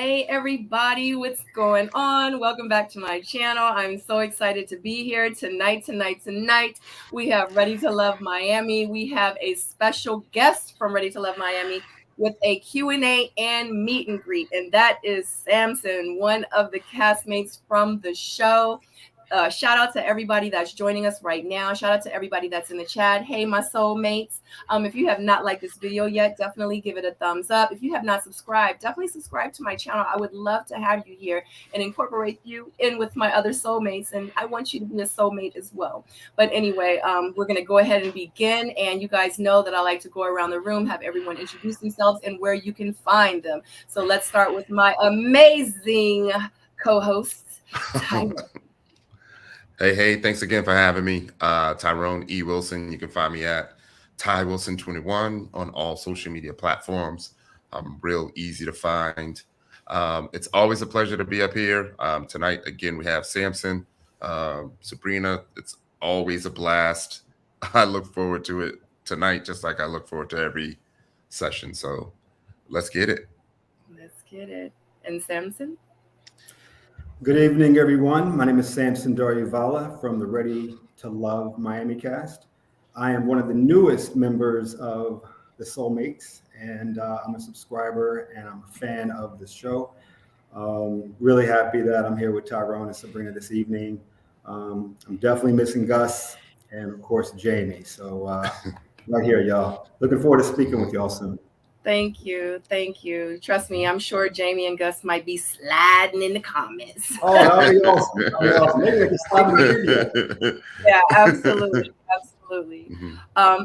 Hey everybody, what's going on? Welcome back to my channel. I'm so excited to be here tonight. We have Ready to Love Miami. We have a special guest from Ready to Love Miami with a Q&A and meet and greet, and that is Sampson, one of the castmates from the show. Shout out to everybody that's joining us right now. Shout out to everybody that's in the chat. Hey, my soulmates. If you have not liked this video yet, definitely give it a thumbs up. If you have not subscribed, definitely subscribe to my channel. I would love to have you here and incorporate you in with my other soulmates. And I want you to be a soulmate as well. But anyway, we're going to go ahead and begin. And you guys know that I like to go around the room, have everyone introduce themselves and where you can find them. So let's start with my amazing co-hosts, Tyler. Hey, thanks again for having me. Tyrone E. Wilson. You can find me at Ty Wilson 21 on all social media platforms. I'm real easy to find. It's always a pleasure to be up here. Tonight, again, we have Sampson, Sabrina. It's always a blast. I look forward to it tonight, just like I look forward to every session. So let's get it. Let's get it. And Sampson? Good evening, everyone. My name is Sampson Daryavala from the Ready to Love Miami cast. I am one of the newest members of the Seoul Mates, and I'm a subscriber and I'm a fan of the show. Really happy that I'm here with Tyrone and Sabrina this evening. I'm definitely missing Gus and, of course, Jamie. So right here, y'all. Looking forward to speaking with y'all soon. Thank you. Trust me, I'm sure Jamie and Gus might be sliding in the comments. Oh, that'll be awesome. Maybe they can slide in the video. Yeah, absolutely.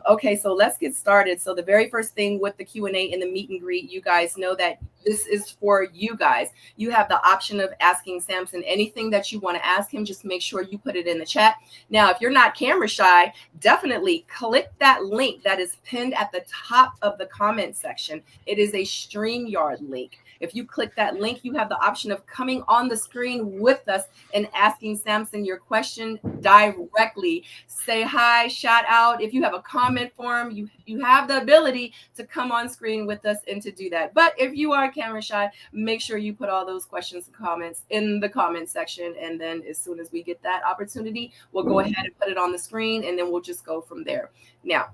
Okay, so let's get started. So the very first thing with the Q&A and the meet and greet, you guys know that this is for you guys. You have the option of asking Sampson anything that you want to ask him. Just make sure you put it in the chat. Now, if you're not camera shy, definitely click that link that is pinned at the top of the comment section. It is a StreamYard link. If you click that link, you have the option of coming on the screen with us and asking Sampson your question directly. Say hi, shout out. If you have a comment for him, you have the ability to come on screen with us and to do that. But if you are camera shy, make sure you put all those questions and comments in the comment section. And then as soon as we get that opportunity, we'll go ahead and put it on the screen and then we'll just go from there. Now,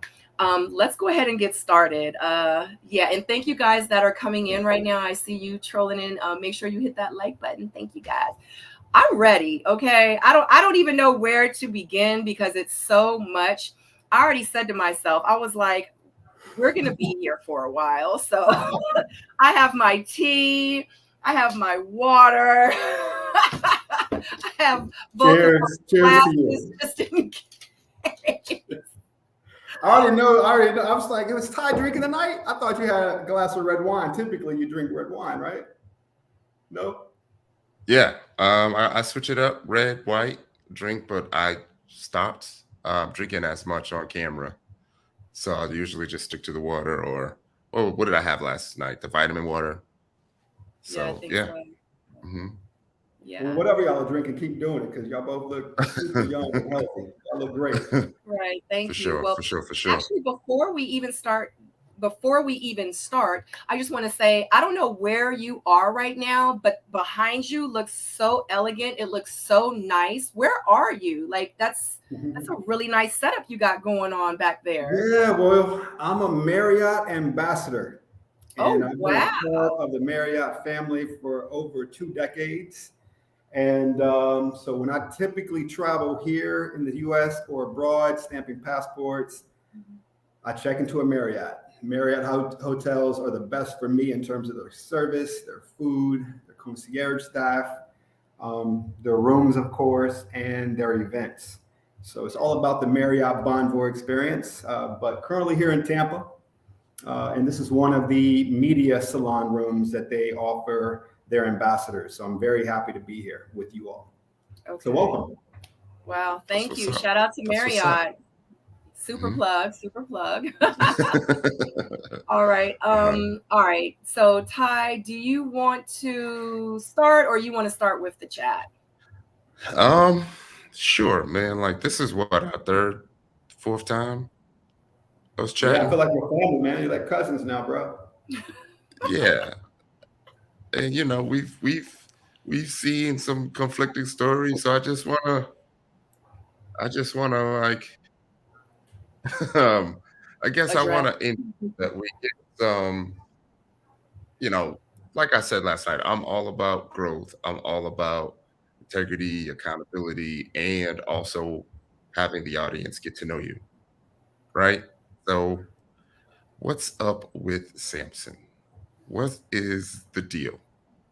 let's go ahead and get started. Yeah, and thank you guys that are coming in right now. I see you trolling in. Make sure you hit that like button. Thank you guys. I'm ready. Okay. I don't even know where to begin because it's so much. I already said to myself, I was like, we're going to be here for a while. So I have my tea. I have my water. I have both Cheers to you. Just in case. I already know. I was like, it was Ty drinking tonight. I thought you had a glass of red wine. Typically, you drink red wine, right? No. Yeah, I switch it up, red, white, drink, but I stopped drinking as much on camera. So I usually just stick to the water or what did I have last night? The vitamin water. So, yeah. So. Mm-hmm. Yeah. Well, whatever y'all are drinking, keep doing it because y'all both look super young and healthy. Y'all look great. Right. Thank you. Sure, well, for sure. Actually, before we even start, I just want to say, I don't know where you are right now, but behind you looks so elegant. It looks so nice. Where are you? Like, that's a really nice setup you got going on back there. Yeah, well, I'm a Marriott ambassador. And I've been a part of the Marriott family for over 2 decades. And so when I typically travel here in the U.S. or abroad, stamping passports, I check into a Marriott. Marriott hotels are the best for me in terms of their service, their food, their concierge staff, their rooms, of course, and their events. So it's all about the Marriott Bonvoy experience, but currently here in Tampa. And this is one of the media salon rooms that they offer their ambassadors. So I'm very happy to be here with you all. Okay. So welcome. Wow. Thank you. Shout out to Marriott. Super plug. All right. All right. So Ty, do you want to start or you want to start with the chat? Sure, man. Like this is what, our third, fourth time I was chatting. Yeah, I feel like we're family, man. You're like cousins now, bro. Yeah. and you know, we've seen some conflicting stories. So I just wanna like um I guess I Address. wanna end that we get some, you know, like I said last night, I'm all about growth. I'm all about integrity, accountability, and also having the audience get to know you, right? So what's up with Sampson? What is the deal?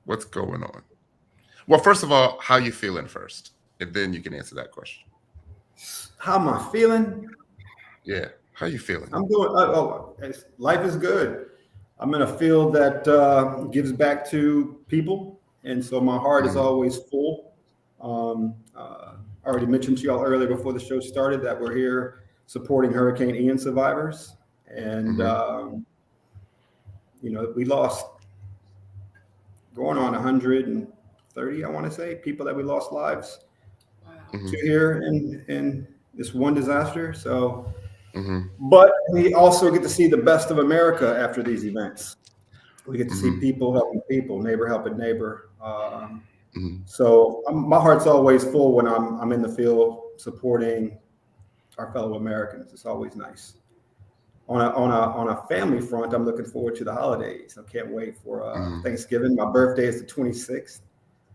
What's going on? Well, first of all, how you feeling first, and then you can answer that question. How am I feeling? Yeah, how you feeling? I'm doing. Life is good. I'm in a field that gives back to people, and so my heart is Mhm, always full. I already mentioned to y'all earlier before the show started that we're here supporting Hurricane Ian survivors, and mhm, we lost going on 130, I want to say, people that we lost lives Wow. to mhm, here in this one disaster. So, mhm, but we also get to see the best of America after these events. We get to see mhm, people helping people, neighbor helping neighbor. mhm, My heart's always full when I'm in the field supporting our fellow Americans. It's always nice. On a family front, I'm looking forward to the holidays. I can't wait for mhm, Thanksgiving. My birthday is the 26th.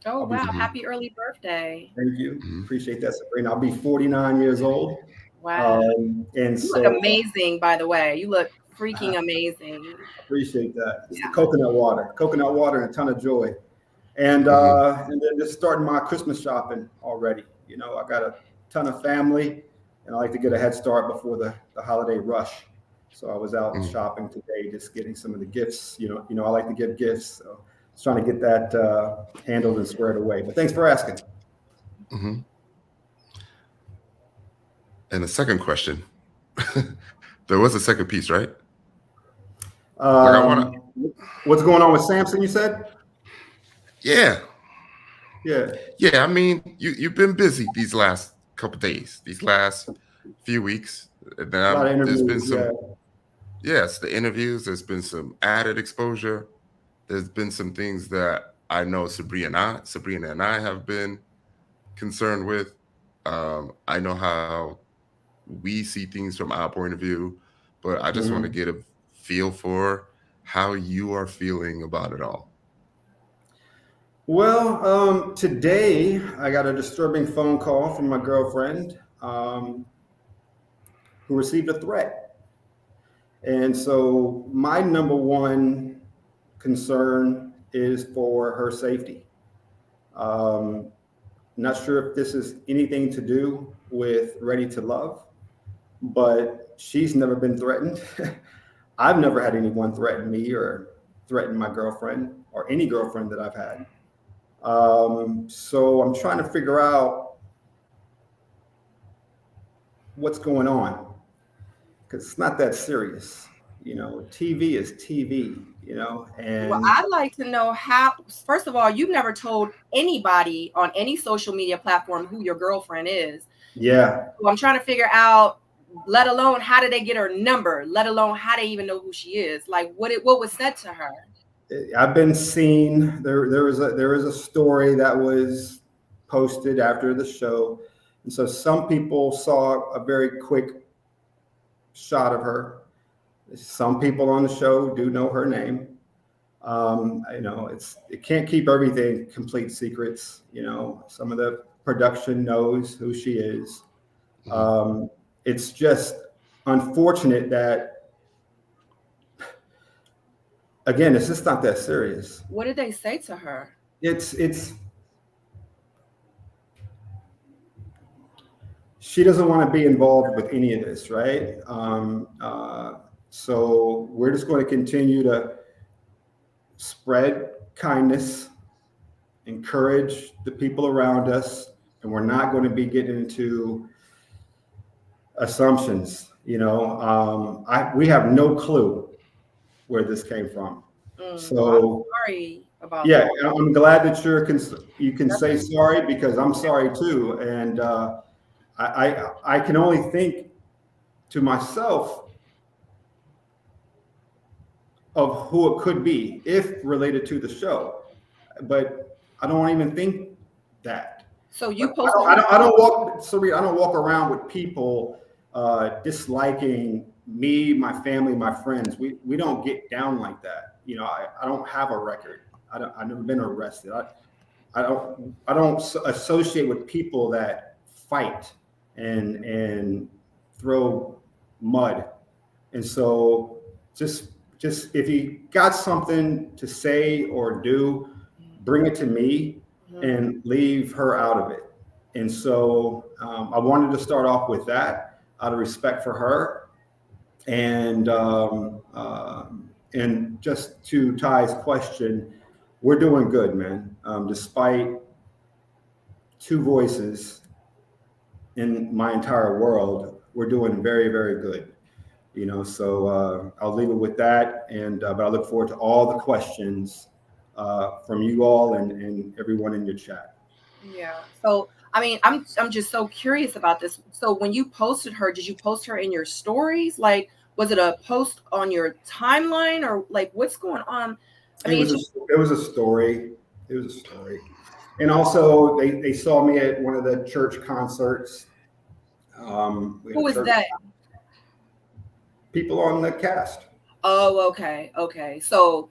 Oh, I'll be wow. mhm, Happy early birthday. Thank you. mhm. Appreciate that, Sabrina. I'll be 49 years old. Wow. And You look so amazing, by the way. You look freaking amazing. appreciate that. It's the Yeah. coconut water, and a ton of joy. Mhm, And then just starting my Christmas shopping already. I got a ton of family, and I like to get a head start before the holiday rush. So I was out mhm, shopping today, just getting some of the gifts. I like to give gifts, so just trying to get that handled and squared away. But thanks for asking. mhm. And the second question, there was a second piece, right? Like I want to, Um, what's going on with Sampson? You said, yeah, yeah, yeah. I mean, you've been busy these last couple days, these last few weeks. And a lot of there's been interviews. Yeah. some, yes, the interviews. There's been some added exposure. There's been some things that I know Sabrina and I have been concerned with. I know how we see things from our point of view, but I just want to Mhm. get a feel for how you are feeling about it all. Well, today I got a disturbing phone call from my girlfriend who received a threat. And so my number one concern is for her safety. Um, Not sure if this is anything to do with Ready to Love, but she's never been threatened. I've never had anyone threaten me or threaten my girlfriend or any girlfriend that I've had. So I'm trying to figure out what's going on because it's not that serious. TV is TV, Well, and I'd like to know how, first of all, you've never told anybody on any social media platform who your girlfriend is. yeah, So I'm trying to figure out, let alone how did they get her number, let alone how they even know who she is. Like what was said to her? I've been seen. There is a story that was posted after the show, and so some people saw a very quick shot of her. Some people on the show do know her name. It can't keep everything complete secrets. Some of the production knows who she is. Mhm, Um, it's just unfortunate that, again, it's just not that serious. What did they say to her? It's She doesn't want to be involved with any of this, right? So we're just going to continue to spread kindness, encourage the people around us, and we're not going to be getting into assumptions. We have no clue where this came from. Well, I'm So sorry about yeah, that. I'm glad that you can say Definitely. sorry because I'm sorry too, and I can only think to myself of who it could be if related to the show. but I don't even think that. So you but posted. I don't walk, Sabrina, I don't walk around with people disliking me, my family, my friends. We don't get down like that. You know, I don't have a record. I've never been arrested. I don't associate with people that fight and throw mud. And so just if you got something to say or do, bring it to me and leave her out of it. And so I wanted to start off with that out of respect for her. And just to Ty's question, we're doing good, man. Despite two voices in my entire world, we're doing very, very good. You know, so I'll leave it with that. And but I look forward to all the questions from you all and everyone in your chat. Yeah. So I mean, I'm just so curious about this. So when you posted her, did you post her in your stories? Like, was it a post on your timeline, or like what's going on? I mean, it was a story. It was a story. And also they saw me at one of the church concerts. Who was that? People on the cast. Oh, okay. Okay. So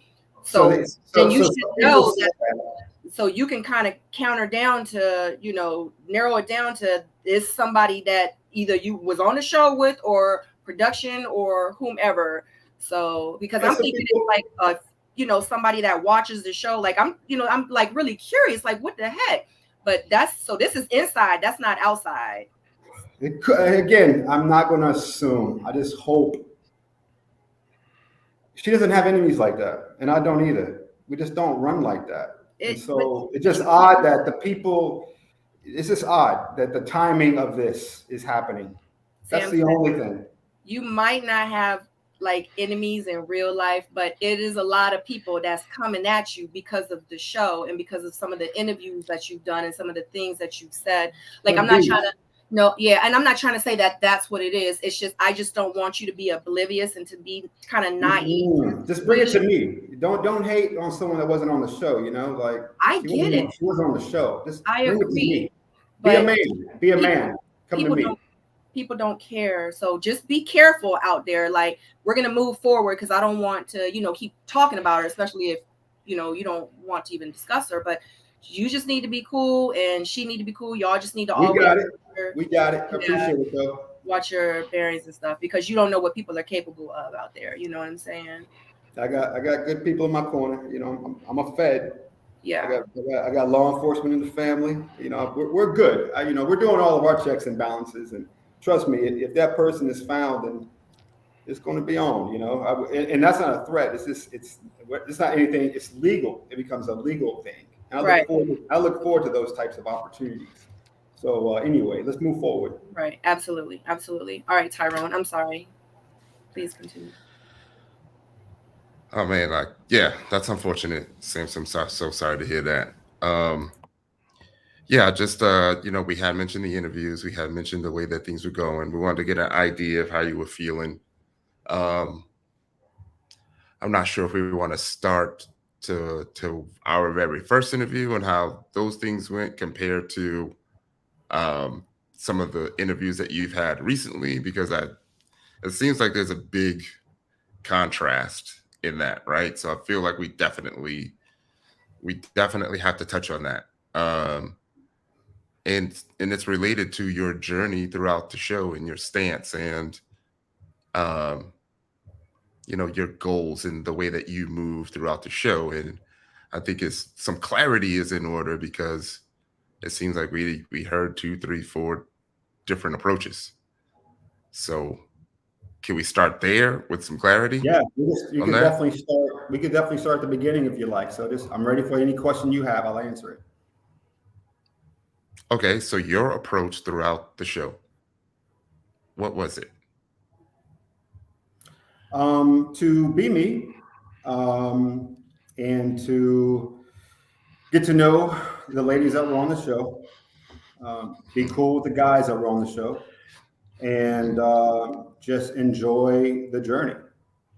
then you should know that. So you can kind of counter down to, you know, narrow it down to is somebody that either you was on the show with or production or whomever. So because I'm thinking it's like you know, somebody that watches the show. Like I'm like really curious, like what the heck? But this is inside, that's not outside. Again, I'm not going to assume. I just hope she doesn't have enemies like that, and I don't either. We just don't run like that. And so it's just odd that the people. It's just odd that the timing of this is happening. That's the only thing. You might not have like enemies in real life, but it is a lot of people that's coming at you because of the show and because of some of the interviews that you've done and some of the things that you've said. Like, I'm not trying to. No, yeah, and I'm not trying to say that that's what it is. It's just I just don't want you to be oblivious and to be kind of naive. Just bring it to me. Don't hate on someone that wasn't on the show. You know, like I get it. She was on the show. Just I bring agree. It to me. Be a man. Be a man. Come to me. People don't care. So just be careful out there. Like, we're gonna move forward because I don't want to, you know, keep talking about her, especially if you know you don't want to even discuss her. But you just need to be cool, and she need to be cool. Y'all just need to always. We got it. I appreciate it, though. Watch your bearings and stuff because you don't know what people are capable of out there. You know what I'm saying? I got good people in my corner. You know, I'm a Fed. Yeah. I got law enforcement in the family. You know, we're good. You know, we're doing all of our checks and balances. And trust me, if that person is found, then it's going to be on. You know, and that's not a threat. It's just it's not anything. It's legal. It becomes a legal thing. And I look forward to those types of opportunities. So anyway, let's move forward. Right. Absolutely. Absolutely. All right, Tyrone, I'm sorry. Please continue. Oh man, like, yeah, that's unfortunate. Sampson, so sorry to hear that. Yeah, just you know, we had mentioned the interviews, we had mentioned the way that things were going. We wanted to get an idea of how you were feeling. I'm not sure if we want to start to our very first interview and how those things went compared to some of the interviews that you've had recently, because it seems like there's a big contrast in that, right? So I feel like we definitely have to touch on that. And it's related to your journey throughout the show and your stance and you know, your goals and the way that you move throughout the show. And I think some clarity is in order because it seems like we heard 2, 3, 4 different approaches. So can we start there with some clarity? Yeah, we could definitely start. We could definitely start at the beginning if you like. So I'm ready for any question you have. I'll answer it. Okay, so your approach throughout the show, what was it? To be me, and to get to know the ladies that were on the show, be cool with the guys that were on the show, and just enjoy the journey.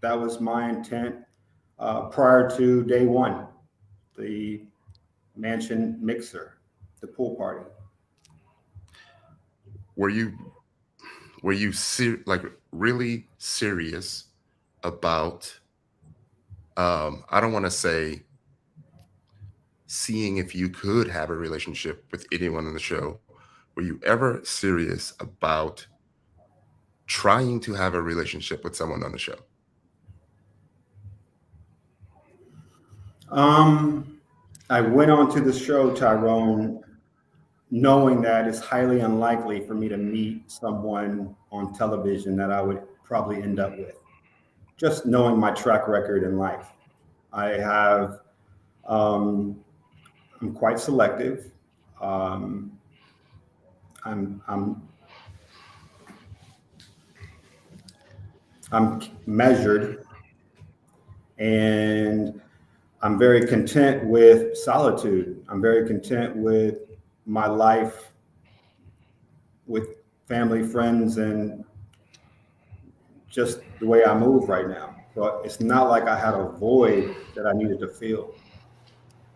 That was my intent prior to day one. The mansion mixer, the pool party. Were you like really serious about, I don't want to say seeing if you could have a relationship with anyone on the show? Were you ever serious about trying to have a relationship with someone on the show? I went on to the show, Tyrone, knowing that it's highly unlikely for me to meet someone on television that I would probably end up with. Just knowing my track record in life. I have, I'm quite selective. I'm measured, and I'm very content with solitude. I'm very content with my life with family, friends, and just the way I move right now. But it's not like I had a void that I needed to fill.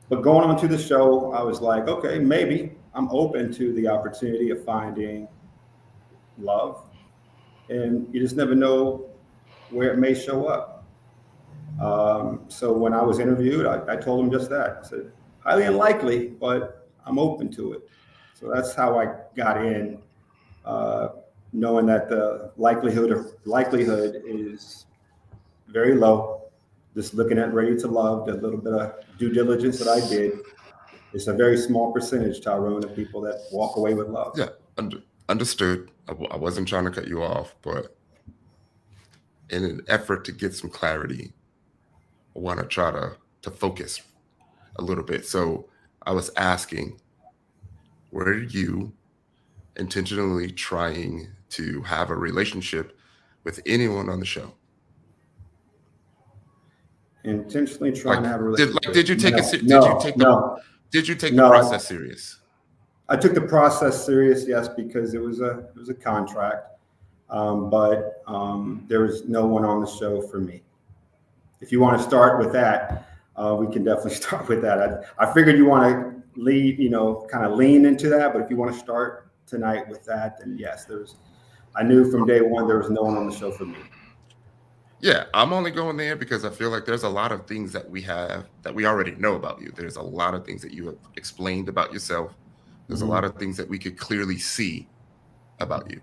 But going on to the show, I was like, okay, maybe I'm open to the opportunity of finding love. And you just never know where it may show up. So when I was interviewed, I told him just that. I said, highly unlikely, but I'm open to it. So that's how I got in, knowing that the likelihood is very low. Just looking at Ready to Love, the little bit of due diligence that I did, it's a very small percentage, Tyrone, of people that walk away with love. Yeah, understood. I wasn't trying to cut you off, but in an effort to get some clarity, I want to try to focus a little bit. So I was asking, were you intentionally trying to have a relationship with anyone on the show? Intentionally trying to have a relationship. Did you take the process serious? I took the process serious, yes, because it was a contract, but there was no one on the show for me. If you want to start with that, we can definitely start with that. I figured you want to kind of lean into that, but if you want to start tonight with that, then yes, I knew from day one there was no one on the show for me. Yeah, I'm only going there because I feel like there's a lot of things that we already know about you. There's a lot of things that you have explained about yourself. There's a lot of things that we could clearly see about you,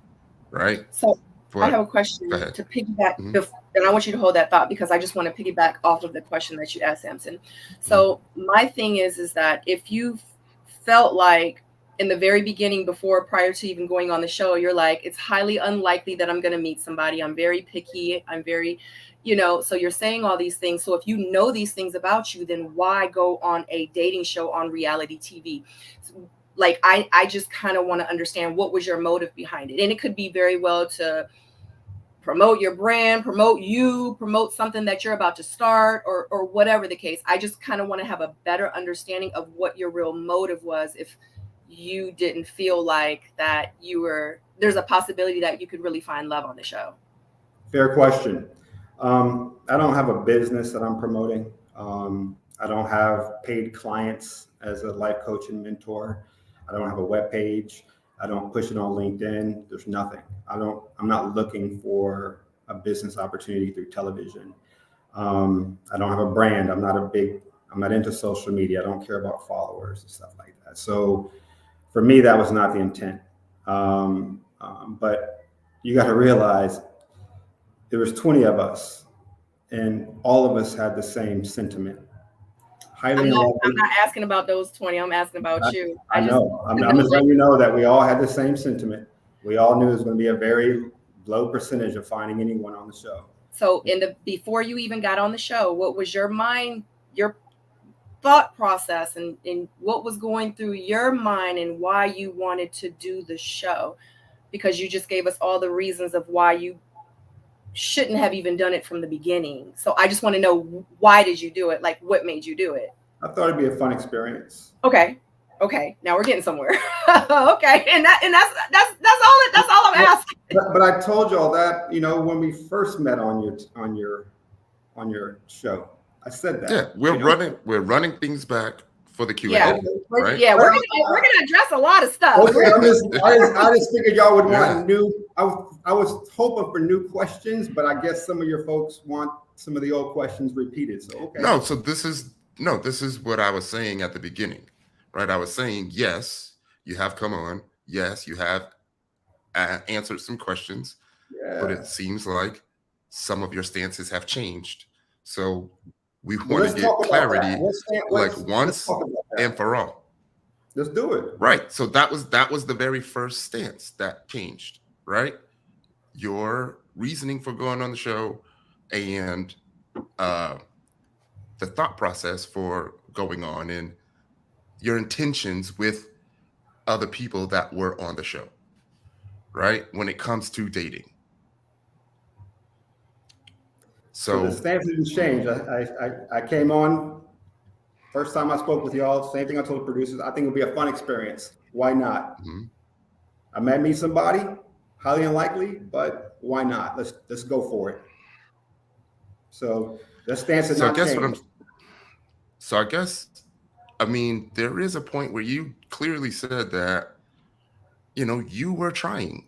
right? So I have a question to piggyback, and I want you to hold that thought because I just want to piggyback off of the question that you asked, Sampson. So my thing is that if you felt like in the very beginning, prior to even going on the show, you're like, it's highly unlikely that I'm going to meet somebody. I'm very picky. I'm very, so you're saying all these things. So if you know these things about you, then why go on a dating show on reality TV? Like, I just kind of want to understand what was your motive behind it. And it could be very well to promote your brand, promote something that you're about to start or whatever the case. I just kind of want to have a better understanding of what your real motive was. If you didn't feel like that there's a possibility that you could really find love on the show. Fair question. I don't have a business that I'm promoting. I don't have paid clients as a life coach and mentor. I don't have a web page. I don't push it on LinkedIn. There's nothing. I'm not looking for a business opportunity through television. I don't have a brand. I'm not into social media. I don't care about followers and stuff like that. So for me, that was not the intent. But you got to realize there was 20 of us and all of us had the same sentiment. I'm not asking about those 20. I'm asking about you. I'm just letting you know that we all had the same sentiment. We all knew it was going to be a very low percentage of finding anyone on the show. So before you even got on the show, what was your thought process and what was going through your mind and why you wanted to do the show? Because you just gave us all the reasons of why you shouldn't have even done it from the beginning. So I just want to know, why did you do it? Like, what made you do it? I thought it'd be a fun experience. Okay. Now we're getting somewhere. Okay. And that's all I'm asking. But I told you all that, when we first met on your show. I said that. Yeah, we're running things back for the Q&A. Yeah, right? Yeah, we're gonna address a lot of stuff. Okay, I just figured y'all would want new. I was hoping for new questions, but I guess some of your folks want some of the old questions repeated. So okay. No, so this is what I was saying at the beginning, right? I was saying, yes, you have come on. Yes, you have answered some questions, but it seems like some of your stances have changed. So we want to get clarity, once and for all. Let's do it. Right. So that was the very first stance that changed, right? Your reasoning for going on the show and the thought process for going on and your intentions with other people that were on the show, right? When it comes to dating. So the stance didn't change. I came on, first time I spoke with y'all, same thing I told the producers, I think it'll be a fun experience. Why not? Mm-hmm. I might meet somebody, highly unlikely, but why not? Let's go for it. So the stance has not changed. So I guess, I mean, there is a point where you clearly said that, you were trying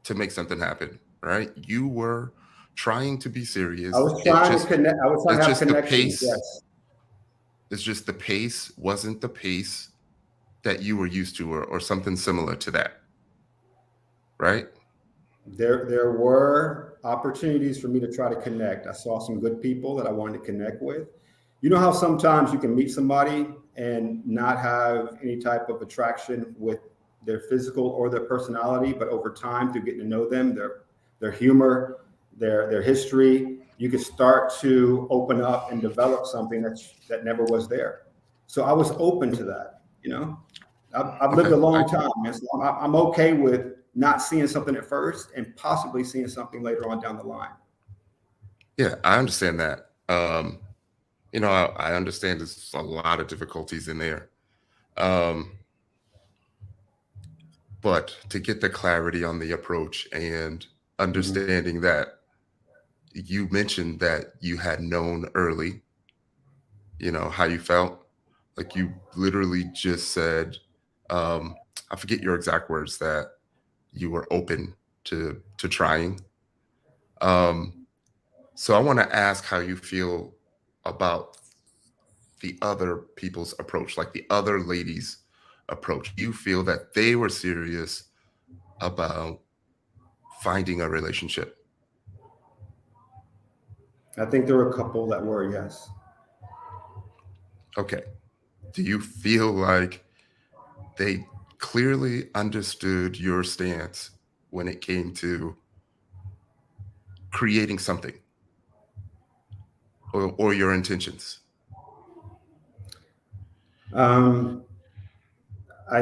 to make something happen, right? You were trying to be serious. I was trying to connect. I was trying to have connections. Yes. It's just the pace wasn't the pace that you were used to, or something similar to that, right? There were opportunities for me to try to connect. I saw some good people that I wanted to connect with. You know how sometimes you can meet somebody and not have any type of attraction with their physical or their personality, but over time, through getting to know them, their humor, their history, you can start to open up and develop something that never was there. So I was open to that. I've lived a long time, man. So I'm okay with not seeing something at first and possibly seeing something later on down the line. Yeah, I understand that. I understand there's a lot of difficulties in there. But to get the clarity on the approach and understanding that you mentioned that you had known early, how you felt, like you literally just said, I forget your exact words, that you were open to trying. So I want to ask how you feel about the other people's approach, like the other ladies' approach. You feel that they were serious about finding a relationship? I think there were a couple that were, yes. Okay. Do you feel like they clearly understood your stance when it came to creating something, or your intentions? I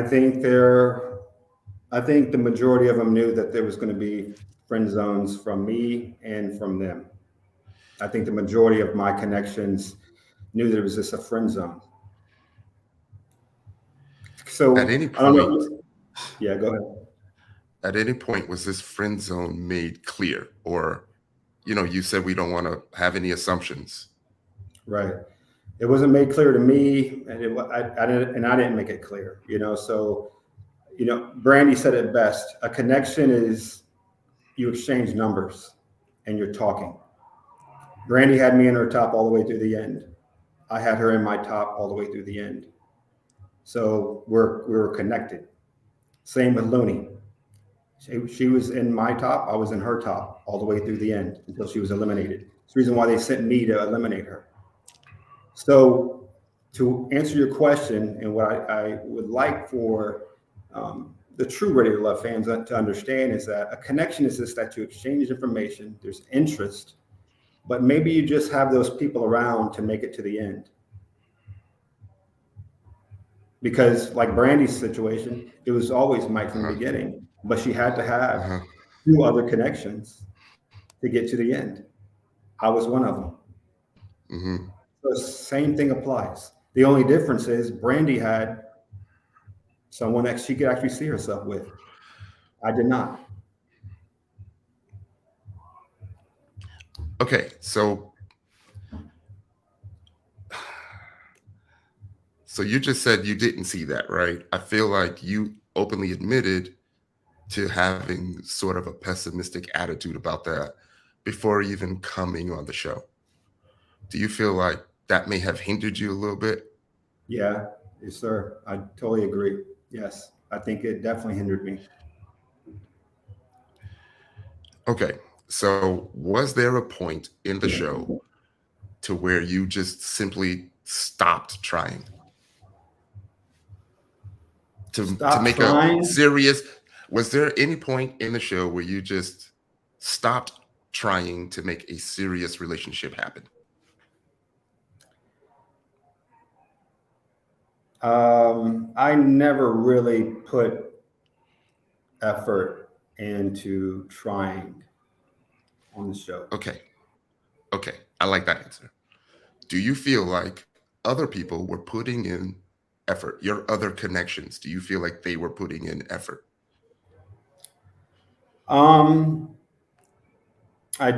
think the majority of them knew that there was going to be friend zones from me and from them. I think the majority of my connections knew that it was just a friend zone. So at any point, I don't know. Yeah, go ahead. At any point, was this friend zone made clear? Or, you said we don't want to have any assumptions. Right. It wasn't made clear to me, and I didn't make it clear, So, Brandy said it best. A connection is you exchange numbers and you're talking. Brandy had me in her top all the way through the end. I had her in my top all the way through the end. So we were connected. Same with Looney. She was in my top. I was in her top all the way through the end until she was eliminated. It's the reason why they sent me to eliminate her. So to answer your question, and what I would like for the true Ready to Love fans to understand is that a connection is just that you exchange information, there's interest, but maybe you just have those people around to make it to the end. Because like Brandy's situation, it was always Mike from the beginning, but she had to have 2 other connections to get to the end. I was one of them. Mm-hmm. The same thing applies. The only difference is Brandy had someone that she could actually see herself with. I did not. Okay, so So you just said you didn't see that, right? I feel like you openly admitted to having sort of a pessimistic attitude about that before even coming on the show. Do you feel like that may have hindered you a little bit? Yeah, yes, sir. I totally agree. Yes, I think it definitely hindered me. Okay, so was there a point in the show to where you just simply stopped trying to Stop make a trying. serious? Was there any point in the show where you just stopped trying to make a serious relationship happen? I never really put effort into trying on the show. Okay, I like that answer. Do you feel like other people were putting in effort? Your other connections, do you feel like they were putting in effort? I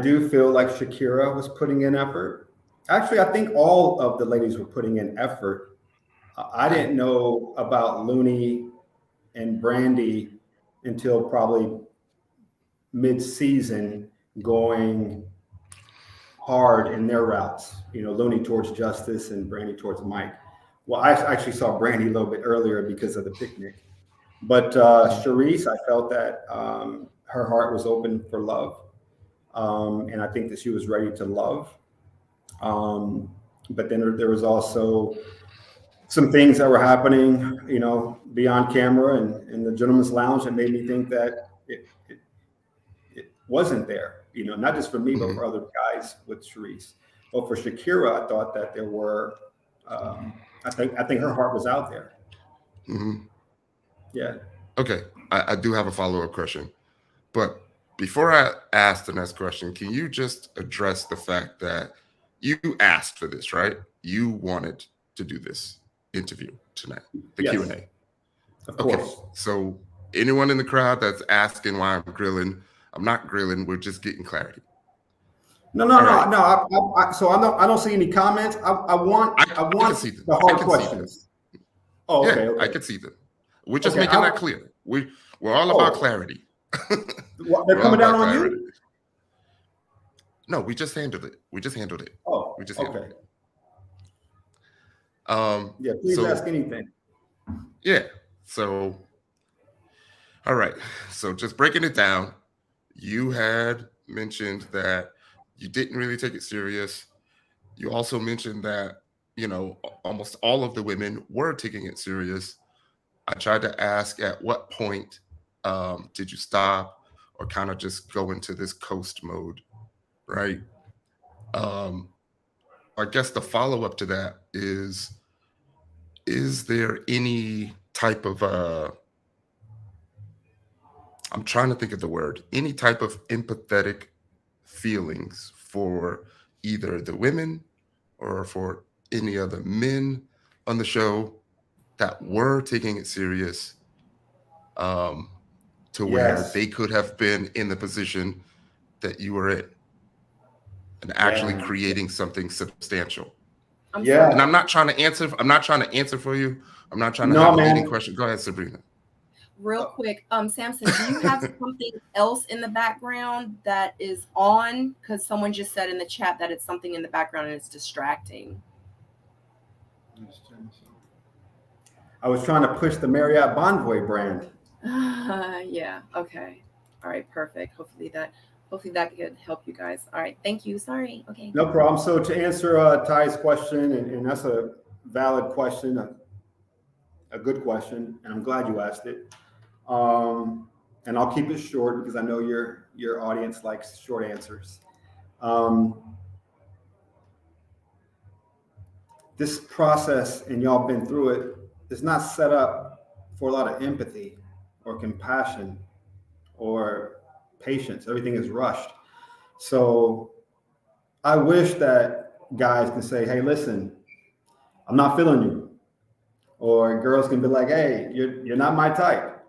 do feel like Shakira was putting in effort. Actually, I think all of the ladies were putting in effort. I didn't know about Looney and Brandy until probably mid-season, going hard in their routes. Looney towards Justice and Brandy towards Mike. Well, I actually saw Brandy a little bit earlier because of the picnic. But Charisse, I felt that her heart was open for love. And I think that she was ready to love. But then there was also some things that were happening, beyond camera and in the gentleman's lounge that made me think that it wasn't there, not just for me, but for other guys with Charisse. But for Shakira, I thought that there were, I think her heart was out there. Mm-hmm. Yeah. Okay. I do have a follow-up question, but before I ask the next question, can you just address the fact that you asked for this, right? You wanted to do this interview tonight, the Yes, Q&A. Of course. Okay. So anyone in the crowd that's asking why I'm grilling, I'm not grilling. We're just getting clarity. No. So I don't see any comments. I want the hard questions. Oh, okay. I can see them. We're just making that clear. We're all about clarity. They're coming down on you? No, we just handled it. Oh, we just handled it. Yeah, please ask anything. Yeah. So, all right. So just breaking it down, you had mentioned that you didn't really take it serious. You also mentioned that, almost all of the women were taking it serious. I tried to ask at what point did you stop or kind of just go into this coast mode, right? I guess the follow-up to that is there any type of I'm trying to think of the word, any type of empathetic feelings for either the women or for any other men on the show that were taking it serious, to where they could have been in the position that you were in and actually creating something substantial? And I'm not trying to answer for you. I'm not trying to have a leading question. Go ahead, Sabrina. Real quick, Sampson, do you have something else in the background that is on? Because someone just said in the chat that it's something in the background and it's distracting. I was trying to push the Marriott Bonvoy brand. Yeah. Okay. All right. Perfect. Hopefully that could help you guys. All right. Thank you. Sorry. Okay. No problem. So to answer Ty's question, and that's a valid question, a good question, and I'm glad you asked it. And I'll keep it short because I know your audience likes short answers. This process, and y'all been through it, is not set up for a lot of empathy or compassion or patience. Everything is rushed. So I wish that guys can say, hey, listen, I'm not feeling you. Or girls can be like, hey, you're not my type.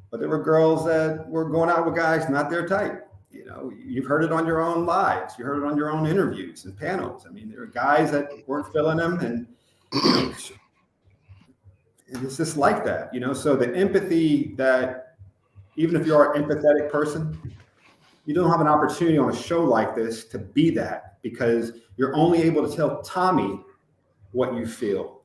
But there were girls that were going out with guys not their type. You've heard it on your own lives. You heard it on your own interviews and panels. I mean, there are guys that weren't feeling them, and it's just like that, So the empathy that, even if you're an empathetic person, you don't have an opportunity on a show like this to be that, because you're only able to tell Tommy what you feel,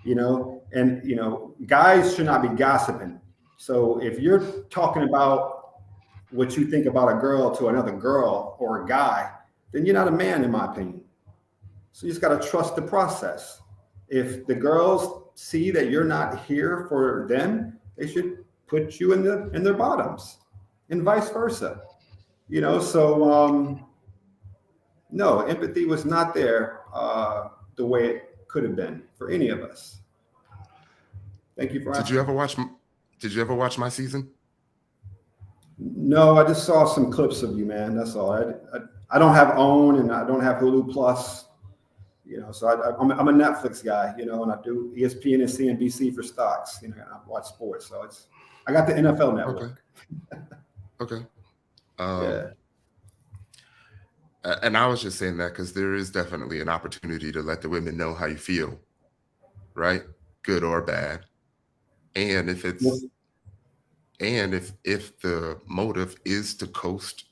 and guys should not be gossiping. So if you're talking about what you think about a girl to another girl or a guy, then you're not a man, in my opinion. So you just got to trust the process. If the girls see that you're not here for them, they should put you in their bottoms, and vice versa. So no, empathy was not there the way it could have been for any of us. Thank you for asking. Did you ever watch my season? No, I just saw some clips of you, man. That's all. I don't have OWN, and I don't have Hulu Plus. So I'm a Netflix guy, and I do ESPN and CNBC for stocks, and I watch sports. So I got the NFL Network. Okay. Yeah. And I was just saying that because there is definitely an opportunity to let the women know how you feel, right? Good or bad. And if it's, and if the motive is to coast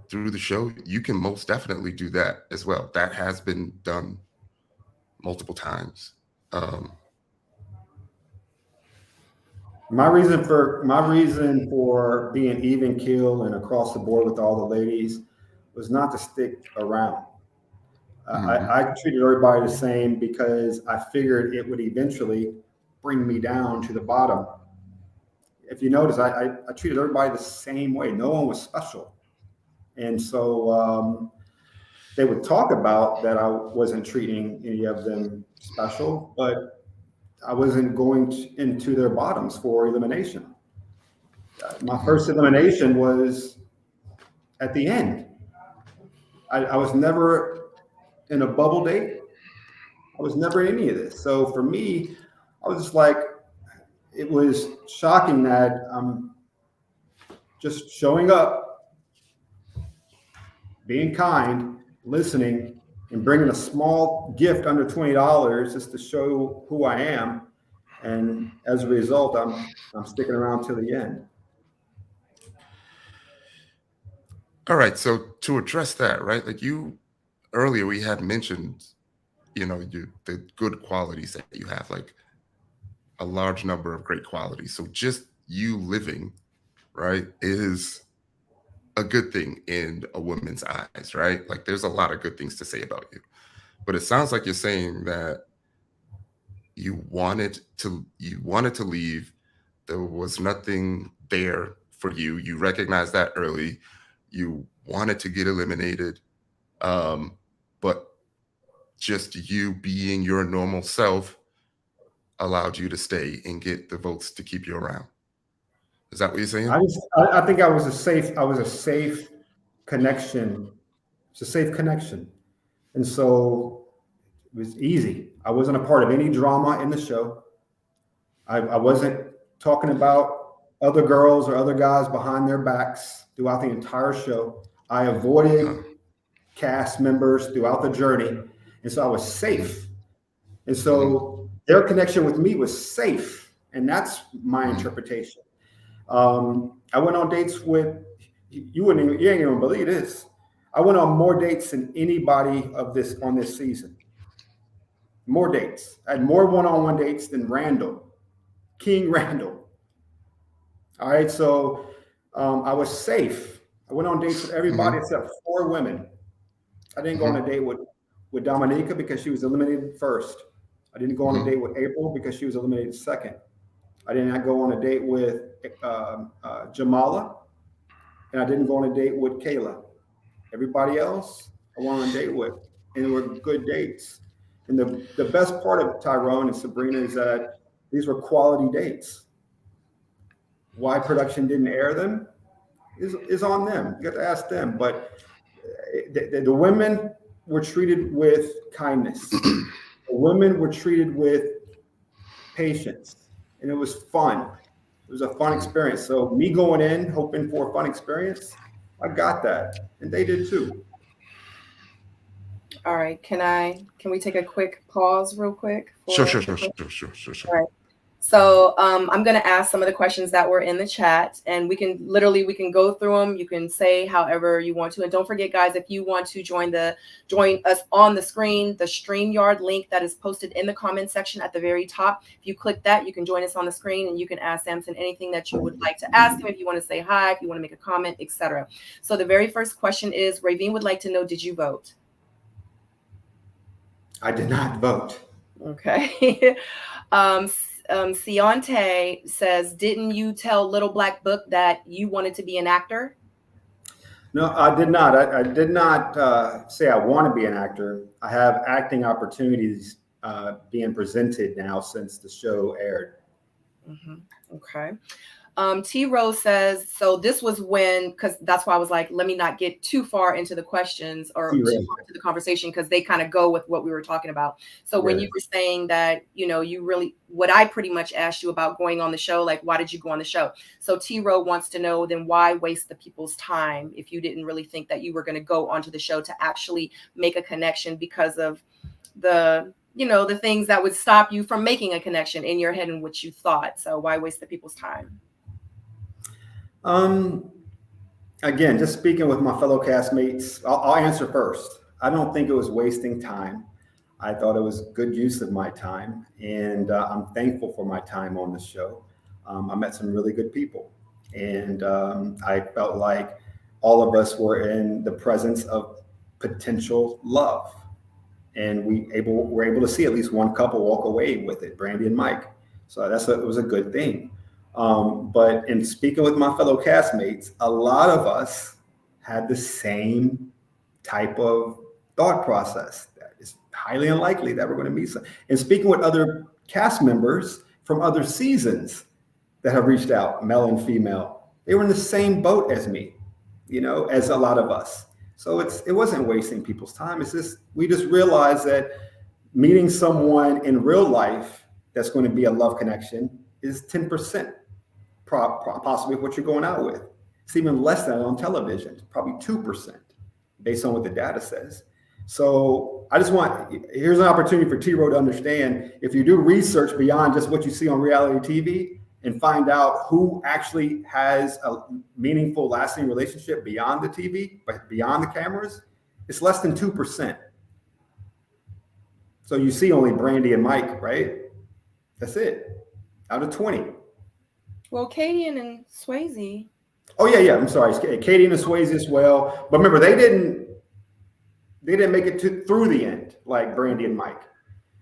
through the show, you can most definitely do that as well. That has been done multiple times. My reason for being even keel and across the board with all the ladies was not to stick around. I treated everybody the same because I figured it would eventually bring me down to the bottom. If you notice, I treated everybody the same way. No one was special. And so they would talk about that I wasn't treating any of them special, but I wasn't going into their bottoms for elimination. My first elimination was at the end. I was never in a bubble date. I was never in any of this. So for me, I was just like, it was shocking that I'm just showing up, being kind, listening, and bringing a small gift under $20 just to show who I am. And as a result, I'm sticking around till the end. All right. So to address that, right? Like earlier we had mentioned, the good qualities that you have, like a large number of great qualities. So just you living, right, is a good thing in a woman's eyes, right? Like there's a lot of good things to say about you. But it sounds like you're saying that you wanted to leave. There was nothing there for you. You recognized that early. You wanted to get eliminated. But just you being your normal self allowed you to stay and get the votes to keep you around. Is that what you're saying? I think I was a safe connection. It's a safe connection. And so it was easy. I wasn't a part of any drama in the show. I wasn't talking about other girls or other guys behind their backs throughout the entire show. I avoided cast members throughout the journey. And so I was safe. And so their connection with me was safe. And that's my interpretation. I went on dates with, you ain't even believe this. I went on more dates than anybody on this season. More dates. I had more one-on-one dates than King Randall. All right, so I was safe. I went on dates with everybody except 4 women. I didn't go on a date with Dominica because she was eliminated first. I didn't go on a date with April because she was eliminated second. I did not go on a date with Jamala, and I didn't go on a date with Kayla. Everybody else I went on a date with, and they were good dates. And the best part of Tyrone and Sabrina is that these were quality dates. Why production didn't air them is on them. You got to ask them. But the women were treated with kindness. The women were treated with patience. And it was fun. It was a fun experience. So me going in, hoping for a fun experience, I got that. And they did too. All right. Can we take a quick pause real quick? Sure. All right. So I'm going to ask some of the questions that were in the chat, and we can go through them. You can say however you want to. And don't forget, guys, if you want to join us on the screen, the StreamYard link that is posted in the comment section at the very top. If you click that, you can join us on the screen, and you can ask Sampson anything that you would like to ask him. If you want to say hi, if you want to make a comment, etc. So the very first question is, Ravine would like to know, did you vote? I did not vote. Okay. Ciante says, didn't you tell Little Black Book that you wanted to be an actor? No, I did not. I did not say I want to be an actor. I have acting opportunities being presented now since the show aired. Okay. T Rose says, so this was when, because that's why I was like, let me not get too far into the questions or too far into the conversation, because they kind of go with what we were talking about. So when you were saying that, you really, what I pretty much asked you about going on the show, like, why did you go on the show? So T Rose wants to know, then why waste the people's time if you didn't really think that you were going to go onto the show to actually make a connection because of the things that would stop you from making a connection in your head and what you thought. So why waste the people's time? Again, just speaking with my fellow castmates, I'll answer first. I don't think it was wasting time. I thought it was good use of my time, and I'm thankful for my time on the show. I met some really good people, and I felt like all of us were in the presence of potential love, and were able to see at least one couple walk away with it, Brandy and Mike. So it was a good thing. But in speaking with my fellow castmates, a lot of us had the same type of thought process. That it's highly unlikely that we're going to meet some. And speaking with other cast members from other seasons that have reached out, male and female, they were in the same boat as me, as a lot of us. So it wasn't wasting people's time. We just realized that meeting someone in real life that's going to be a love connection is 10%. Possibly what you're going out with. It's even less than on television, probably 2%, based on what the data says. So here's an opportunity for T-Row to understand, if you do research beyond just what you see on reality TV and find out who actually has a meaningful, lasting relationship beyond the TV, but beyond the cameras, it's less than 2%. So you see only Brandy and Mike, right? That's it, out of 20. Well, Katie and Swayze. Oh yeah. I'm sorry, Katie and Swayze as well. But remember, they didn't make it through the end like Brandy and Mike,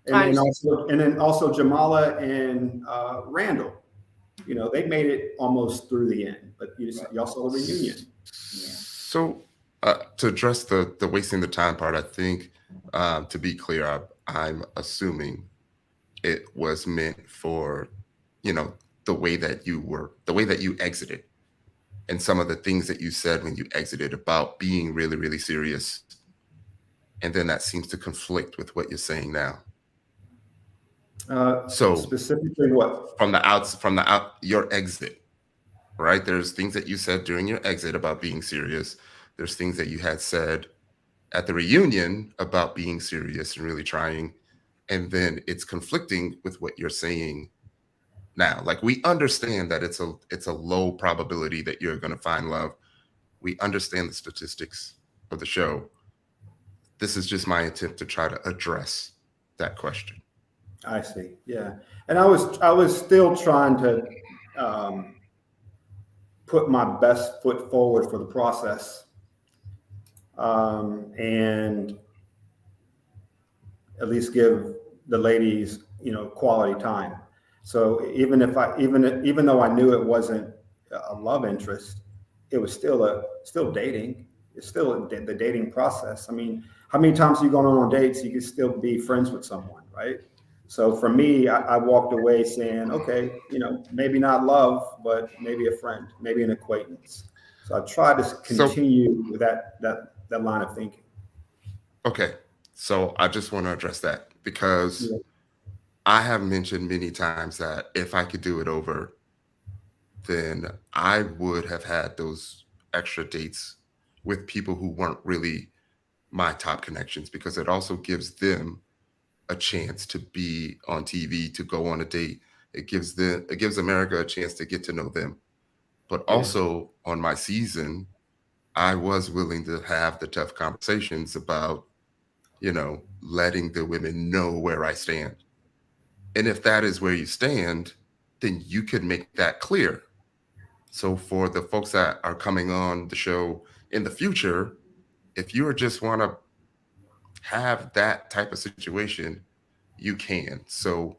and then also Jamala and Randall. They made it almost through the end, but y'all saw the reunion. Yeah. So to address the wasting the time part, I think to be clear, I'm assuming it was meant for the way that you exited, and some of the things that you said when you exited about being really, really serious. And then that seems to conflict with what you're saying now. So specifically what? From your exit, right? There's things that you said during your exit about being serious. There's things that you had said at the reunion about being serious and really trying. And then it's conflicting with what you're saying now. Like, we understand that it's a low probability that you're going to find love. We understand the statistics of the show. This is just my attempt to try to address that question. I see. Yeah. And I was still trying to put my best foot forward for the process. And at least give the ladies, quality time. So even though I knew it wasn't a love interest, it was still dating. It's still the dating process. I mean, how many times are you going on dates? You can still be friends with someone, right? So for me, I walked away saying, okay, maybe not love, but maybe a friend, maybe an acquaintance. So I tried to continue with that line of thinking. Okay. So I just want to address that, because I have mentioned many times that if I could do it over, then I would have had those extra dates with people who weren't really my top connections, because it also gives them a chance to be on TV, to go on a date. It gives America a chance to get to know them. But also on my season, I was willing to have the tough conversations about, letting the women know where I stand. And if that is where you stand, then you could make that clear. So for the folks that are coming on the show in the future, if you just want to have that type of situation, you can. So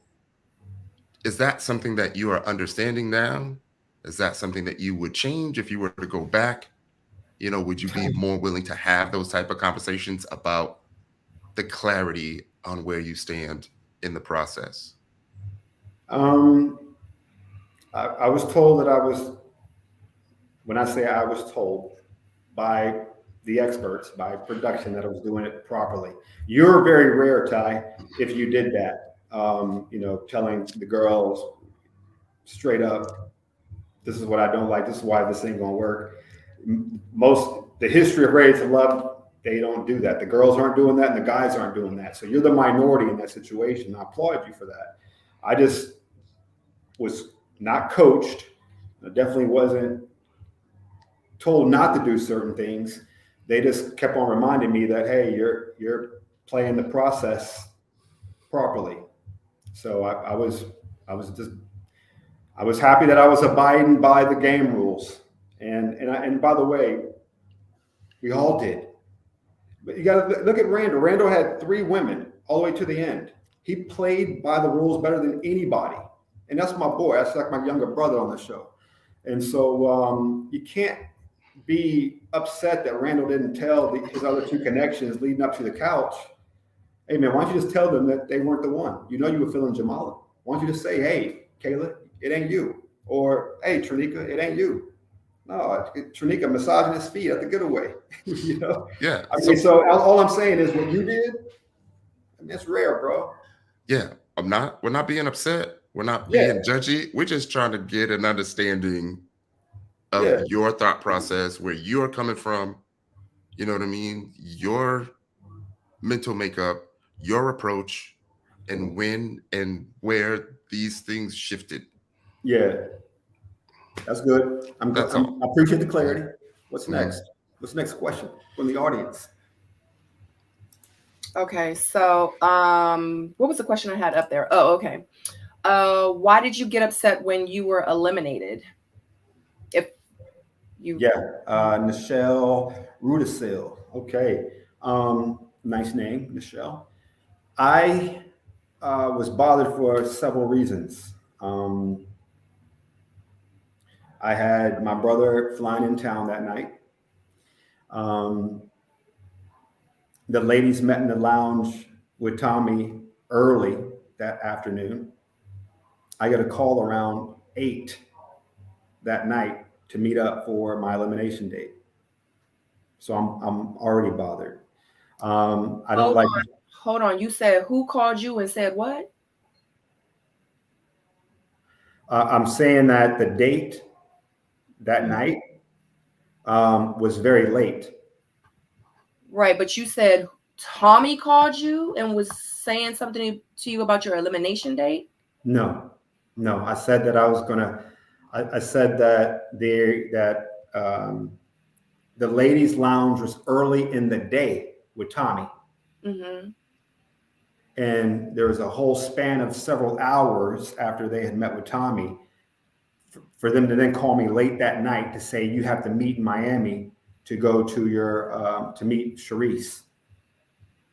is that something that you are understanding now? Is that something that you would change if you were to go back? Would you be more willing to have those type of conversations about the clarity on where you stand in the process? I was told that when I say I was told by the experts, by production, that I was doing it properly. You're very rare, Ty, if you did that. Telling the girls straight up, this is what I don't like, this is why this ain't gonna work. The history of Ready to Love, they don't do that. The girls aren't doing that and the guys aren't doing that. So you're the minority in that situation. I applaud you for that. I just was not coached. I definitely wasn't told not to do certain things. They just kept on reminding me that, hey, you're playing the process properly. So I was happy that I was abiding by the game rules. And by the way, we all did. But you got to look at Randall. Randall had 3 women all the way to the end. He played by the rules better than anybody. And that's my boy. That's like my younger brother on the show. And so you can't be upset that Randall didn't tell his other 2 connections leading up to the couch, hey, man, why don't you just tell them that they weren't the one? You were feeling Jamala. Why don't you just say, hey, Kayla, it ain't you. Or, hey, Trinika, it ain't you. No, Trinika massaging his feet at the getaway. Yeah. So all I'm saying is what you did, it's rare, bro. Yeah. We're not being upset. We're not being judgy. We're just trying to get an understanding of your thought process, where you're coming from, you know what I mean? Your mental makeup, your approach, and when and where these things shifted. Yeah. That's good. I appreciate the clarity. What's next? What's the next question from the audience? Okay, so what was the question I had up there? Oh, okay. Why did you get upset when you were eliminated? Nichelle Rudisil. Okay. Nice name, Nichelle. I was bothered for several reasons. I had my brother flying in town that night. The ladies met in the lounge with Tommy early that afternoon. I got a call around 8 that night to meet up for my elimination date. So I'm already bothered. Hold on. You said who called you and said what? I'm saying that the date that night was very late. Right, but you said Tommy called you and was saying something to you about your elimination date? No. I said that I was gonna. I said that the ladies' lounge was early in the day with Tommy, and there was a whole span of several hours after they had met with Tommy for them to then call me late that night to say you have to meet in Miami to go to your to meet Charisse,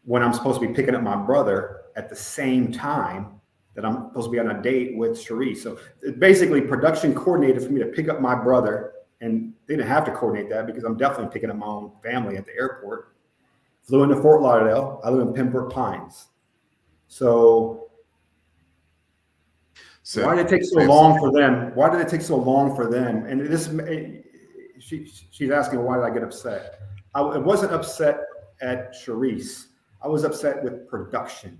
when I'm supposed to be picking up my brother at the same time that I'm supposed to be on a date with Charisse. So basically production coordinated for me to pick up my brother, and they didn't have to coordinate that because I'm definitely picking up my own family at the airport. Flew into Fort Lauderdale. I live in Pembroke Pines. So why did it take so long for them? Why did it take so long for them? And she's asking, why did I get upset? I wasn't upset at Charisse. I was upset with production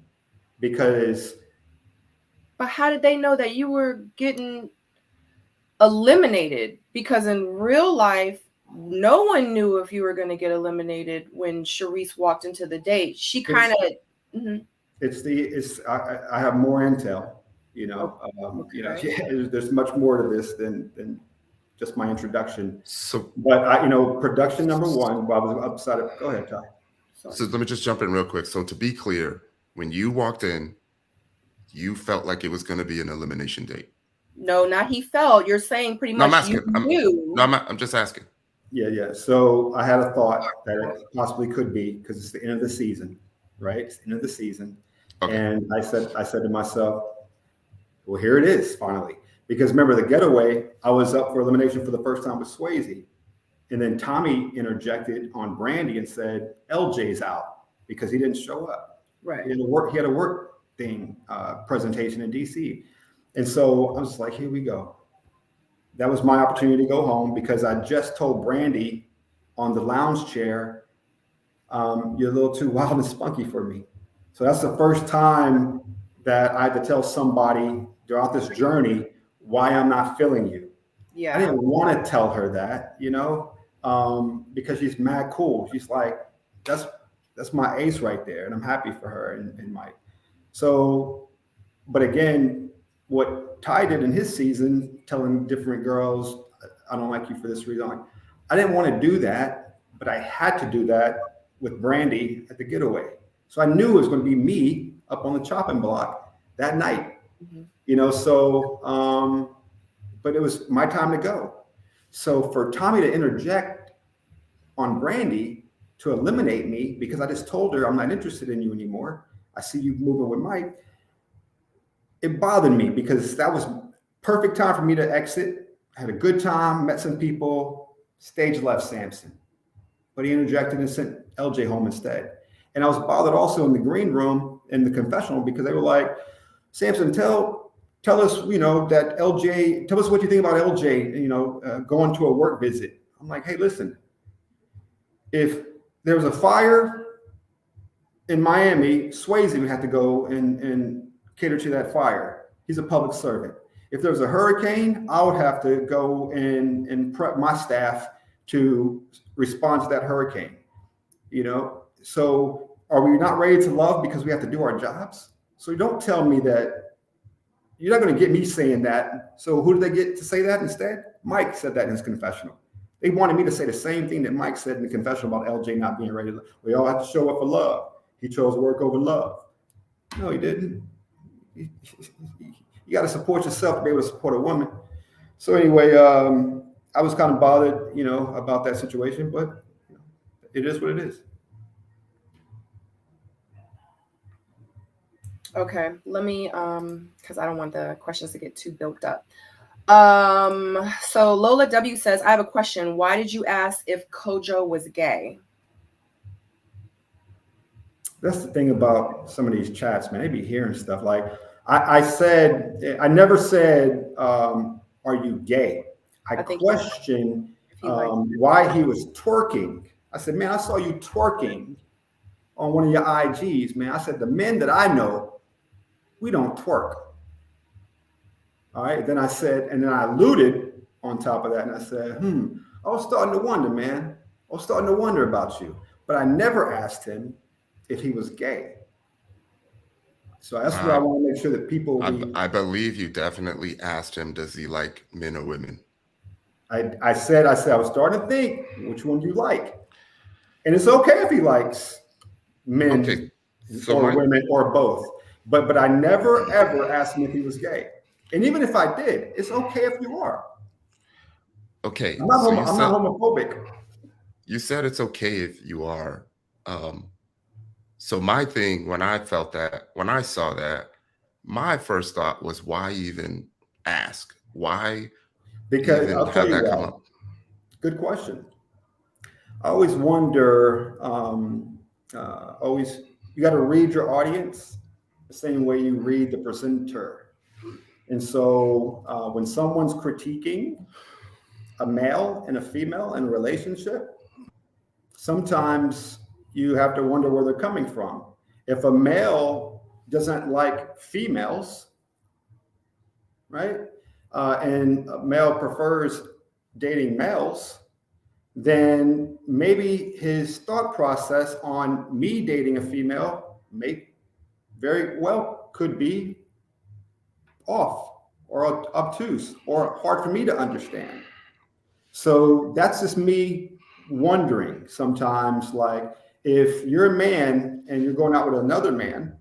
because. But how did they know that you were getting eliminated? Because in real life, no one knew if you were going to get eliminated when Sharice walked into the date. She kind of. I have more intel. There's much more to this than just my introduction. So, but production number one. Well, I was upside of. Go ahead, Ty. Sorry. So let me just jump in real quick. So to be clear, when you walked in, you felt like it was going to be an elimination date. No, not he felt. You're saying pretty much. No, I'm asking. I'm just asking. Yeah. So I had a thought that it possibly could be because it's the end of the season, right? It's the end of the season. Okay. And I said to myself, well, here it is finally. Because remember the getaway, I was up for elimination for the first time with Swayze. And then Tommy interjected on Brandy and said, LJ's out because he didn't show up. Right. He had a work thing, presentation in DC. And so I was like, here we go. That was my opportunity to go home because I just told Brandy on the lounge chair, you're a little too wild and spunky for me. So that's the first time that I had to tell somebody throughout this journey why I'm not feeling you. Yeah. I didn't want to tell her that, because she's mad cool. She's like, that's my ace right there. And I'm happy for her and Mike. So, but again, what Ty did in his season, telling different girls, I don't like you for this reason. I didn't want to do that, but I had to do that with Brandy at the getaway. So I knew it was going to be me up on the chopping block that night, but it was my time to go. So for Tommy to interject on Brandy to eliminate me because I just told her I'm not interested in you anymore. I see you moving with Mike. It bothered me because that was perfect time for me to exit. I had a good time, met some people, stage left Sampson. But he interjected and sent LJ home instead. And I was bothered also in the green room in the confessional because they were like, Sampson, tell us, that LJ, tell us what you think about LJ, going to a work visit. I'm like, hey, listen, if there was a fire in Miami, Swayze would have to go and cater to that fire. He's a public servant. If there was a hurricane, I would have to go and prep my staff to respond to that hurricane. So are we not ready to love because we have to do our jobs? So don't tell me that. You're not going to get me saying that. So who did they get to say that instead? Mike said that in his confessional. They wanted me to say the same thing that Mike said in the confessional about LJ not being ready. We all have to show up for love. He chose work over love. No, he didn't. You got to support yourself to be able to support a woman. So anyway, I was kind of bothered, about that situation, but it is what it is. Okay, let me, because I don't want the questions to get too built up. So Lola W says, I have a question. Why did you ask if Kojo was gay? That's the thing about some of these chats, man. They be hearing stuff like, I never said, are you gay? I questioned why he was twerking. I said, man, I saw you twerking on one of your IGs, man. I said, the men that I know, we don't twerk. All right. Then I said, and then I alluded on top of that. And I said, I was starting to wonder, man. I was starting to wonder about you. But I never asked him if he was gay. So that's what I want to make sure that people. I believe you definitely asked him, does he like men or women? I said, I was starting to think, which one do you like? And it's okay if he likes men or women or both. But I never, ever asked him if he was gay. And even if I did, it's okay if you are. Okay. I'm not homophobic. You said it's okay if you are. So my thing, when I saw that, my first thought was, why even ask? Why because even I'll have tell you that why. come up? Good question. I always wonder, you got to read your audience the same way you read the presenter. And so when someone's critiquing a male and a female in a relationship, sometimes you have to wonder where they're coming from. If a male doesn't like females, right, and a male prefers dating males, then maybe his thought process on me dating a female may very well could be off or obtuse or hard for me to understand. So that's just me wondering sometimes, like, if you're a man and you're going out with another man,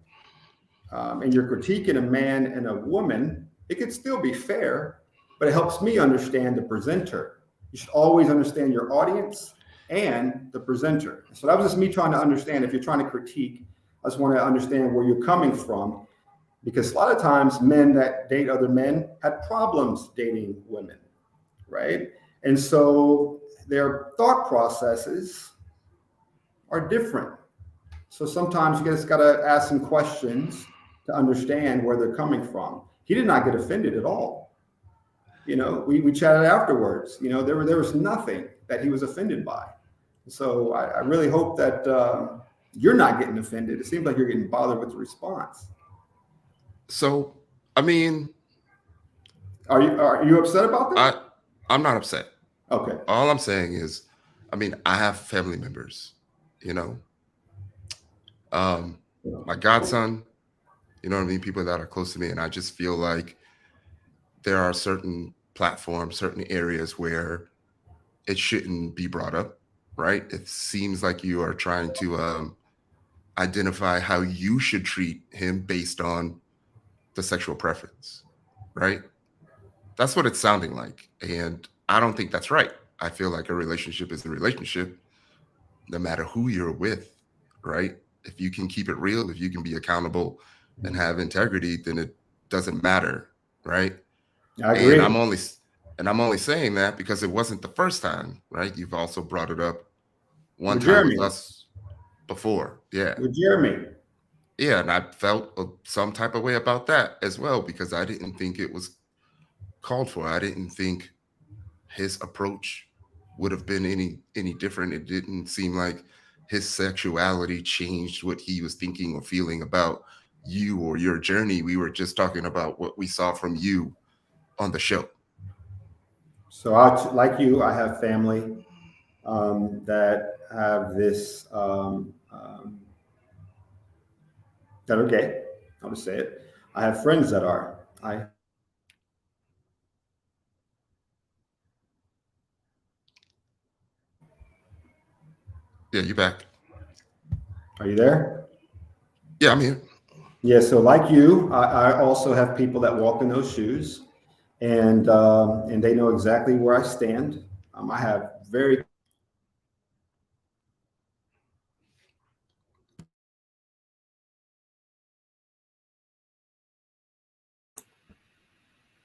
and you're critiquing a man and a woman, it could still be fair, but it helps me understand the presenter. You should always understand your audience and the presenter. So that was just me trying to understand. If you're trying to critique, I just want to understand where you're coming from, because a lot of times men that date other men had problems dating women, right? And so their thought processes are different. So sometimes you just got to ask some questions to understand where they're coming from. He did not get offended at all. You know, we chatted afterwards. You know, there was nothing that he was offended by. So I really hope that you're not getting offended. It seems like you're getting bothered with the response. So, I mean, are you upset about that? I'm not upset. Okay. All I'm saying is, I mean, I have family members, you know, my godson, you know what I mean? People that are close to me. And I just feel like there are certain platforms, certain areas where it shouldn't be brought up, right? It seems like you are trying to identify how you should treat him based on the sexual preference, right? That's what it's sounding like. And I don't think that's right. I feel like a relationship is a relationship, no matter who you're with, right? If you can keep it real, if you can be accountable and have integrity, then it doesn't matter, right? I agree. And I'm only saying that because it wasn't the first time, right? You've also brought it up one with time Jeremy. with us before. Yeah. With Jeremy. Yeah. And I felt some type of way about that as well, because I didn't think it was called for. I didn't think his approach would have been any different. It didn't seem like his sexuality changed what he was thinking or feeling about you or your journey. We were just talking about what we saw from you on the show. So like you, I have family that have this, that are gay. I'll just say it. I have friends that are. Yeah, you back. Are you there? Yeah, I'm here. Yeah, so like you, I also have people that walk in those shoes, and they know exactly where I stand. I have very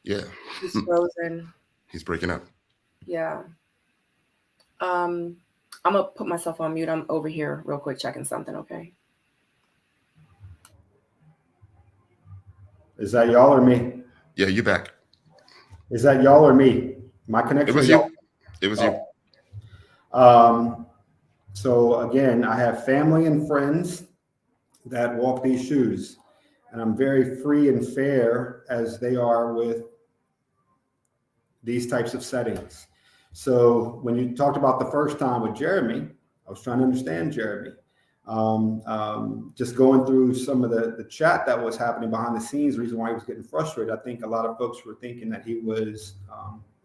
Yeah. He's frozen. He's breaking up. Yeah. I'm gonna put myself on mute. I'm over here real quick checking something, okay? Is that y'all or me? Yeah, you back. Is that y'all or me? My connection? It was you. It was you. So again, I have family and friends that walk these shoes, and I'm very free and fair as they are with these types of settings. So when you talked about the first time with Jeremy, I was trying to understand Jeremy. Just going through some of the chat that was happening behind the scenes, the reason why he was getting frustrated, I think a lot of folks were thinking that he was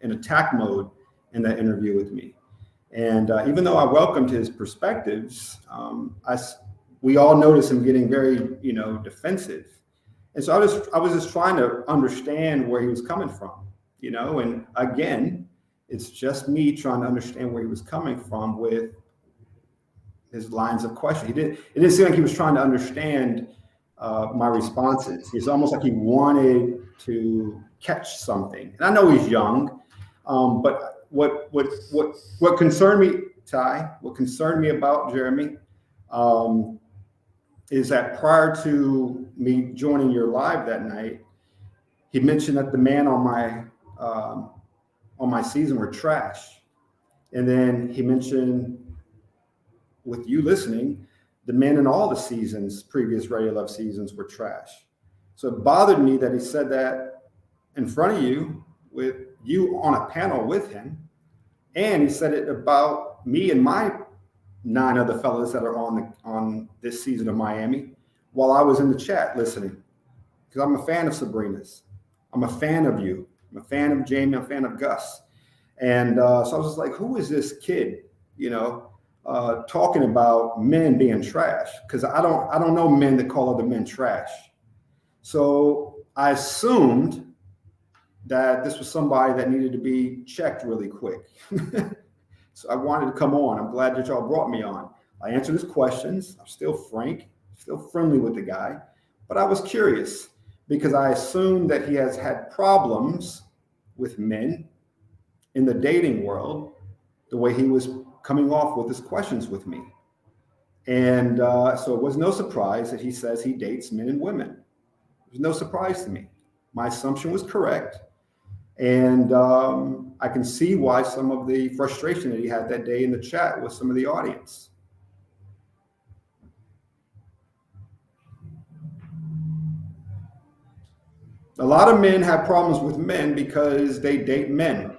in attack mode in that interview with me. And even though I welcomed his perspectives, we all noticed him getting very, defensive. And so I was just trying to understand where he was coming from, and again, it's just me trying to understand where he was coming from with his lines of question. It didn't seem like he was trying to understand my responses. It's almost like he wanted to catch something. And I know he's young, but what concerned me, Ty, what concerned me about Jeremy, is that prior to me joining your live that night, he mentioned that the men on my season were trash. And then he mentioned, with you listening, the men in all the seasons, previous Radio Love seasons, were trash. So it bothered me that he said that in front of you, with you on a panel with him, and he said it about me and my 9 other fellas that are on this season of Miami while I was in the chat listening, because I'm a fan of Sabrina's. I'm a fan of you. I'm a fan of Jamie. I'm a fan of Gus. And so I was just like, who is this kid, talking about men being trash? Because I don't know men that call other men trash. So I assumed that this was somebody that needed to be checked really quick. So I wanted to come on. I'm glad that y'all brought me on. I answered his questions. I'm still frank, still friendly with the guy, but I was curious because I assumed that he has had problems with men in the dating world, the way he was coming off with his questions with me. And so it was no surprise that he says he dates men and women. It was no surprise to me. My assumption was correct. And I can see why some of the frustration that he had that day in the chat with some of the audience. A lot of men have problems with men because they date men.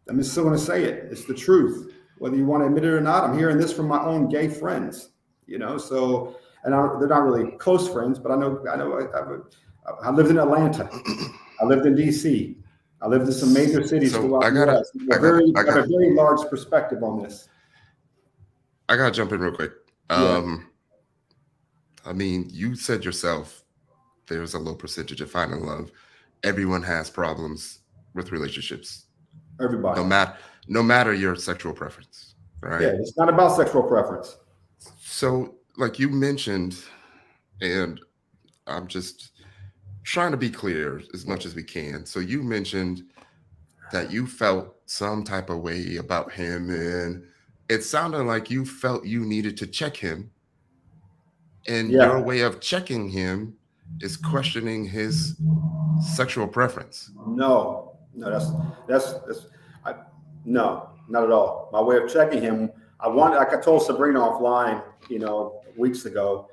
I'm still going to say it. It's the truth. Whether you want to admit it or not, I'm hearing this from my own gay friends, so, and they're not really close friends, but I know I lived in Atlanta. I lived in DC. I lived in some major cities throughout the U.S. I have a very large perspective on this. I got to jump in real quick. Yeah. I mean, you said yourself, there's a low percentage of finding love. Everyone has problems with relationships. Everybody. No matter your sexual preference, right? Yeah, it's not about sexual preference. So, like you mentioned, and I'm just trying to be clear as much as we can. So you mentioned that you felt some type of way about him, and it sounded like you felt you needed to check him. And your way of checking him is questioning his sexual preference. No, no, not at all. My way of checking him, like I told Sabrina offline, weeks ago,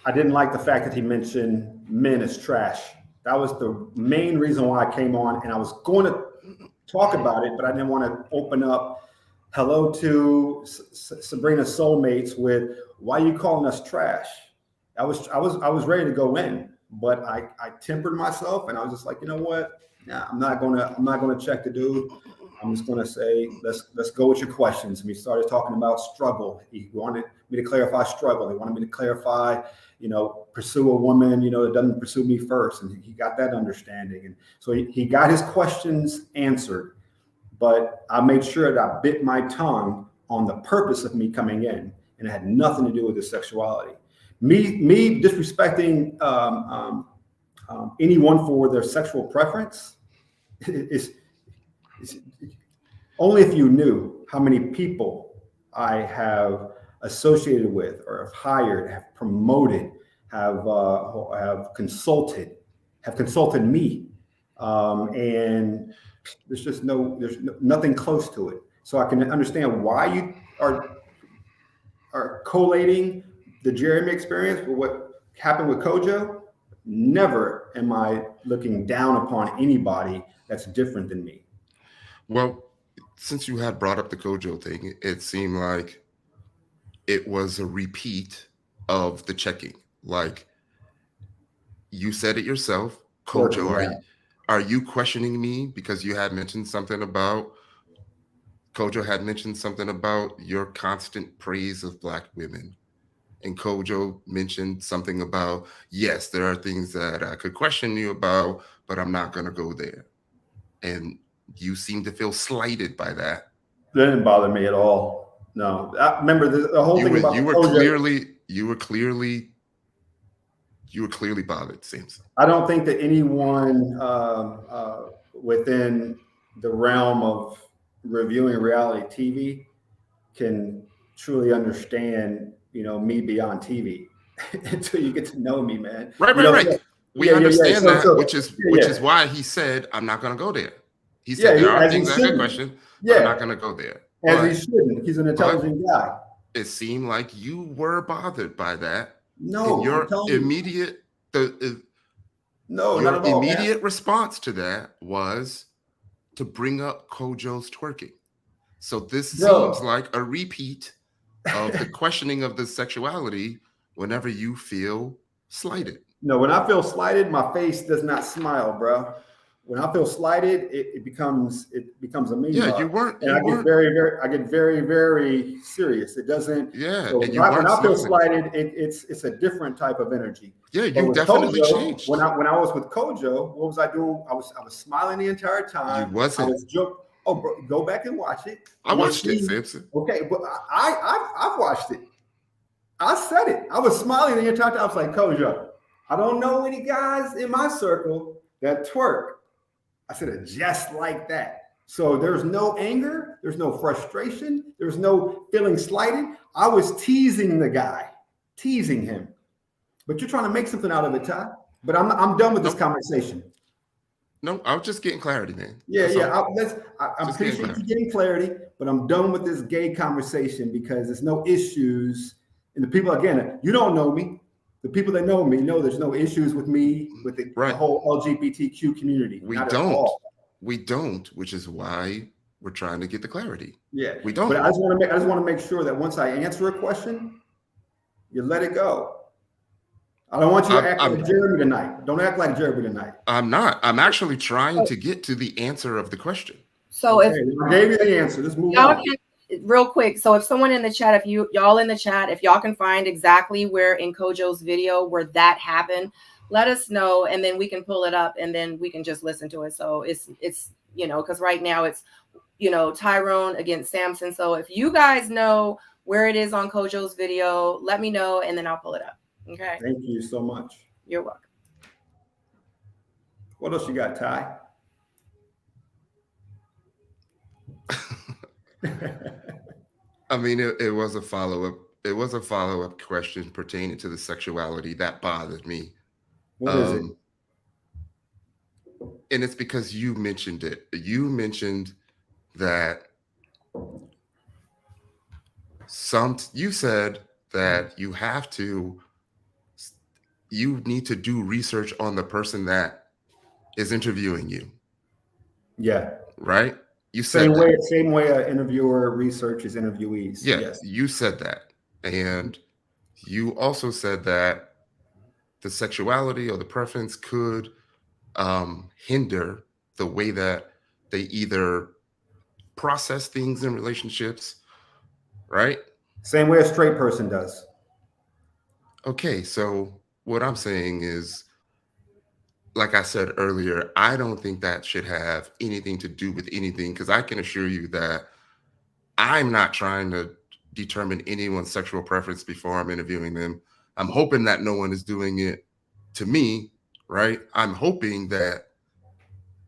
I didn't like the fact that he mentioned men as trash. That was the main reason why I came on, and I was going to talk about it, but I didn't want to open up hello to Sabrina's soulmates with why are you calling us trash? I was ready to go in, but I tempered myself, and I was just like, you know what? Nah, I'm not gonna check the dude. I'm just gonna say let's go with your questions. And we started talking about struggle. He wanted me to clarify struggle. He wanted me to clarify, pursue a woman, that doesn't pursue me first. And he got that understanding. And so he got his questions answered, but I made sure that I bit my tongue on the purpose of me coming in, and it had nothing to do with his sexuality. Me disrespecting anyone for their sexual preference is only if you knew how many people I have associated with or have hired, have promoted, have consulted me, and there's nothing close to it. So I can understand why you are collating the Jeremy experience with what happened with Kojo. Never am I looking down upon anybody that's different than me. Well, since you had brought up the Kojo thing, it seemed like it was a repeat of the checking. Like you said it yourself, Kojo, are you questioning me because you had mentioned something about Kojo had mentioned something about your constant praise of Black women? And Kojo mentioned something about, yes, there are things that I could question you about, but I'm not going to go there. And you seem to feel slighted by that. That didn't bother me at all. No, I remember the whole thing about you were clearly bothered, Sampson. I don't think that anyone within the realm of reviewing reality TV can truly understand, me beyond TV until you get to know me, man. Right. We understand that, which is why he said, I'm not going to go there. He said, there are things I could question, but I'm not going to go there. As he shouldn't. He's an intelligent guy. It seemed like you were bothered by that. No, and your immediate response to that was to bring up Kojo's twerking. So this Bro. seems like a repeat of the questioning of the sexuality whenever you feel slighted. No, when I feel slighted, my face does not smile, bro. When I feel slighted, it becomes a meme. Yeah, you weren't. And I get very serious. It doesn't. Yeah, So and you when weren't I feel smiling. slighted, it's a different type of energy. Yeah, But you with definitely Kojo, changed. When I was with Kojo, what was I doing? I was smiling the entire time. You wasn't. I was joking. Oh, bro, go back and watch it. I watched it, Sampson. Okay, but I've watched it. I said it. I was smiling the entire time. I was like, Kojo, I don't know any guys in my circle that twerk. I said it just like that. So there's no anger, there's no frustration, there's no feeling slighted. I was teasing the guy, teasing him. But you're trying to make something out of it, Ty. But I'm done with this conversation. No, I was just getting clarity, man. Yeah. I appreciate you getting clarity, but I'm done with this gay conversation because there's no issues. And the people, again, you don't know me. The people that know me know there's no issues with me, with the whole LGBTQ community. We don't, which is why we're trying to get the clarity. Yeah, we don't. But I just want to make sure that once I answer a question, you let it go. I don't want you to act like Jeremy tonight. Don't act like Jeremy tonight. I'm not. I'm actually trying to get to the answer of the question. So okay, I gave you the answer. Let's move on. Real quick. So if someone in the chat, if y'all in the chat, if y'all can find exactly where in Kojo's video where that happened, let us know, and then we can pull it up, and then we can just listen to it. So it's because right now it's Tyrone against Sampson. So if you guys know where it is on Kojo's video, let me know, and then I'll pull it up. Okay. Thank you so much. You're welcome. What else you got, Ty? I mean, it was a follow-up. It was a follow-up question pertaining to the sexuality that bothered me. What is it? And it's because you mentioned it. You mentioned that you said that you need to do research on the person that is interviewing you. Yeah. Right? You said same way an interviewer researches interviewees. Yeah, yes. You said that. And you also said that the sexuality or the preference could hinder the way that they either process things in relationships, right? Same way a straight person does. Okay, so what I'm saying is, like I said earlier, I don't think that should have anything to do with anything, because I can assure you that I'm not trying to determine anyone's sexual preference before I'm interviewing them. I'm hoping that no one is doing it to me, right? I'm hoping that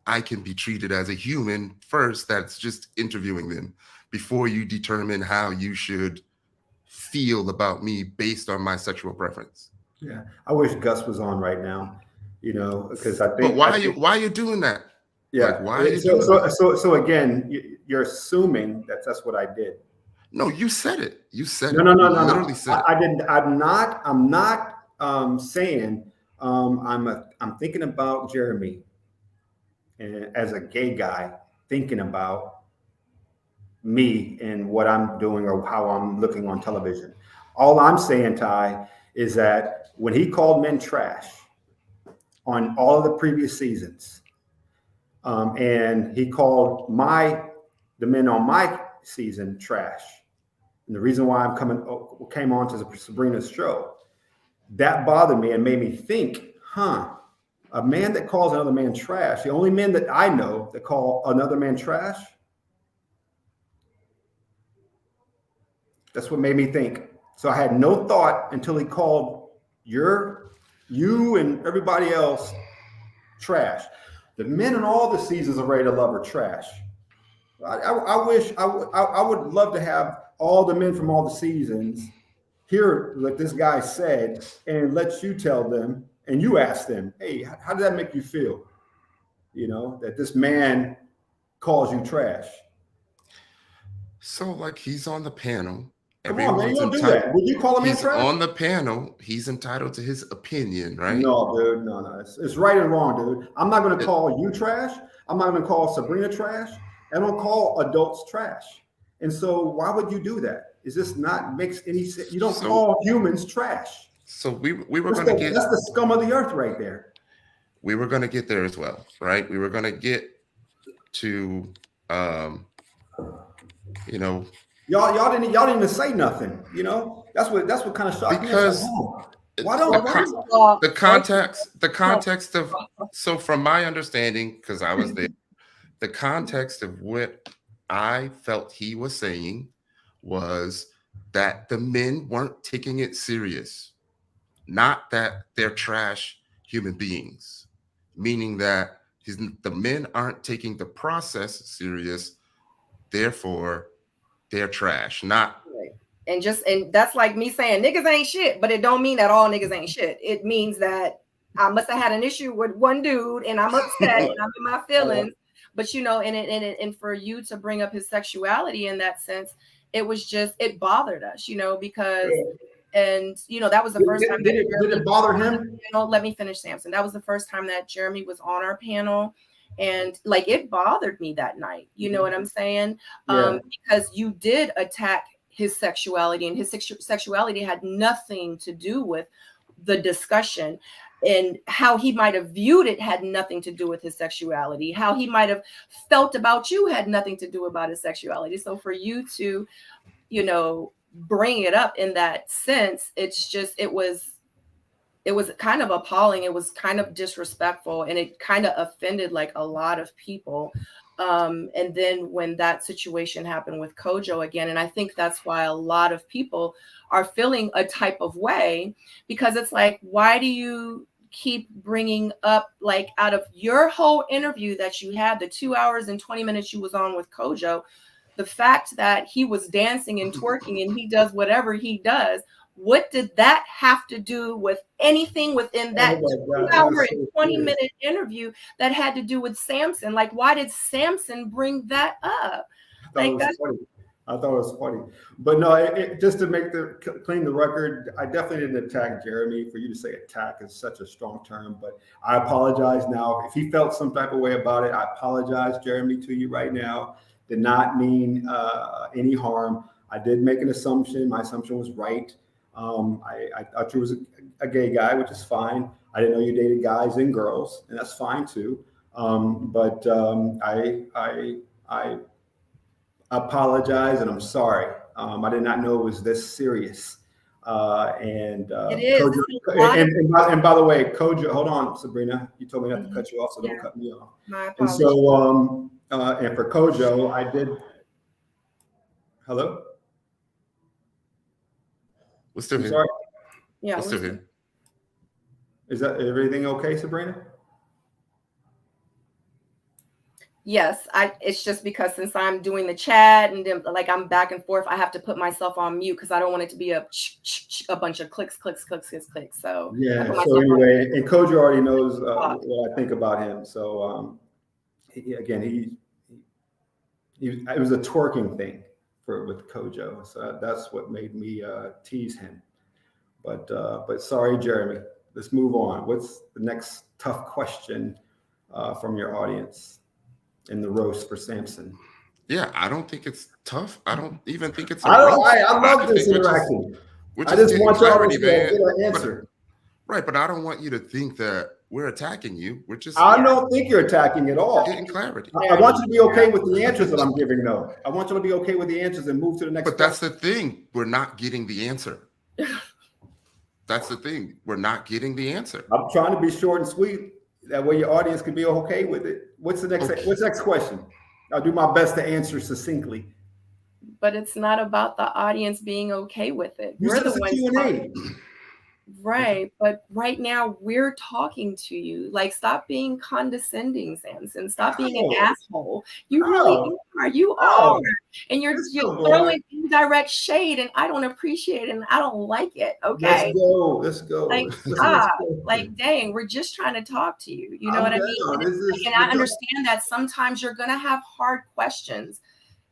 I can be treated as a human first that's just interviewing them before you determine how you should feel about me based on my sexual preference. Yeah, I wish Gus was on right now, because I think. But why are you doing that? Yeah. Like, why are you doing that? So again, you're assuming that's what I did. No, you said it. You said no, it. No, you no, literally no. Said I didn't. I'm not saying. I'm thinking about Jeremy, and as a gay guy, thinking about me and what I'm doing or how I'm looking on television. All I'm saying, Ty, is that when he called men trash on all of the previous seasons, and he called the men on my season trash, and the reason why I came on to Sabrina's show, that bothered me and made me think, a man that calls another man trash, the only men that I know that call another man trash, that's what made me think. So I had no thought until he called you and everybody else trash. The men in all the seasons of Ready to Love are trash. I would love to have all the men from all the seasons hear what this guy said and let you tell them and you ask them, hey, how did that make you feel? That this man calls you trash. So like he's on the panel. Come on, man, you don't do that. Would you call him he's trash? On the panel. He's entitled to his opinion, right? No, dude. No. It's right and wrong, dude. I'm not going to call you trash. I'm not going to call Sabrina trash. I don't call adults trash. And so why would you do that? Is this not makes any sense? You don't call humans trash. So we were going to get, that's the scum of the earth right there. We were going to get there as well, right? We were going to get to, you know, y'all didn't even say nothing. You know, that's what kind of shocked me. Because why don't the context of, so from my understanding, because I was there, the context of what I felt he was saying was that the men weren't taking it serious, not that they're trash human beings, meaning that the men aren't taking the process serious, therefore they're trash, not. And that's like me saying niggas ain't shit, but it don't mean that all niggas ain't shit. It means that I must have had an issue with one dude and I'm upset and I'm in my feelings. But you know, and for you to bring up his sexuality in that sense, it bothered us, you know, because and you know, that was the first time did it bother him? You know, let me finish, Sampson. That was the first time that Jeremy was on our panel. And like it bothered me that night. You know what I'm saying? Because you did attack his sexuality, and his sexuality had nothing to do with the discussion, and how he might have viewed it had nothing to do with his sexuality. How he might have felt about you had nothing to do about his sexuality. So for you to, you know, bring it up in that sense, it's just, it was kind of appalling. It was kind of disrespectful, and it kind of offended like a lot of people. And then when that situation happened with Kojo again, and I think that's why a lot of people are feeling a type of way, because it's like, why do you keep bringing up, like, out of your whole interview that you had, the 2 hours and 20 minutes you was on with Kojo, the fact that he was dancing and twerking and he does whatever he does, what did that have to do with anything within that 2 hour and 20-minute interview that had to do with Sampson? Like, why did Sampson bring that up? I thought it was funny. But no, just to clean the record, I definitely didn't attack Jeremy. For you to say attack is such a strong term, but I apologize now. If he felt some type of way about it, I apologize, Jeremy, to you right now. Did not mean any harm. I did make an assumption. My assumption was right. I thought you was a gay guy, which is fine. I didn't know you dated guys and girls, and that's fine too. But I apologize, and I'm sorry. I did not know it was this serious. And it is. Kojo, and by the way, Kojo, hold on, Sabrina. You told me not to cut you off, so don't cut me off. My apologies. And so, and for Kojo, I did. Hello. We're still here. Sorry. Yeah, we're still here. Is everything okay, Sabrina? Yes, it's just because since I'm doing the chat and then like I'm back and forth, I have to put myself on mute because I don't want it to be a bunch of clicks. So yeah. So anyway, and Kojo already knows what I think about him. So it was a twerking thing with Kojo, so that's what made me tease him. But sorry, Jeremy. Let's move on. What's the next tough question from your audience in the roast for Sampson? Yeah, I don't think it's tough. I don't even think it's. I love this interaction. I just want y'all to get an answer. Right, but I don't want you to think that we're attacking you. We're just. I don't think you're attacking at all. Getting clarity. I want you to be okay with the answers that I'm giving, though. I want you to be okay with the answers and move to the next. But that's the thing. We're not getting the answer. That's the thing. We're not getting the answer. I'm trying to be short and sweet. That way your audience can be okay with it. What's the next? What's the next question? I'll do my best to answer succinctly. But it's not about the audience being okay with it. We're the ones Q&A. Right. But right now we're talking to you. Like, stop being condescending, Sampson. Stop being an asshole. You really are. You are. And you're throwing indirect shade, and I don't appreciate it, and I don't like it. Okay. Let's go. Like, like, dang, we're just trying to talk to you. You know what I mean? And I understand that sometimes you're gonna have hard questions.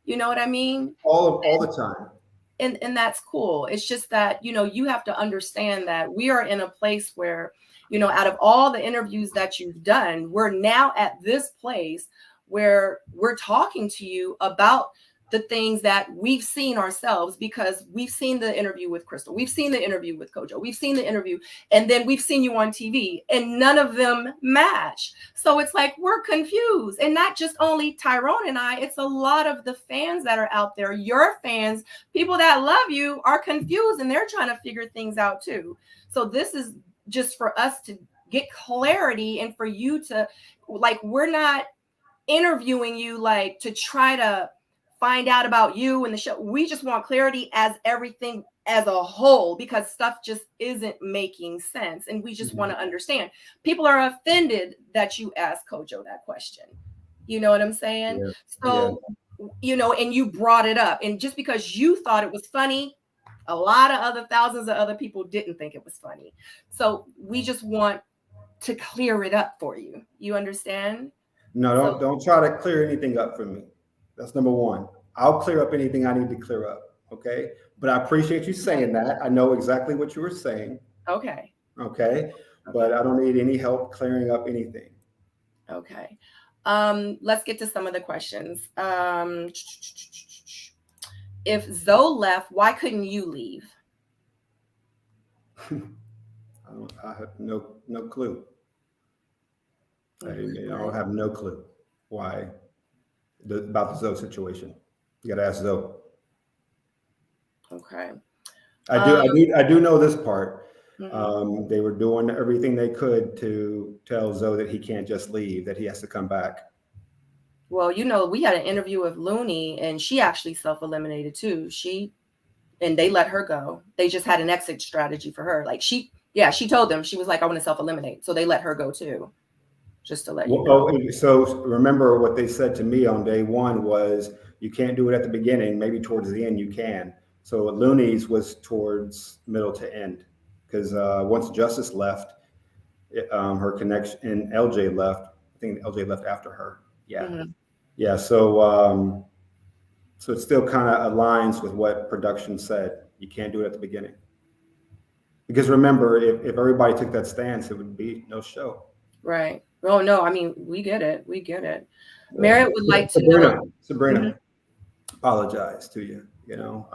You know what I mean? All the time. And that's cool. It's just that, you know, you have to understand that we are in a place where, you know, out of all the interviews that you've done, we're now at this place where we're talking to you about the things that we've seen ourselves, because we've seen the interview with Crystal, we've seen the interview with Kojo, we've seen the interview, and then we've seen you on TV, and none of them match. So it's like we're confused, and not just only Tyrone and I, it's a lot of the fans that are out there. Your fans, people that love you, are confused, and they're trying to figure things out too. So this is just for us to get clarity, and for you to, like, we're not interviewing you like to try to find out about you and the show. We just want clarity as everything as a whole, because stuff just isn't making sense, and we just want to understand. People are offended that you asked Kojo that question. You know what I'm saying? Yeah. So, you know, and you brought it up, and just because you thought it was funny, a lot of other thousands of other people didn't think it was funny. So we just want to clear it up for you. You understand? No, don't try to clear anything up for me. That's number one. I'll clear up anything I need to clear up. Okay. But I appreciate you saying that. I know exactly what you were saying. Okay. Okay. But I don't need any help clearing up anything. Okay. Let's get to some of the questions. If Zoe left, why couldn't you leave? I have no clue. I don't have no clue why about the Zoe situation. You got to ask Zoe. Okay. I do know this part. Mm-hmm. They were doing everything they could to tell Zoe that he can't just leave, that he has to come back. Well, you know, we had an interview with Looney, and she actually self-eliminated too. And they let her go. They just had an exit strategy for her. Like she told them, she was like, I want to self-eliminate. So they let her go too. Just to let you know. So remember what they said to me on day one was, you can't do it at the beginning. Maybe towards the end you can. So Looney's was towards middle to end, because once Justice left, her connection, and LJ left. I think LJ left after her. Yeah. Mm-hmm. Yeah. So so it still kind of aligns with what production said. You can't do it at the beginning. Because remember, if everybody took that stance, it would be no show. Right. Oh, no, I mean, we get it. We get it. Merritt would like to know. Sabrina, mm-hmm. Apologize to you. You know,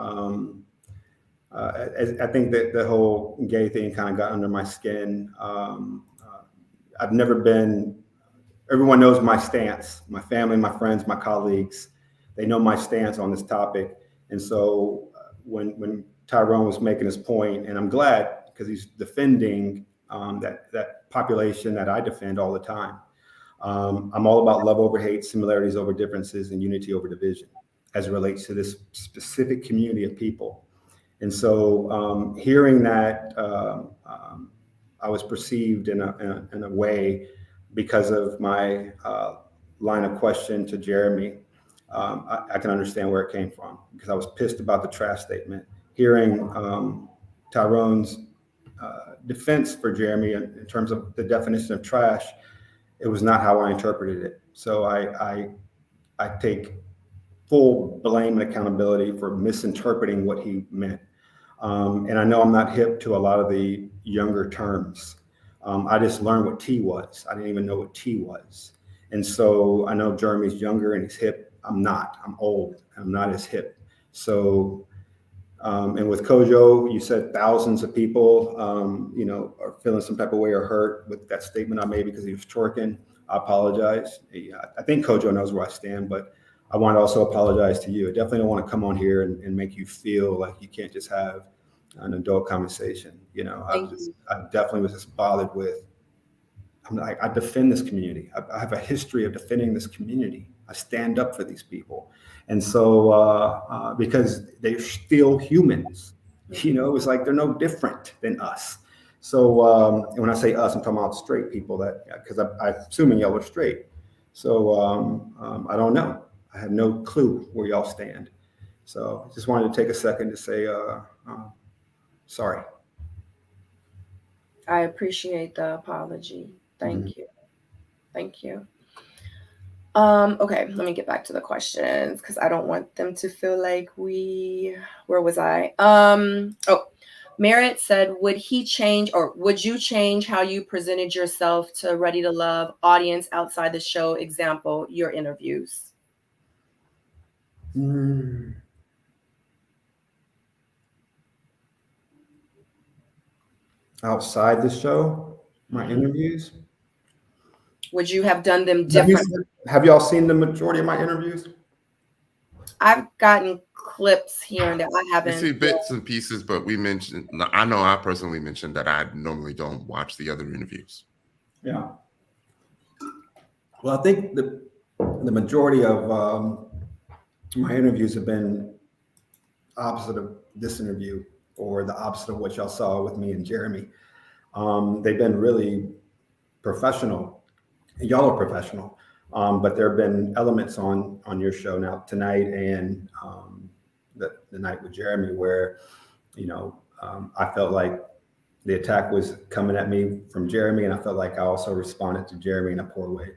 I think that the whole gay thing kind of got under my skin. I've never been, everyone knows my stance, my family, my friends, my colleagues, they know my stance on this topic. And so when Tyrone was making his point, and I'm glad, because he's defending that population that I defend all the time. I'm all about love over hate, similarities over differences, and unity over division as it relates to this specific community of people. And so hearing that I was perceived in a way because of my line of question to Jeremy, I can understand where it came from, because I was pissed about the trash statement. Hearing Tyrone's defense for Jeremy in terms of the definition of trash, it was not how I interpreted it. So I take full blame and accountability for misinterpreting what he meant. And I know I'm not hip to a lot of the younger terms. I just learned what T was. I didn't even know what T was. And so I know Jeremy's younger and he's hip. I'm not. I'm old. I'm not as hip. So, and with Kojo, you said thousands of people, are feeling some type of way or hurt with that statement I made because he was twerking. I apologize. I think Kojo knows where I stand, but I want to also apologize to you. I definitely don't want to come on here and make you feel like you can't just have an adult conversation. You know, I definitely was just bothered with, I'm like, I defend this community. I have a history of defending this community. I stand up for these people. And so, because they're still humans, you know, it's like they're no different than us. So when I say us, I'm talking about straight people, because I'm assuming y'all are straight. So I don't know. I have no clue where y'all stand. So I just wanted to take a second to say, sorry. I appreciate the apology. Thank you. Thank you. Okay, let me get back to the questions, because I don't want them to feel like where was I? Merritt said, would he change, or would you change how you presented yourself to Ready to Love audience outside the show? Example, your interviews. Outside the show, my interviews. Would you have done them different? Have y'all seen the majority of my interviews? I've gotten clips here and there. I haven't. You see bits and pieces, but we mentioned, I know I personally mentioned that I normally don't watch the other interviews. Yeah. Well, I think the majority of my interviews have been opposite of this interview, or the opposite of what y'all saw with me and Jeremy. They've been really professional. Y'all are professional, but there have been elements on your show now tonight and the night with Jeremy where, I felt like the attack was coming at me from Jeremy, and I felt like I also responded to Jeremy in a poor way.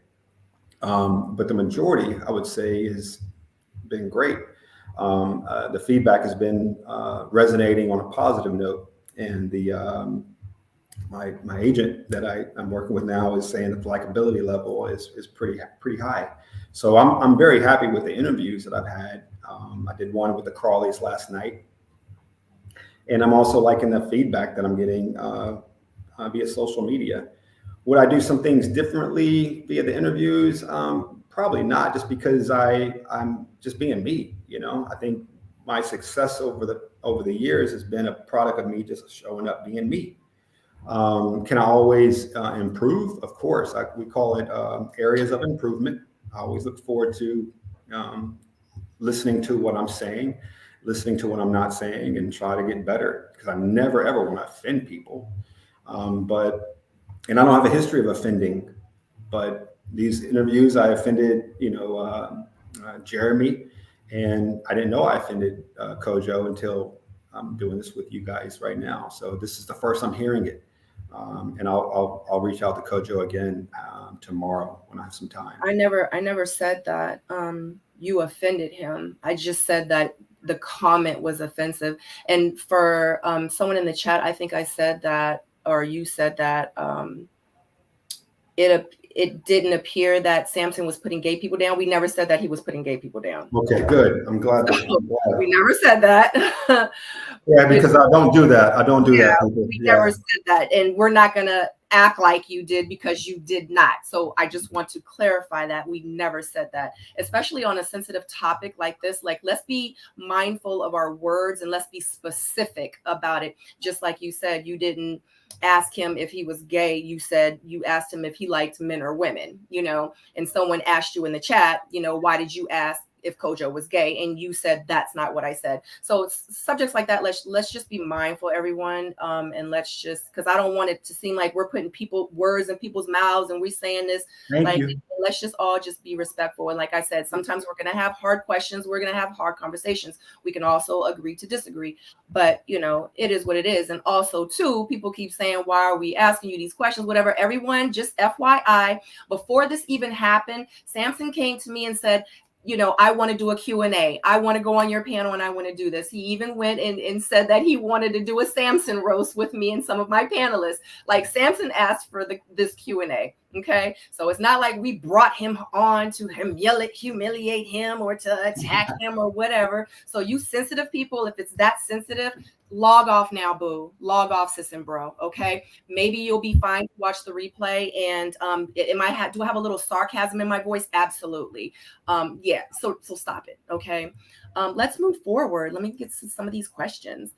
But the majority, I would say, has been great. The feedback has been resonating on a positive note, and my agent that I'm working with now is saying that the likability level is pretty high. So I'm very happy with the interviews that I've had. I did one with the Crawleys last night, and I'm also liking the feedback that I'm getting via social media. Would I do some things differently via the interviews? Probably not, just because I'm just being me. I think my success over the years has been a product of me just showing up being me. Can I always improve? Of course. We call it areas of improvement. I always look forward to listening to what I'm saying, listening to what I'm not saying, and try to get better, because I never ever want to offend people. And I don't have a history of offending, but these interviews I offended, Jeremy, and I didn't know I offended Kojo until I'm doing this with you guys right now. So this is the first I'm hearing it. And I'll reach out to Kojo again tomorrow when I have some time. I never said that you offended him. I just said that the comment was offensive. And for someone in the chat, I think I said that, or you said that it didn't appear that Sampson was putting gay people down. We never said that he was putting gay people down. Okay, good. I'm glad. We never said that. Yeah, because I don't do that. I don't do that. We never said that. And we're not going to act like you did, because you did not. So I just want to clarify that we never said that, especially on a sensitive topic like this. Like, let's be mindful of our words and let's be specific about it. Just like you said, you didn't ask him if he was gay. You said you asked him if he liked men or women, and someone asked you in the chat, why did you ask if Kojo was gay? And you said, that's not what I said. So subjects like that, let's just be mindful, everyone. And let's just, because I don't want it to seem like we're putting words in people's mouths and we're saying this. Let's just all just be respectful. And like I said, sometimes we're going to have hard questions. We're going to have hard conversations. We can also agree to disagree, but it is what it is. And also too, people keep saying, why are we asking you these questions? Whatever. Everyone, just FYI, before this even happened, Sampson came to me and said, I want to do a Q&A. I want to go on your panel and I want to do this. He even went and said that he wanted to do a Sampson roast with me and some of my panelists. Like, Sampson asked for this Q&A. Okay. So it's not like we brought him on to humiliate him or to attack him or whatever. So you sensitive people, if it's that sensitive, log off now, boo. Log off, sis and bro. Okay. Maybe you'll be fine to watch the replay. And it might have, do I have a little sarcasm in my voice? Absolutely. Yeah. So stop it. Okay. Let's move forward. Let me get to some of these questions.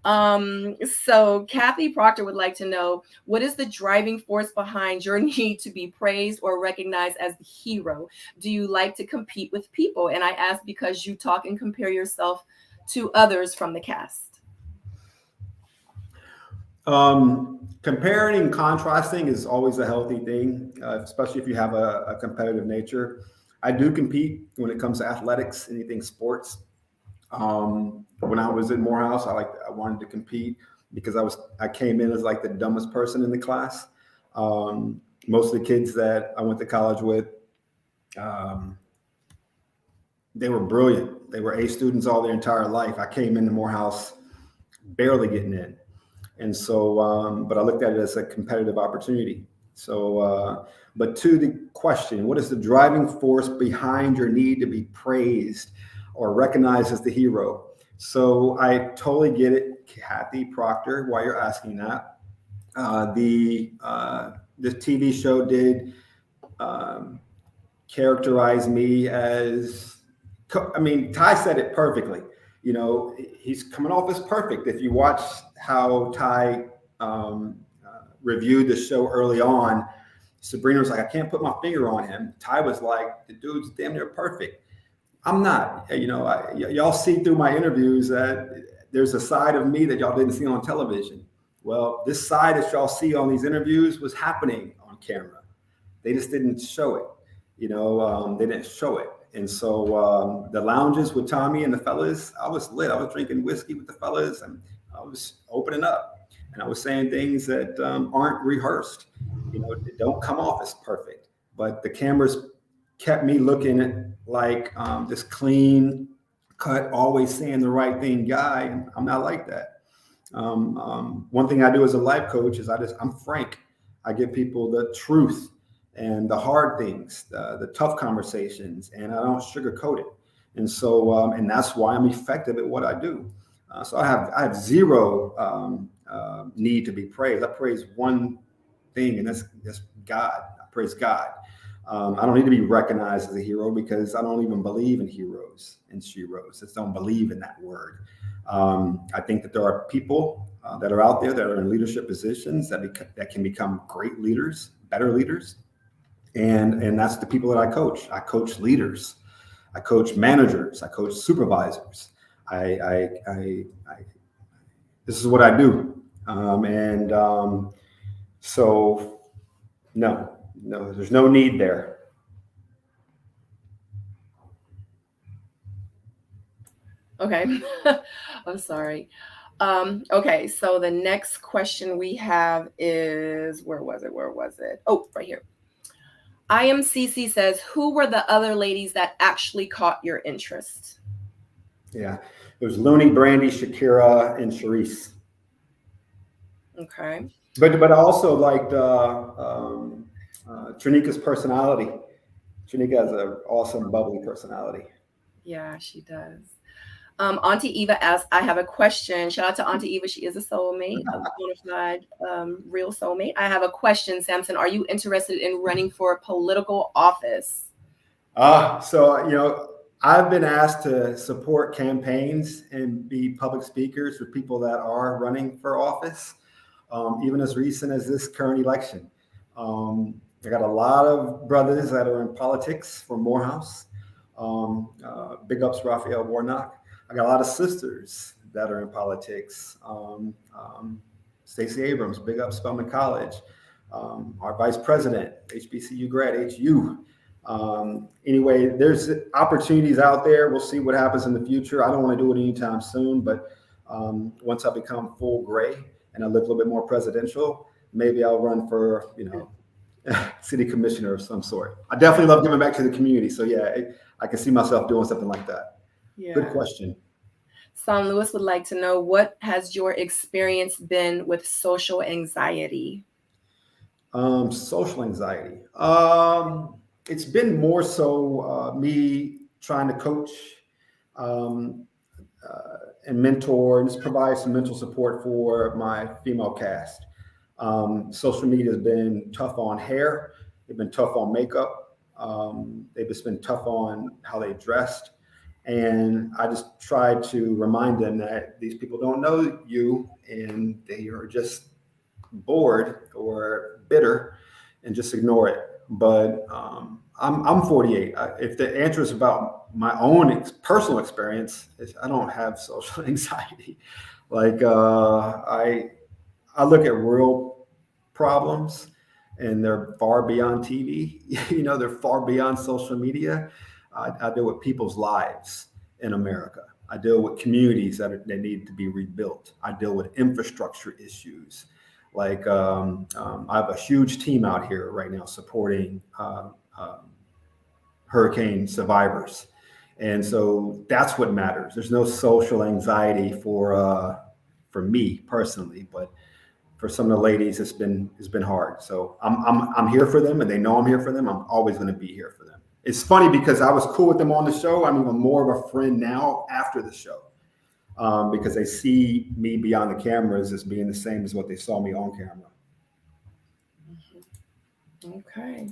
So Kathy Proctor would like to know, what is the driving force behind your need to be praised or recognized as the hero? Do you like to compete with people? And I ask because you talk and compare yourself to others from the cast. Comparing and contrasting is always a healthy thing, especially if you have a competitive nature. I do compete when it comes to athletics, anything sports. When I was in Morehouse, I wanted to compete because I came in as like the dumbest person in the class. Most of the kids that I went to college with, they were brilliant. They were A students all their entire life. I came into Morehouse barely getting in. And so, but I looked at it as a competitive opportunity. So, but to the question, what is the driving force behind your need to be praised? or recognized as the hero. So I totally get it, Kathy Proctor, why you're asking that. The TV show did characterize me as, I mean, Ty said it perfectly. You know, he's coming off as perfect. If you watch how Ty reviewed the show early on, Sabrina was like, I can't put my finger on him. Ty was like, the dude's damn near perfect. I'm not. You know, y'all see through my interviews that there's a side of me that y'all didn't see on television. Well, this side that y'all see on these interviews was happening on camera. They just didn't show it. You know, they didn't show it. And so the lounges with Tommy and the fellas, I was lit. I was drinking whiskey with the fellas, and I was opening up, and I was saying things that aren't rehearsed. You know, they don't come off as perfect, but the cameras kept me looking like this clean cut, always saying the right thing guy. And I'm not like that. One thing I do as a life coach is I'm frank. I give people the truth and the hard things, the tough conversations, and I don't sugarcoat it. And so, and that's why I'm effective at what I do. So I have zero need to be praised. I praise one thing, and that's God. I praise God. I don't need to be recognized as a hero because I don't even believe in heroes and sheroes. I just don't believe in that word. I think that there are people that are out there that are in leadership positions that can become great leaders, better leaders. And that's the people that I coach. I coach leaders. I coach managers. I coach supervisors. This is what I do. So no, there's no need there. Okay. I'm sorry. Okay. So the next question we have is, where was it? Oh, right here. IMCC says, who were the other ladies that actually caught your interest? Yeah, it was Looney, Brandy, Shakira, and Charisse. Okay. But I also liked Trinika's personality. Trinika has an awesome, bubbly personality. Yeah, she does. Auntie Eva asks, I have a question. Shout out to Auntie Eva. She is a soulmate, a bona fide, real soulmate. I have a question, Sampson. Are you interested in running for political office? So, you know, I've been asked to support campaigns and be public speakers for people that are running for office, even as recent as this current election. I got a lot of brothers that are in politics from Morehouse. Big ups, Raphael Warnock. I got a lot of sisters that are in politics. Stacey Abrams, big up Spelman College. Our vice president, HBCU grad, HU. Anyway, there's opportunities out there. We'll see what happens in the future. I don't want to do it anytime soon, but once I become full gray and I look a little bit more presidential, maybe I'll run for, you know, city commissioner of some sort. I definitely love giving back to the community. So yeah, I can see myself doing something like that. Yeah. Good question. Son Lewis would like to know, what has your experience been with social anxiety? Social anxiety. It's been more so me trying to coach and mentor and just provide some mental support for my female cast. Social media has been tough on hair. They've been tough on makeup. They've just been tough on how they dressed. And I just tried to remind them that these people don't know you and they are just bored or bitter and just ignore it. But I'm 48. If the answer is about my own personal experience, I don't have social anxiety. Like I look at real problems and they're far beyond TV. You know, they're far beyond social media. I deal with people's lives in America. I deal with communities that need to be rebuilt. I deal with infrastructure issues. Like I have a huge team out here right now supporting hurricane survivors. And so that's what matters. There's no social anxiety for me personally, but for some of the ladies, it's been hard. So I'm here for them, and they know I'm here for them. I'm always going to be here for them. it's funny because I was cool with them on the show. I'm even more of a friend now after the show, because they see me beyond the cameras as being the same as what they saw me on camera. Okay.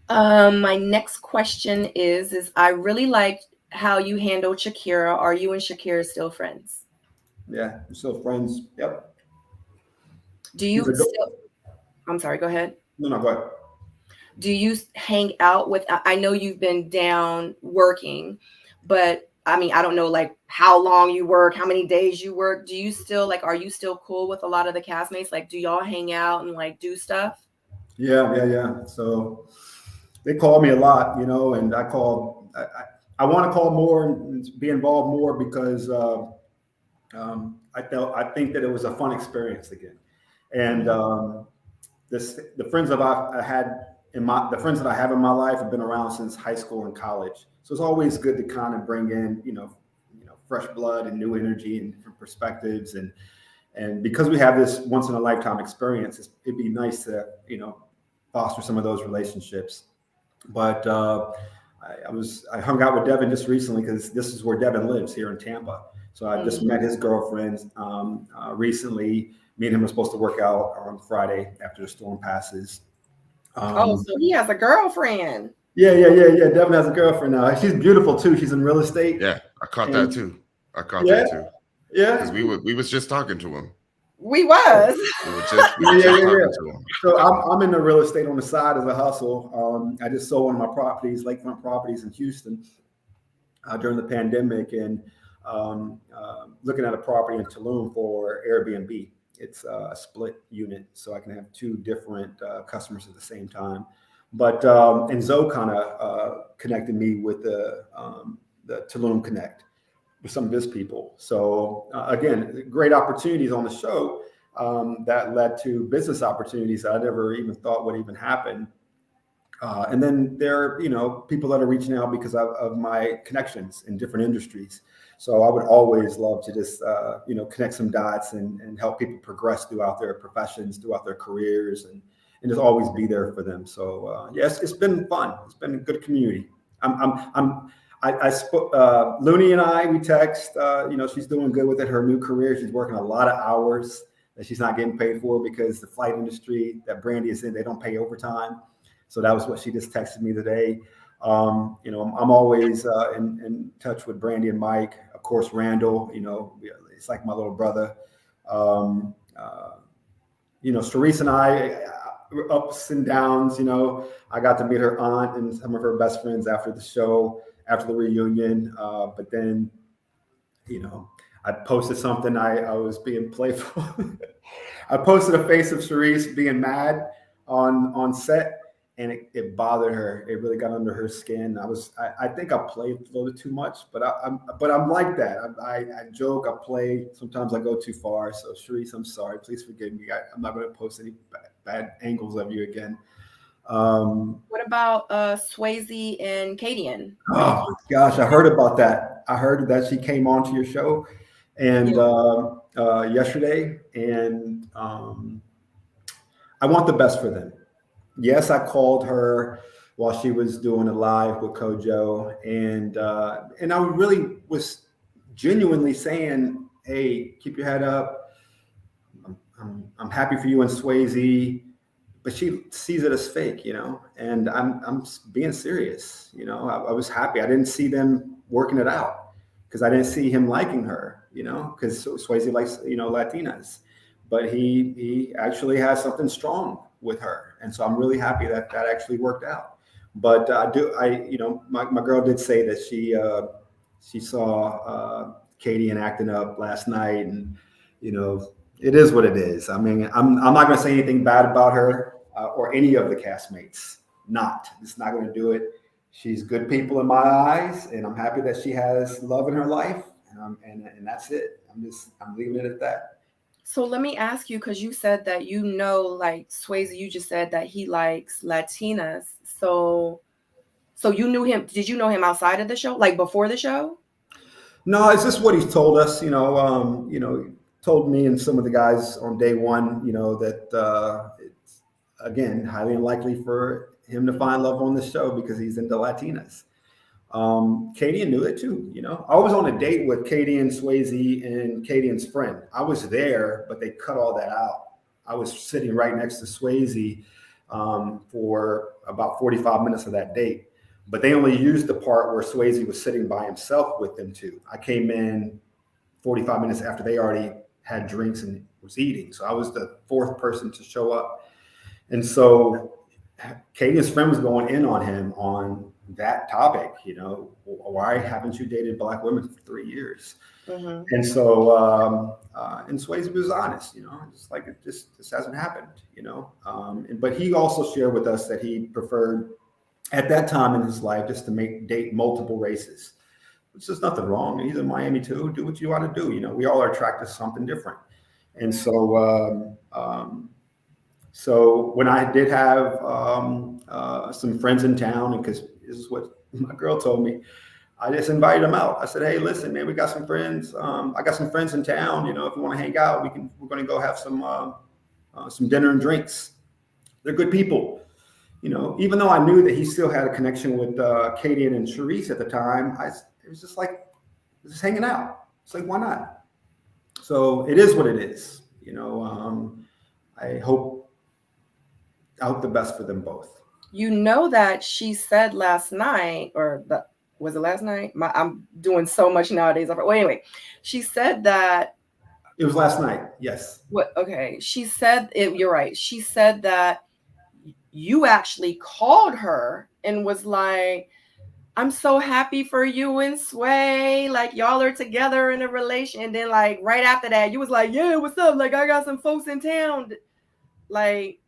My next question is I really liked how you handled Shakira. Are you and Shakira still friends? Yeah, we're still friends. Yep. Do you still, I'm sorry, go ahead. No, go ahead. Do you hang out with, I know you've been down working, but I mean, I don't know like how long you work, how many days you work. Do you still like, are you still cool with a lot of the castmates? Like, do y'all hang out and like do stuff? Yeah. So they call me a lot, you know, and I want to call more and be involved more because I think that it was a fun experience again. And the friends that I had the friends that I have in my life have been around since high school and college. So it's always good to kind of bring in, you know, fresh blood and new energy and different perspectives. And because we have this once in a lifetime experience, it'd be nice to, you know, foster some of those relationships. But I hung out with Devin just recently because this is where Devin lives, here in Tampa. So I just met his girlfriend recently. Me and him were supposed to work out on Friday after the storm passes. So he has a girlfriend. Yeah. Devin has a girlfriend now. She's beautiful too. She's in real estate. Yeah, I caught that too. That too. Yeah. Because we was just talking to him. We was just talking to him. So I'm in the real estate on the side as a hustle. I just sold one of my properties, lakefront properties in Houston, during the pandemic, and looking at a property in Tulum for Airbnb. It's a split unit, so I can have two different customers at the same time. But and Zoe kind of connected me with the Tulum Connect with some of his people. So again, great opportunities on the show that led to business opportunities that I never even thought would even happen. And then there are, you know, people that are reaching out because of my connections in different industries. So I would always love to just, you know, connect some dots and help people progress throughout their professions, throughout their careers, and just always be there for them. So yes, it's been fun. It's been a good community. I spoke, Looney and I, we text, you know, she's doing good with it. Her new career, she's working a lot of hours that she's not getting paid for because the flight industry that Brandy is in, they don't pay overtime. So that was what she just texted me today. You know, I'm always in touch with Brandy and Mike, of course, Randall, you know, it's like my little brother. You know, Cerise and I, ups and downs, you know, I got to meet her aunt and some of her best friends after the show, after the reunion. But then, you know, I posted something, I was being playful. I posted a face of Cerise being mad on set. And it bothered her. It really got under her skin. I think I played a little too much, but I'm like that. I joke, I play. Sometimes I go too far. So Sharice, I'm sorry. Please forgive me. I'm not going to post any bad angles of you again. What about Swayze and Kadian? Oh gosh, I heard about that. I heard that she came on to your show and yesterday, and I want the best for them. Yes, I called her while she was doing a live with Kojo, and I really was genuinely saying, "Hey, keep your head up. I'm happy for you and Swayze," but she sees it as fake, you know. And I'm being serious, you know. I was happy. I didn't see them working it out because I didn't see him liking her, you know, because Swayze likes, you know, Latinas, but he actually has something strong with her. And so I'm really happy that actually worked out. But you know, my girl did say that she saw Katie acting up last night, and, you know, it is what it is. I mean, I'm not going to say anything bad about her or any of the castmates. It's not going to do it. She's good people in my eyes, and I'm happy that she has love in her life. And that's it. I'm leaving it at that. So let me ask you, because you said that, you know, like Swayze, you just said that he likes Latinas. So you knew him. Did you know him outside of the show, like before the show? No, it's just what he's told us, you know, told me and some of the guys on day one, you know, that it's, again, highly unlikely for him to find love on the show because he's into Latinas. Kadian knew it too. You know, I was on a date with Kadian, Swayze, and Kadian's friend. I was there, but they cut all that out. I was sitting right next to Swayze for about 45 minutes of that date, but they only used the part where Swayze was sitting by himself with them two. I came in 45 minutes after they already had drinks and was eating. So I was the fourth person to show up. And so Kadian's friend was going in on him on that topic, you know, why haven't you dated Black women for 3 years? Mm-hmm. And so, and Swayze was honest, you know, just like this hasn't happened, you know. But he also shared with us that he preferred at that time in his life just to date multiple races. There's nothing wrong. He's in Miami too. Do what you want to do. You know, we all are attracted to something different. And so, so when I did have some friends in town, and because this is what my girl told me, I just invited them out. I said, "Hey, listen, man, we got some friends. I got some friends in town. You know, if you want to hang out, we're going to go have some dinner and drinks. They're good people." You know, even though I knew that he still had a connection with Kadian and Charisse at the time, it was just like, just hanging out. It's like, why not? So it is what it is. You know, I hope the best for them both. You know that she said last night, was it last night? I'm doing so much nowadays. Well, anyway, she said that. It was last night. Yes. What? Okay. She said it. You're right. She said that you actually called her and was like, "I'm so happy for you and Sway. Like, y'all are together in a relation." And then, like, right after that, you was like, "Yeah, what's up? Like, I got some folks in town." Like,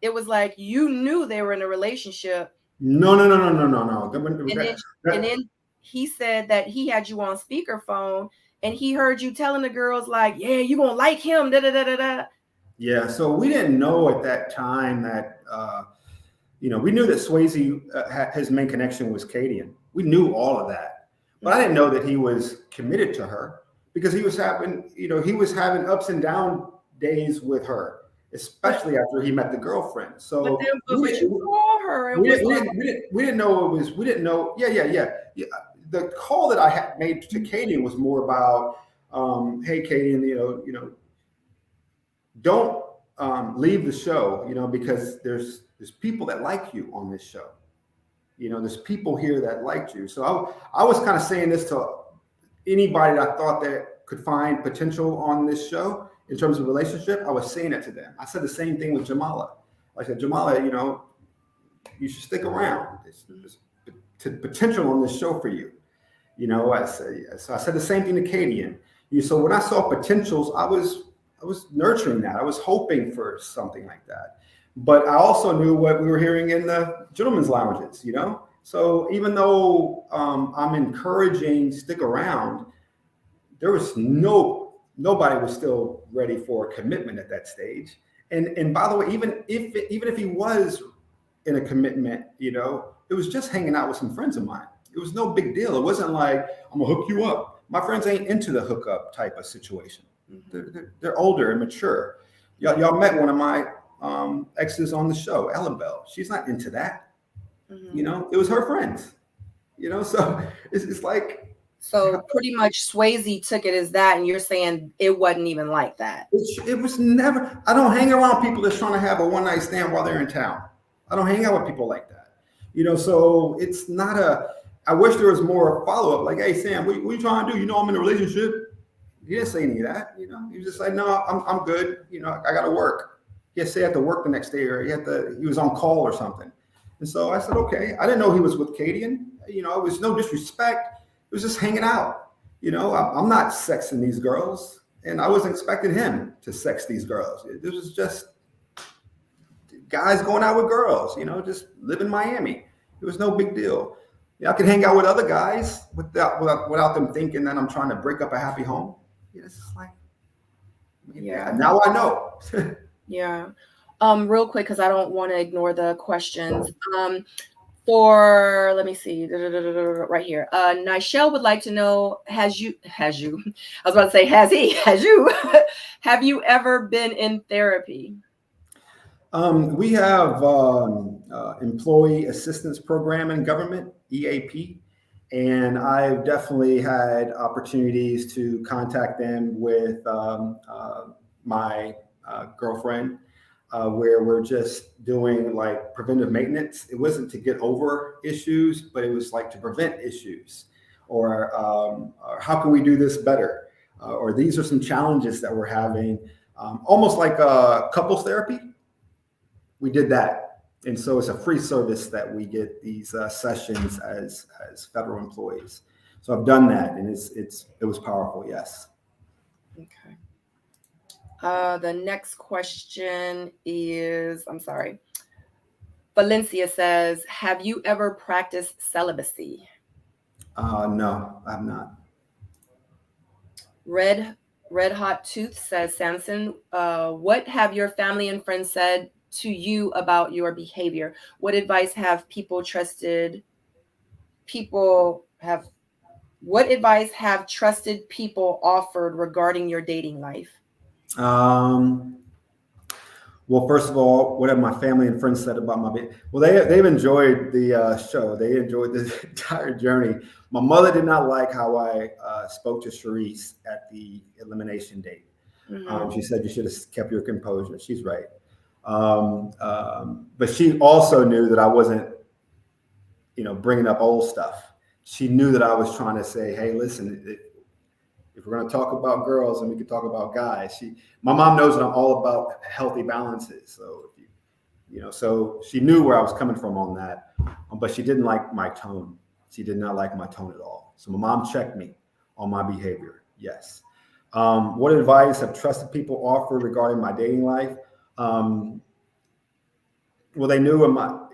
it was like you knew they were in a relationship. No. And then he said that he had you on speakerphone and he heard you telling the girls, like, "Yeah, you gonna like him." Da da da da da. Yeah. So we didn't know at that time that. You know, we knew that Swayze, his main connection was Kadian. We knew all of that, but I didn't know that he was committed to her because he was having ups and down days with her, especially after he met the girlfriend. So but you called her. We didn't know it was. We didn't know. Yeah. The call that I had made to Kadian was more about, "Hey, Kadian, you know, don't leave the show, you know, because there's people that like you on this show. You know, there's people here that liked you." So I was kind of saying this to anybody that I thought that could find potential on this show in terms of relationship. I was saying it to them. I said the same thing with Jamala. I said, "Jamala, you know, you should stick around. There's potential on this show for you." You know, I said the same thing to Kadian. So when I saw potentials, I was nurturing that. I was hoping for something like that. But I also knew what we were hearing in the gentlemen's lounges, you know? So even though I'm encouraging stick around, there was nobody was still ready for a commitment at that stage. And by the way, even if he was in a commitment, you know, it was just hanging out with some friends of mine. It was no big deal. It wasn't like, "I'm gonna hook you up." My friends ain't into the hookup type of situation. They're older and mature. Y'all met one of my exes on the show, Ellen Bell. She's not into that. You know, it was her friends. You know, so it's like. So pretty much Swayze took it as that, and you're saying it wasn't even like that. It was never. I don't hang around people that's trying to have a one-night stand while they're in town. I don't hang out with people like that. You know, so it's not a. I wish there was more follow-up. Like, "Hey, Sam, what you trying to do? You know, I'm in a relationship." He didn't say any of that. You know, he was just like, "No, I'm good. You know, I got to work." He had to work the next day, or he was on call or something. And so I said, "Okay." I didn't know he was with Kadian. You know, it was no disrespect. It was just hanging out. You know, I'm not sexing these girls, and I wasn't expecting him to sex these girls. This was just guys going out with girls. You know, just live in Miami. It was no big deal. Yeah, I could hang out with other guys without them thinking that I'm trying to break up a happy home. Yeah, it's just like, yeah. Now I know. Yeah. Real quick, because I don't want to ignore the questions. Let me see, right here. Nichelle would like to know, has you, I was about to say, has you ever been in therapy? We have Employee Assistance Program in government, EAP, and I've definitely had opportunities to contact them with my girlfriend, where we're just doing like preventive maintenance. It wasn't to get over issues, but it was like to prevent issues, or how can we do this better? Or these are some challenges that we're having, almost like couples therapy. We did that. And so it's a free service that we get these sessions as federal employees. So I've done that, and it was powerful. Yes. Okay. The next question is, I'm sorry. Valencia says, have you ever practiced celibacy? No, I have not. Red Hot Tooth says, Sampson, what have your family and friends said to you about your behavior? What advice have trusted people offered regarding your dating life? Well, first of all, what have my family and friends said about my baby? Well, they've enjoyed the show. They enjoyed the entire journey. My mother did not like how I spoke to Charisse at the elimination date. Mm-hmm. She said you should have kept your composure. She's right. But she also knew that I wasn't, bringing up old stuff. She knew that I was trying to say, hey, listen, if we're going to talk about girls, and we can talk about guys. My mom knows that I'm all about healthy balances. So, so she knew where I was coming from on that, but she didn't like my tone. She did not like my tone at all. So my mom checked me on my behavior. Yes. What advice have trusted people offered regarding my dating life? Well, they knew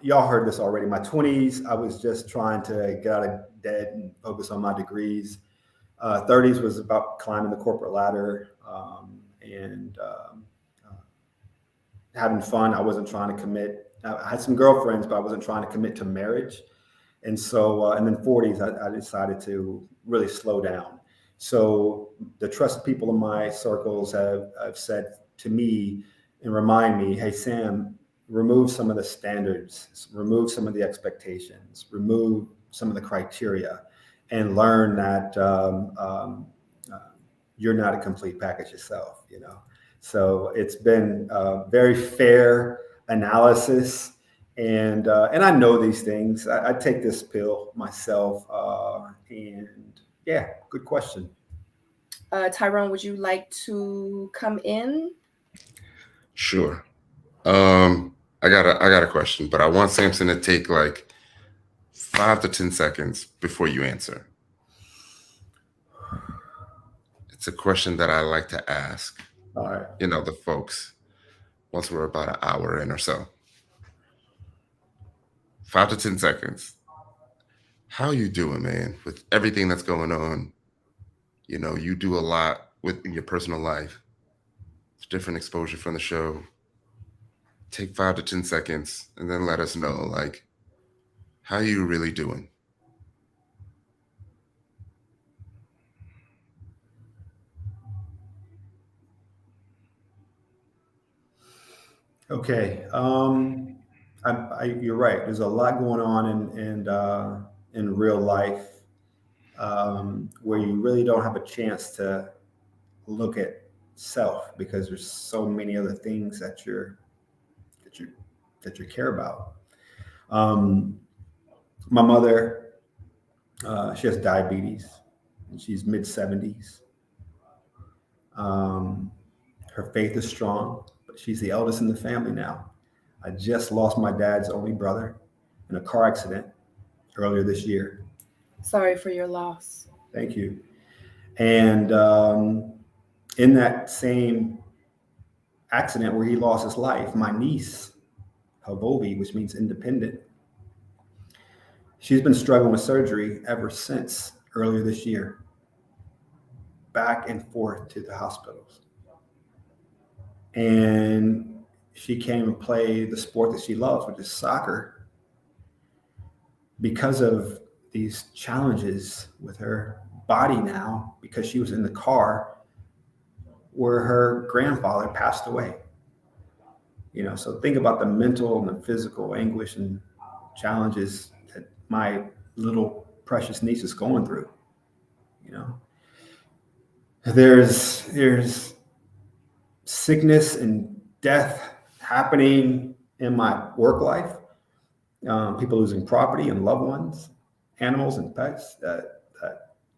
y'all heard this already. In my 20s, I was just trying to get out of debt and focus on my degrees. 30s was about climbing the corporate ladder and having fun. I wasn't trying to commit. I had some girlfriends, but I wasn't trying to commit to marriage. And so, and then 40s, I decided to really slow down. So the trusted people in my circles have said to me and remind me, hey, Sam, remove some of the standards, remove some of the expectations, remove some of the criteria, and learn that you're not a complete package yourself, So it's been a very fair analysis, and I know these things. I take this pill myself, and yeah, good question. Tyrone, would you like to come in? Sure. I got a question, but I want Sampson to take like 5 to 10 seconds before you answer. It's a question that I like to ask. All right. The folks, once we're about an hour in or so. 5 to 10 seconds. How you doing, man, with everything that's going on? You do a lot in your personal life. It's different exposure from the show. Take 5 to 10 seconds and then let us know, like, how you really doing? Okay. You're right. There's a lot going on in real life, where you really don't have a chance to look at self, because there's so many other things that you care about. My mother, she has diabetes, and she's mid-70s. Her faith is strong, but she's the eldest in the family now. I just lost my dad's only brother in a car accident earlier this year. Sorry for your loss. Thank you. And in that same accident where he lost his life, my niece, Havobi, which means independent, she's been struggling with surgery ever since earlier this year, back and forth to the hospitals. And she came and played the sport that she loves, which is soccer, because of these challenges with her body now, because she was in the car where her grandfather passed away. So think about the mental and the physical anguish and challenges that my little precious niece is going through. There's sickness and death happening in my work life. People losing property and loved ones, animals and pets. That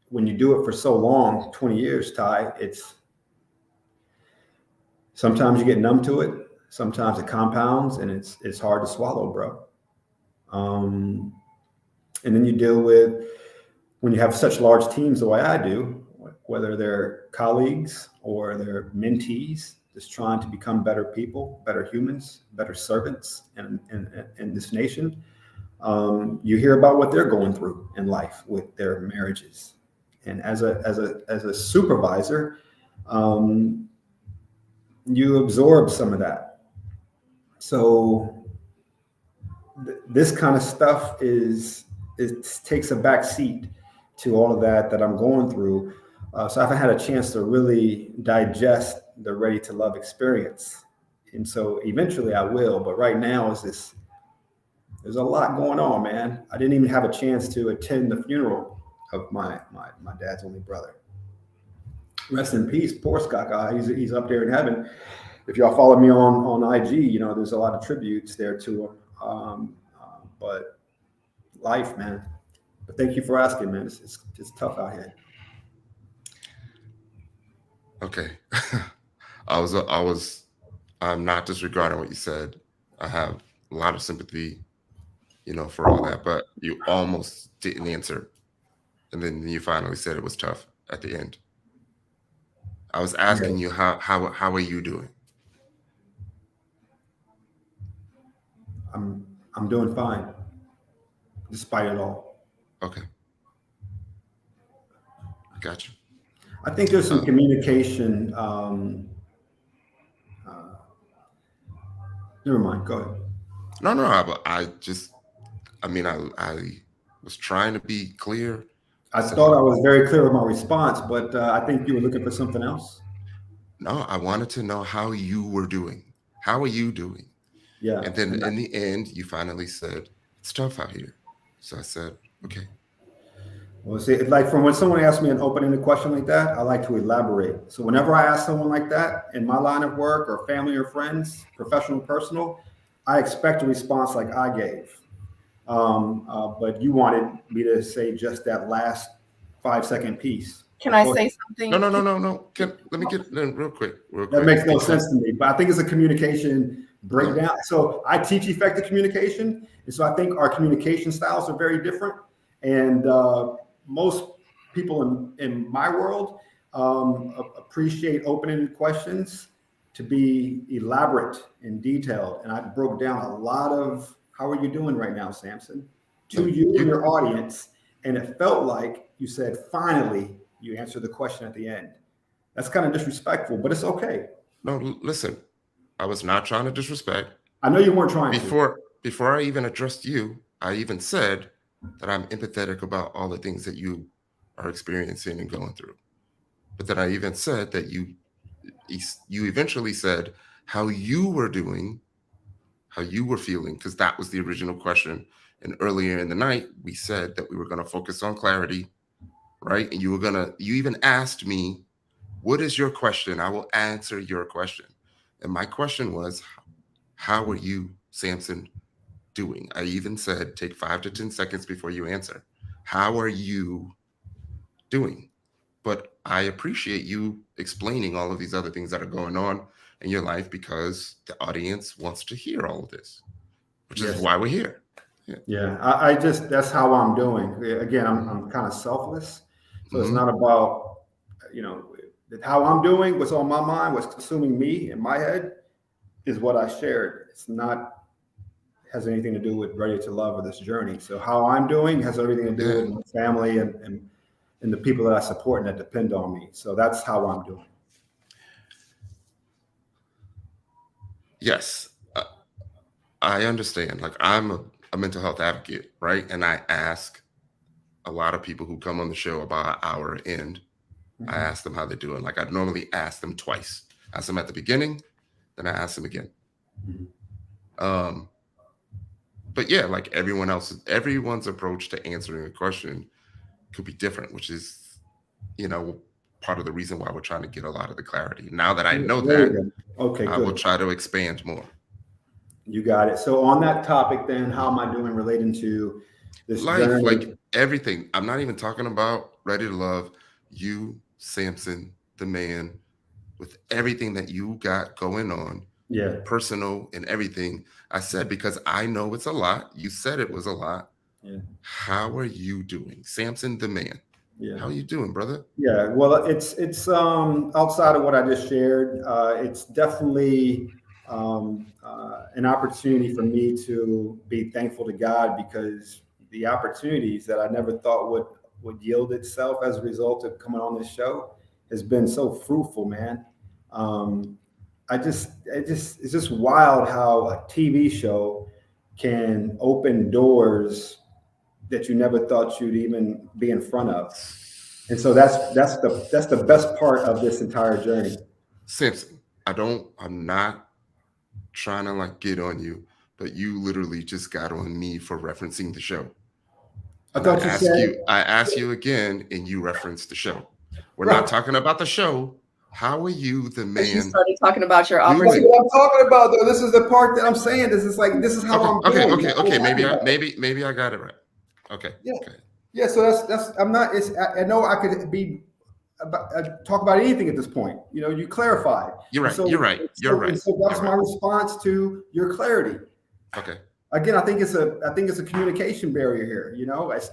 when you do it for so long, 20 years, Ty, sometimes you get numb to it. Sometimes it compounds, and it's hard to swallow, bro. And then you deal with, when you have such large teams the way I do, whether they're colleagues or they're mentees, just trying to become better people, better humans, better servants in this nation. You hear about what they're going through in life with their marriages, and as a supervisor, you absorb some of that. So this kind of stuff it takes a back seat to all of that I'm going through. So I haven't had a chance to really digest the Ready to Love experience. And so eventually I will, but right now there's a lot going on, man. I didn't even have a chance to attend the funeral of my dad's only brother. Rest in peace, poor Scott guy. He's up there in heaven. If y'all follow me on IG, there's a lot of tributes there to him. But life, man. But thank you for asking, man. It's tough out here. Okay. I'm not disregarding what you said. I have a lot of sympathy, for all that, but you almost didn't answer. And then you finally said it was tough at the end. I was asking you, how are you doing? I'm doing fine, despite it all. Okay. Gotcha. I think there's some communication. Never mind. Go ahead. No. But I was trying to be clear. I thought I was very clear with my response, but I think you were looking for something else. No, I wanted to know how you were doing. How are you doing? Yeah. And then in the end, you finally said, it's tough out here. So I said, okay. Well, see, like from when someone asks me an open-ended question like that, I like to elaborate. So whenever I ask someone like that in my line of work or family or friends, professional, personal, I expect a response like I gave. But you wanted me to say just that last 5-second piece. Can I say something? No. Let me get in real quick. That makes no sense to me, but I think it's a communication breakdown. So I teach effective communication. And so I think our communication styles are very different. And most people in my world appreciate open-ended questions to be elaborate and detailed. And I broke down a lot of, how are you doing right now, Sampson, to you and your audience. And it felt like you said, finally, you answered the question at the end. That's kind of disrespectful, but it's okay. No, listen, I was not trying to disrespect. I know you weren't trying to. Before I even addressed you, I even said that I'm empathetic about all the things that you are experiencing and going through. But then I even said that you eventually said how you were doing, how you were feeling, because that was the original question. And earlier in the night, we said that we were going to focus on clarity, right? And you even asked me, what is your question? I will answer your question. And my question was, how are you, Sampson, doing? I even said, take 5 to 10 seconds before you answer. How are you doing? But I appreciate you explaining all of these other things that are going on in your life, because the audience wants to hear all of this, which is why we're here. Yeah. I just, that's how I'm doing. Again, I'm kind of selfless. So it's not about, how I'm doing, what's on my mind, what's consuming me in my head is what I shared. It's not, has anything to do with Ready to Love or this journey. So how I'm doing has everything to do with my family and the people that I support and that depend on me. So that's how I'm doing. Yes, I understand. Like, I'm a mental health advocate, right? And I ask a lot of people who come on the show about our end. I ask them how they're doing. Like, I normally ask them twice. I ask them at the beginning, then I ask them again. But yeah, like everyone's approach to answering a question could be different, which is, part of the reason why we're trying to get a lot of the clarity. Now that I know that, okay, I good. will try to expand more. You got it. So on that topic, then, how am I doing relating to this Life, journey? like everything. I'm not even talking about Ready to Love. You, Sampson, the man, with everything that you got going on, Yeah, personal and everything. I said, because I know it's a lot. You said it was a lot. yeah. How are you doing, Sampson, the man? Yeah. How are you doing, brother? Yeah. Well, it's outside of what I just shared. It's definitely an opportunity for me to be thankful to God, because the opportunities that I never thought would yield itself as a result of coming on this show has been so fruitful, man. It's just wild how a TV show can open doors that you never thought you'd even be in front of. And so that's the best part of this entire journey. Sampson, I'm not trying to like get on you, but you literally just got on me for referencing the show. I And I thought you said, asked you again, and you referenced the show. We're not right. talking about the show. How are you, the man? You started talking about your That's opportunity. what I'm talking about, though. This is the part that I'm saying. This is how I'm doing. Okay. Maybe I got it right. Okay. Yeah. Okay. Yeah. So that's I'm not. I know I could be talk about anything at this point. You clarified. You're right. So, you're right. You're right. So that's my response to your clarity. Okay. Again, I think it's a communication barrier here.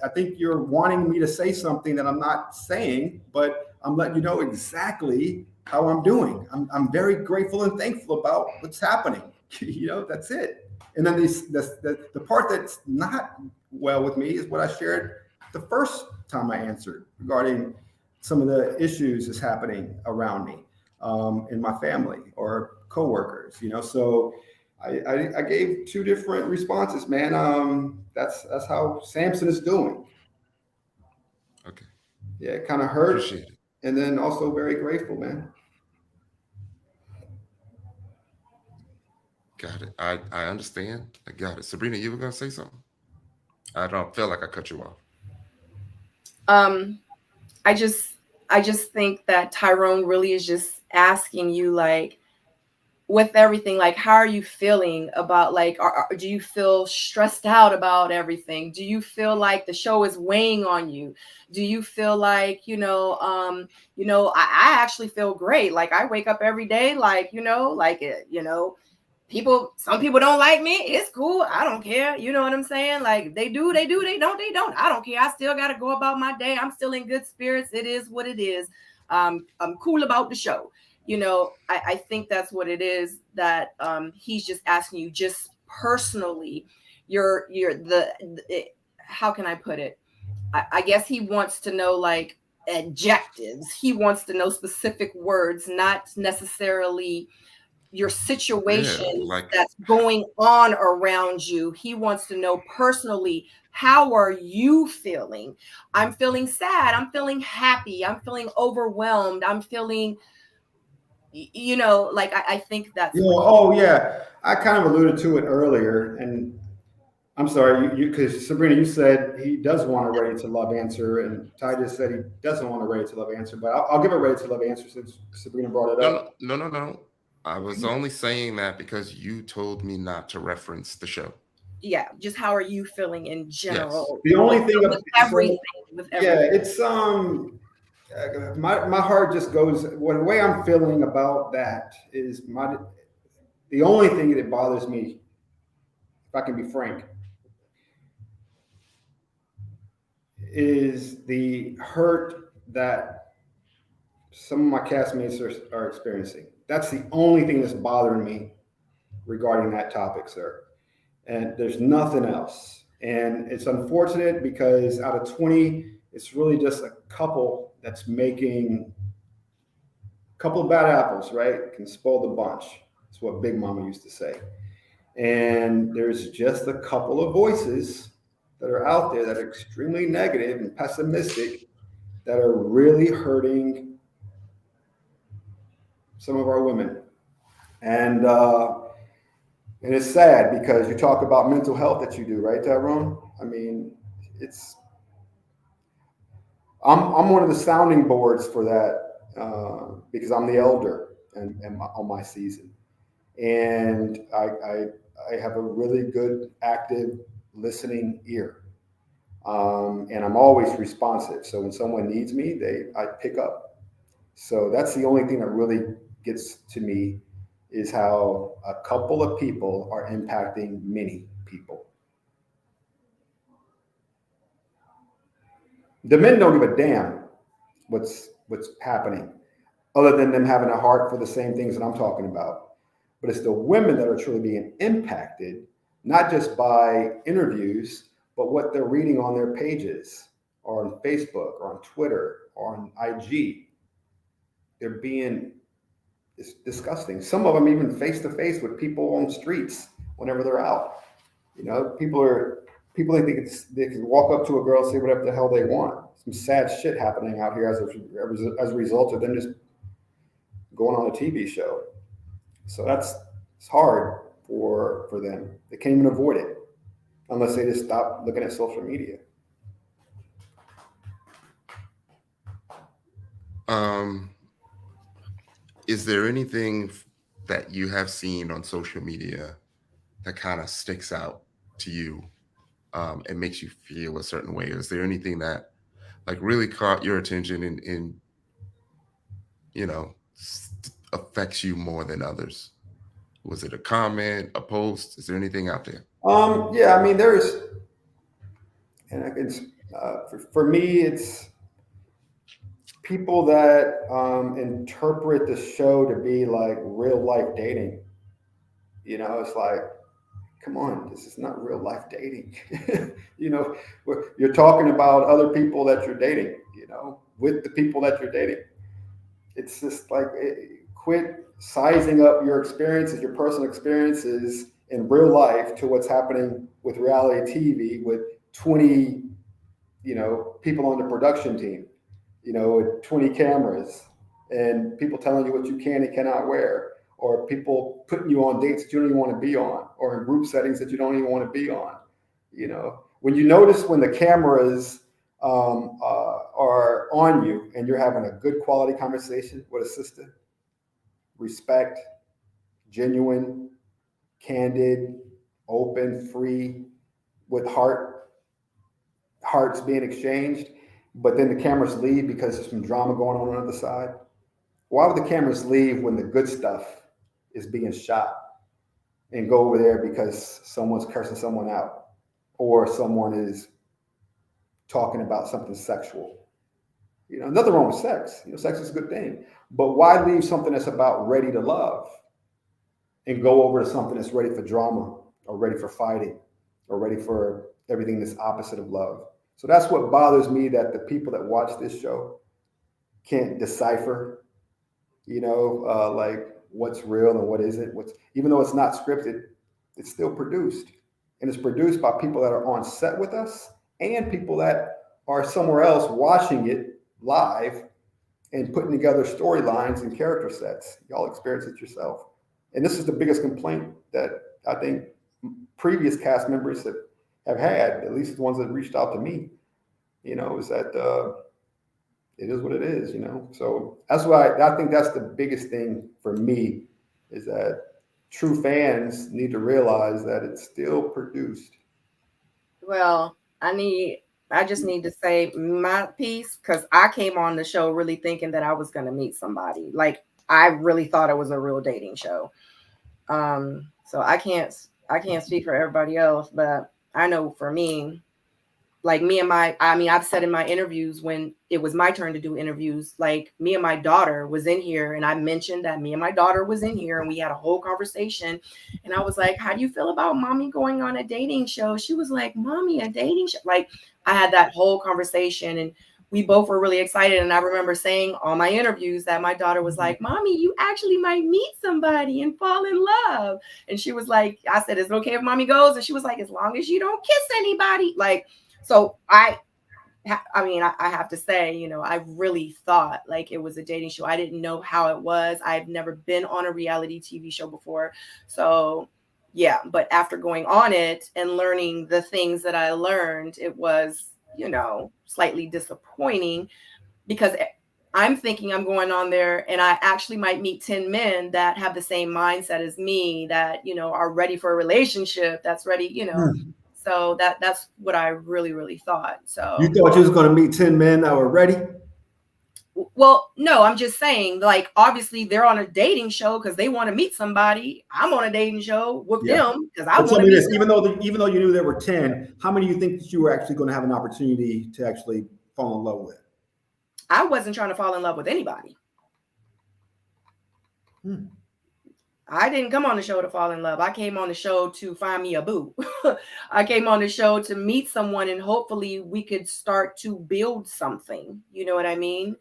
I think you're wanting me to say something that I'm not saying, but I'm letting you know exactly how I'm doing. I'm very grateful and thankful about what's happening. That's it. And then the part that's not well with me is what I shared the first time I answered regarding some of the issues that's happening around me, in my family or coworkers. So I gave two different responses, man. That's how Sampson is doing. Okay. Yeah, it kind of hurt. Appreciate it. And then also very grateful, man. Got it. I understand. I got it. Sabrina, you were gonna say something? I don't feel like I cut you off. I just think that Tyrone really is just asking you, like, with everything, like, how are you feeling about, like, do you feel stressed out about everything? Do you feel like the show is weighing on you? Do you feel like, I actually feel great. Like, I wake up every day, like, some people don't like me. It's cool. I don't care. You know what I'm saying? Like, they do, they don't. I don't care. I still got to go about my day. I'm still in good spirits. It is what it is. I'm cool about the show. I think that's what it is, that he's just asking you, just personally, how can I put it? I guess he wants to know, like, adjectives. He wants to know specific words, not necessarily your situation that's going on around you. He wants to know personally, how are you feeling? I'm feeling sad. I'm feeling happy. I'm feeling overwhelmed. I'm feeling, like, I think that's. Oh yeah, I kind of alluded to it earlier, and I'm sorry, because Sabrina, you said he does want a Ready to Love answer, and Ty just said he doesn't want a Ready to Love answer, but I'll give a Ready to Love answer since Sabrina brought it up. No. I was only saying that because you told me not to reference the show. Yeah, just how are you feeling in general? Yes. The only thing with everything. Yeah, it's my heart just goes. The way I'm feeling about that is the only thing that bothers me, if I can be frank, is the hurt that some of my castmates are experiencing. That's the only thing that's bothering me regarding that topic, sir. And there's nothing else. And it's unfortunate because out of 20, it's really just a couple that's making a couple of bad apples, right? Can spoil the bunch. That's what Big Mama used to say. And there's just a couple of voices that are out there that are extremely negative and pessimistic that are really hurting some of our women. And And it's sad because you talk about mental health that you do, right, Tyrone? I mean, I'm one of the sounding boards for that because I'm the elder on my season, and I have a really good active listening ear, and I'm always responsive. So when someone needs me, I pick up. So that's the only thing that really gets to me is how a couple of people are impacting many people. The men don't give a damn what's happening, other than them having a heart for the same things that I'm talking about. But it's the women that are truly being impacted, not just by interviews, but what they're reading on their pages or on Facebook or on Twitter or on IG. It's disgusting. Some of them even face to face with people on streets whenever they're out. You know, people think they can walk up to a girl and say whatever the hell they want. Some sad shit happening out here as a result of them just going on a TV show. So it's hard for them. They can't even avoid it unless they just stop looking at social media. Is there anything that you have seen on social media that kind of sticks out to you and makes you feel a certain way? Is there anything that like really caught your attention and affects you more than others? Was it a comment, a post? Is there anything out there? Yeah, I mean, for me, it's people that interpret the show to be like real life dating. You know, it's like, come on, this is not real life dating. You know, you're talking about other people that you're dating, with the people that you're dating. It's just like, quit sizing up your experiences, your personal experiences in real life to what's happening with reality TV with 20, people on the production team, with 20 cameras and people telling you what you can and cannot wear, or people putting you on dates that you don't even want to be on, or in group settings that you don't even want to be on. When you notice when the cameras are on you and you're having a good quality conversation with a sister, respect, genuine, candid, open, free, with hearts being exchanged, but then the cameras leave because there's some drama going on the other side. Why would the cameras leave when the good stuff is being shot and go over there because someone's cursing someone out or someone is talking about something sexual? Nothing wrong with sex. Sex is a good thing. But why leave something that's about ready to love and go over to something that's ready for drama or ready for fighting or ready for everything that's opposite of love? So that's what bothers me, that the people that watch this show can't decipher, like what's real and what isn't. Even though it's not scripted, it's still produced. And it's produced by people that are on set with us and people that are somewhere else watching it live and putting together storylines and character sets. Y'all experience it yourself. And this is the biggest complaint that I think previous cast members have had, at least the ones that reached out to me, is that it is what it is, So that's why I think that's the biggest thing for me, is that true fans need to realize that it's still produced. Well, I just need to say my piece, because I came on the show really thinking that I was going to meet somebody. Like, I really thought it was a real dating show. So I can't speak for everybody else, but I know for me, like I've said in my interviews when it was my turn to do interviews, like me and my daughter was in here and I mentioned that me and my daughter was in here and we had a whole conversation. And I was like, how do you feel about mommy going on a dating show? She was like, mommy, a dating show? Like, I had that whole conversation and we both were really excited. And I remember saying on my interviews that my daughter was like, mommy, you actually might meet somebody and fall in love. And she was like, I said, is it okay if mommy goes? And she was like, as long as you don't kiss anybody. Like, so I have to say, I really thought like it was a dating show. I didn't know how it was. I've never been on a reality TV show before. So Yeah, but after going on it and learning the things that I learned, it was, you know, slightly disappointing because I'm thinking I'm going on there and I actually might meet 10 men that have the same mindset as me, that, you know, are ready for a relationship, that's ready, you know. So that's what I really thought. So you thought you was going to meet 10 men that were ready? Well, no, I'm just saying, like, obviously they're on a dating show because they want to meet somebody. I'm on a dating show with them because I want to meet them. Even though you knew there were 10, how many do you think that you were actually going to have an opportunity to actually fall in love with? I wasn't trying to fall in love with anybody. I didn't come on the show to fall in love. I came on the show to find me a boo. I came on the show to meet someone and hopefully we could start to build something. You know what I mean?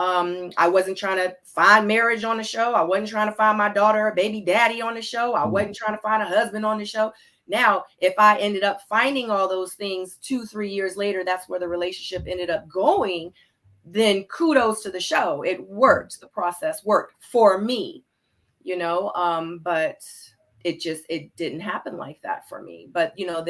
I wasn't trying to find marriage on the show. I wasn't trying to find my daughter a baby daddy on the show. I wasn't trying to find a husband on the show. Now, if I ended up finding all those things 2-3 years later, that's where the relationship ended up going, then kudos to the show. It worked. The process worked for me, you know, but it didn't happen like that for me. But, you know,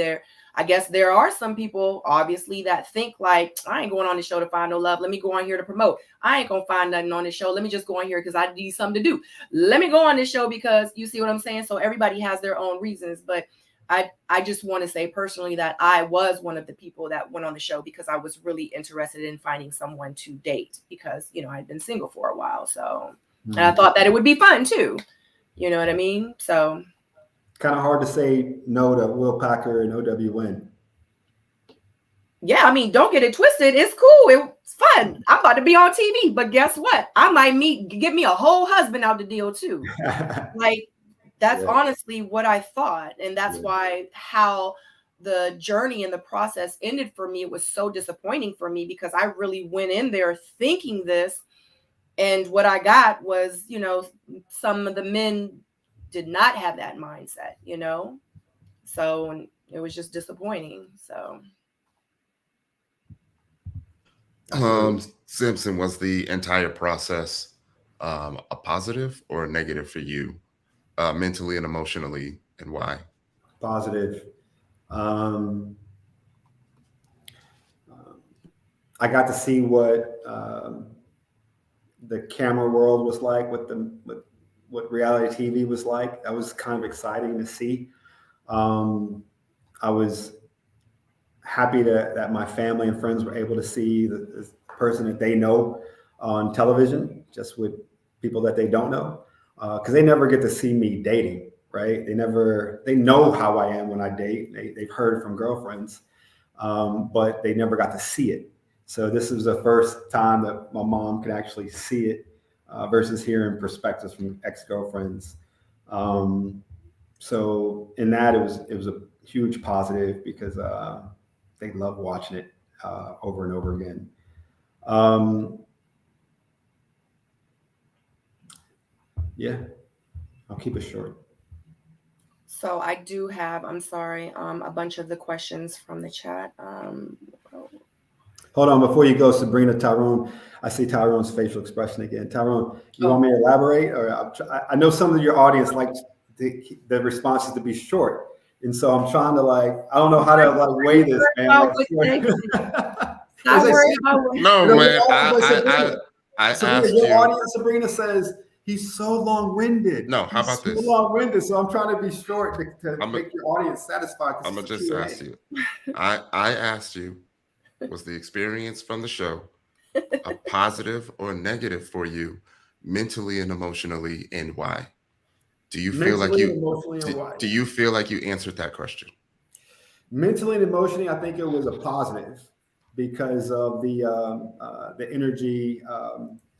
I guess there are some people obviously that think like, I ain't going on the show to find no love. Let me go on here to promote. I ain't going to find nothing on this show. Let me just go on here because I need something to do. Let me go on this show because you see what I'm saying? So everybody has their own reasons, but I just want to say personally that I was one of the people that went on the show because I was really interested in finding someone to date because, you know, I'd been single for a while. So, and I thought that it would be fun too. You know what I mean? So kind of hard to say no to Will Packer and OWN. Yeah, I mean, don't get it twisted. It's cool. It's fun. I'm about to be on TV, but guess what? I might get me a whole husband out the deal too. Like, that's honestly what I thought. And that's why how the journey and the process ended for me. It was so disappointing for me because I really went in there thinking this. And what I got was, you know, some of the men did not have that mindset, you know? So it was just disappointing. So. Sampson, was the entire process a positive or a negative for you, mentally and emotionally, and why? Positive. I got to see what the camera world was like, what reality TV was like. That was kind of exciting to see. I was happy that my family and friends were able to see the person that they know on television, just with people that they don't know, because they never get to see me dating, right? They know how I am when I date. They've heard from girlfriends, but they never got to see it. So this was the first time that my mom could actually see it versus hearing perspectives from ex-girlfriends. So in that, it was a huge positive because they love watching it over and over again. Yeah, I'll keep it short. So I do have, I'm sorry, a bunch of the questions from the chat. Hold on, before you go, Sabrina, Tyrone, I see Tyrone's facial expression again. Tyrone, you want me to elaborate? Or I know some of your audience likes the responses to be short. And so I'm trying to I don't know how to weigh this, man. No, man, I asked your you. Audience, Sabrina says he's so long-winded. No, how about this? So long-winded, so I'm trying to be short to make your audience satisfied. I'm gonna just ask you. I asked you, was the experience from the show a positive or negative for you, mentally and emotionally, and why? Do you feel like do you feel like you answered that question? Mentally and emotionally, I think it was a positive because of the energy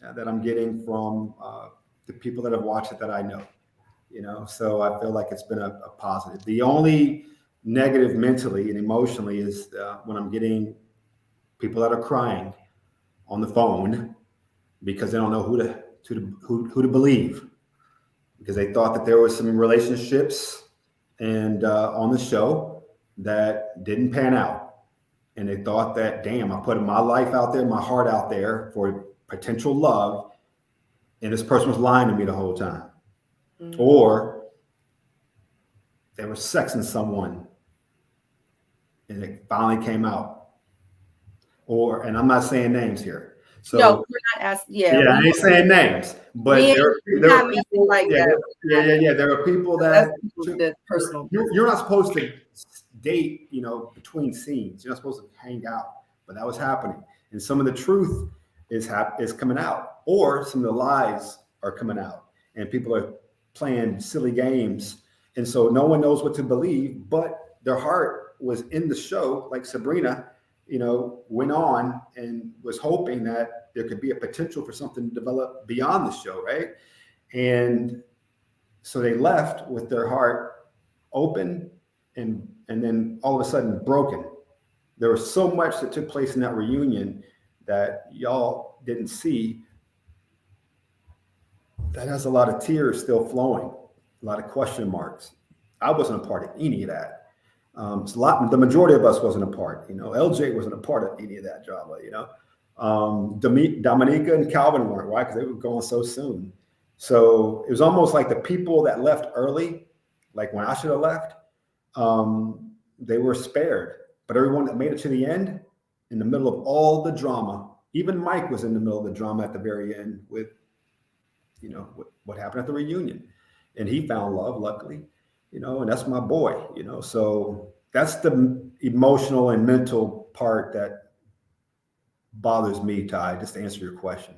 that I'm getting from the people that have watched it that I know. You know, so I feel like it's been a positive. The only negative mentally and emotionally is when I'm getting people that are crying on the phone because they don't know who to believe, because they thought that there was some relationships and on the show that didn't pan out, and they thought that, damn, I put my life out there, my heart out there for potential love, and this person was lying to me the whole time. Or they were sexing someone, and it finally came out. And I'm not saying names here. So no, we're not asking. Yeah, I ain't saying names, but there are people like that. Yeah. There are people that personal. You're not supposed to date, between scenes. You're not supposed to hang out, but that was happening, and some of the truth is coming out, or some of the lies are coming out, and people are playing silly games, and so no one knows what to believe. But their heart was in the show, like Sabrina, went on and was hoping that there could be a potential for something to develop beyond the show, right? And so they left with their heart open and then all of a sudden broken. There was so much that took place in that reunion that y'all didn't see. That has a lot of tears still flowing, a lot of question marks. I wasn't a part of any of that. The majority of us wasn't a part. LJ wasn't a part of any of that drama. Dominica and Calvin weren't, right? Because they were going so soon. So it was almost like the people that left early, like when I should have left, they were spared. But everyone that made it to the end, in the middle of all the drama, even Mike was in the middle of the drama at the very end with, what happened at the reunion. And he found love, luckily, and that's my boy, So that's the emotional and mental part that bothers me, Ty, just to answer your question.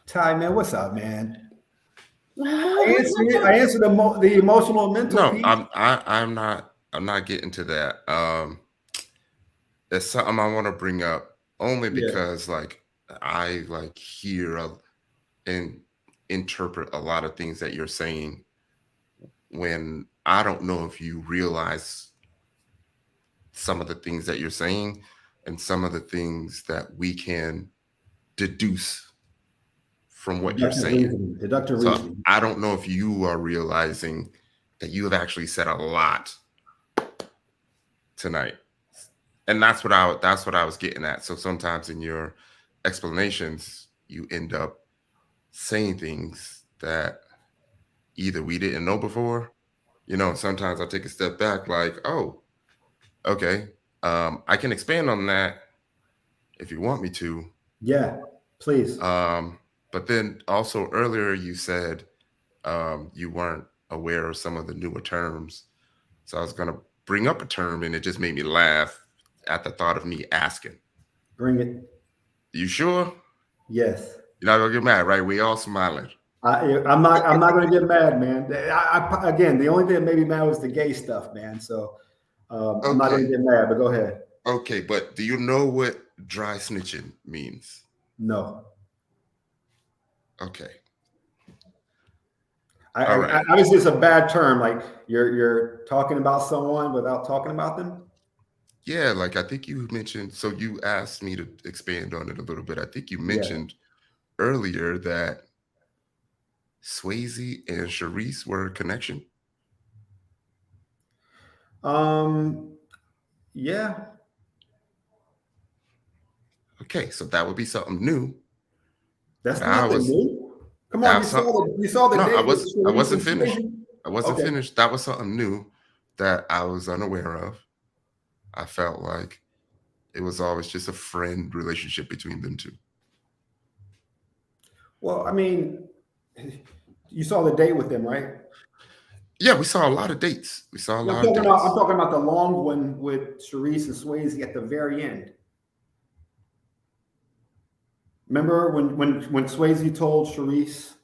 Ty, man, what's up, man? I answered the emotional and mental piece. I'm not getting to that. There's something I want to bring up only because I hear and interpret a lot of things that you're saying when I don't know if you realize some of the things that you're saying and some of the things that we can deduce from what you're saying. Deductive reasoning. I don't know if you are realizing that you have actually said a lot tonight. And that's what I was getting at. So sometimes in your explanations, you end up saying things that either we didn't know before, sometimes I take a step back like, oh, okay. I can expand on that if you want me to. Yeah, please. But then also earlier you said you weren't aware of some of the newer terms. So I was going to bring up a term and it just made me laugh at the thought of me asking. Bring it. You sure? Yes. You're not going to get mad, right? We all smiling. I'm not going to get mad, man. Again, the only thing that made me mad was the gay stuff, man. So I'm not going to get mad, but go ahead. Okay, but do you know what dry snitching means? No. Okay. Obviously, it's a bad term. Like you're talking about someone without talking about them. Yeah, I think you mentioned. So you asked me to expand on it a little bit. I think you mentioned earlier that Swayze and Charisse were a connection. Yeah. Okay, so that would be something new. That's nothing new. Come on, you saw the date. I wasn't finished. I wasn't finished. That was something new that I was unaware of. I felt like it was always just a friend relationship between them two. Well, I mean, you saw the date with them, right? Yeah, we saw a lot of dates. I'm talking about the long one with Charisse and Swayze at the very end. Remember when Swayze told Charisse,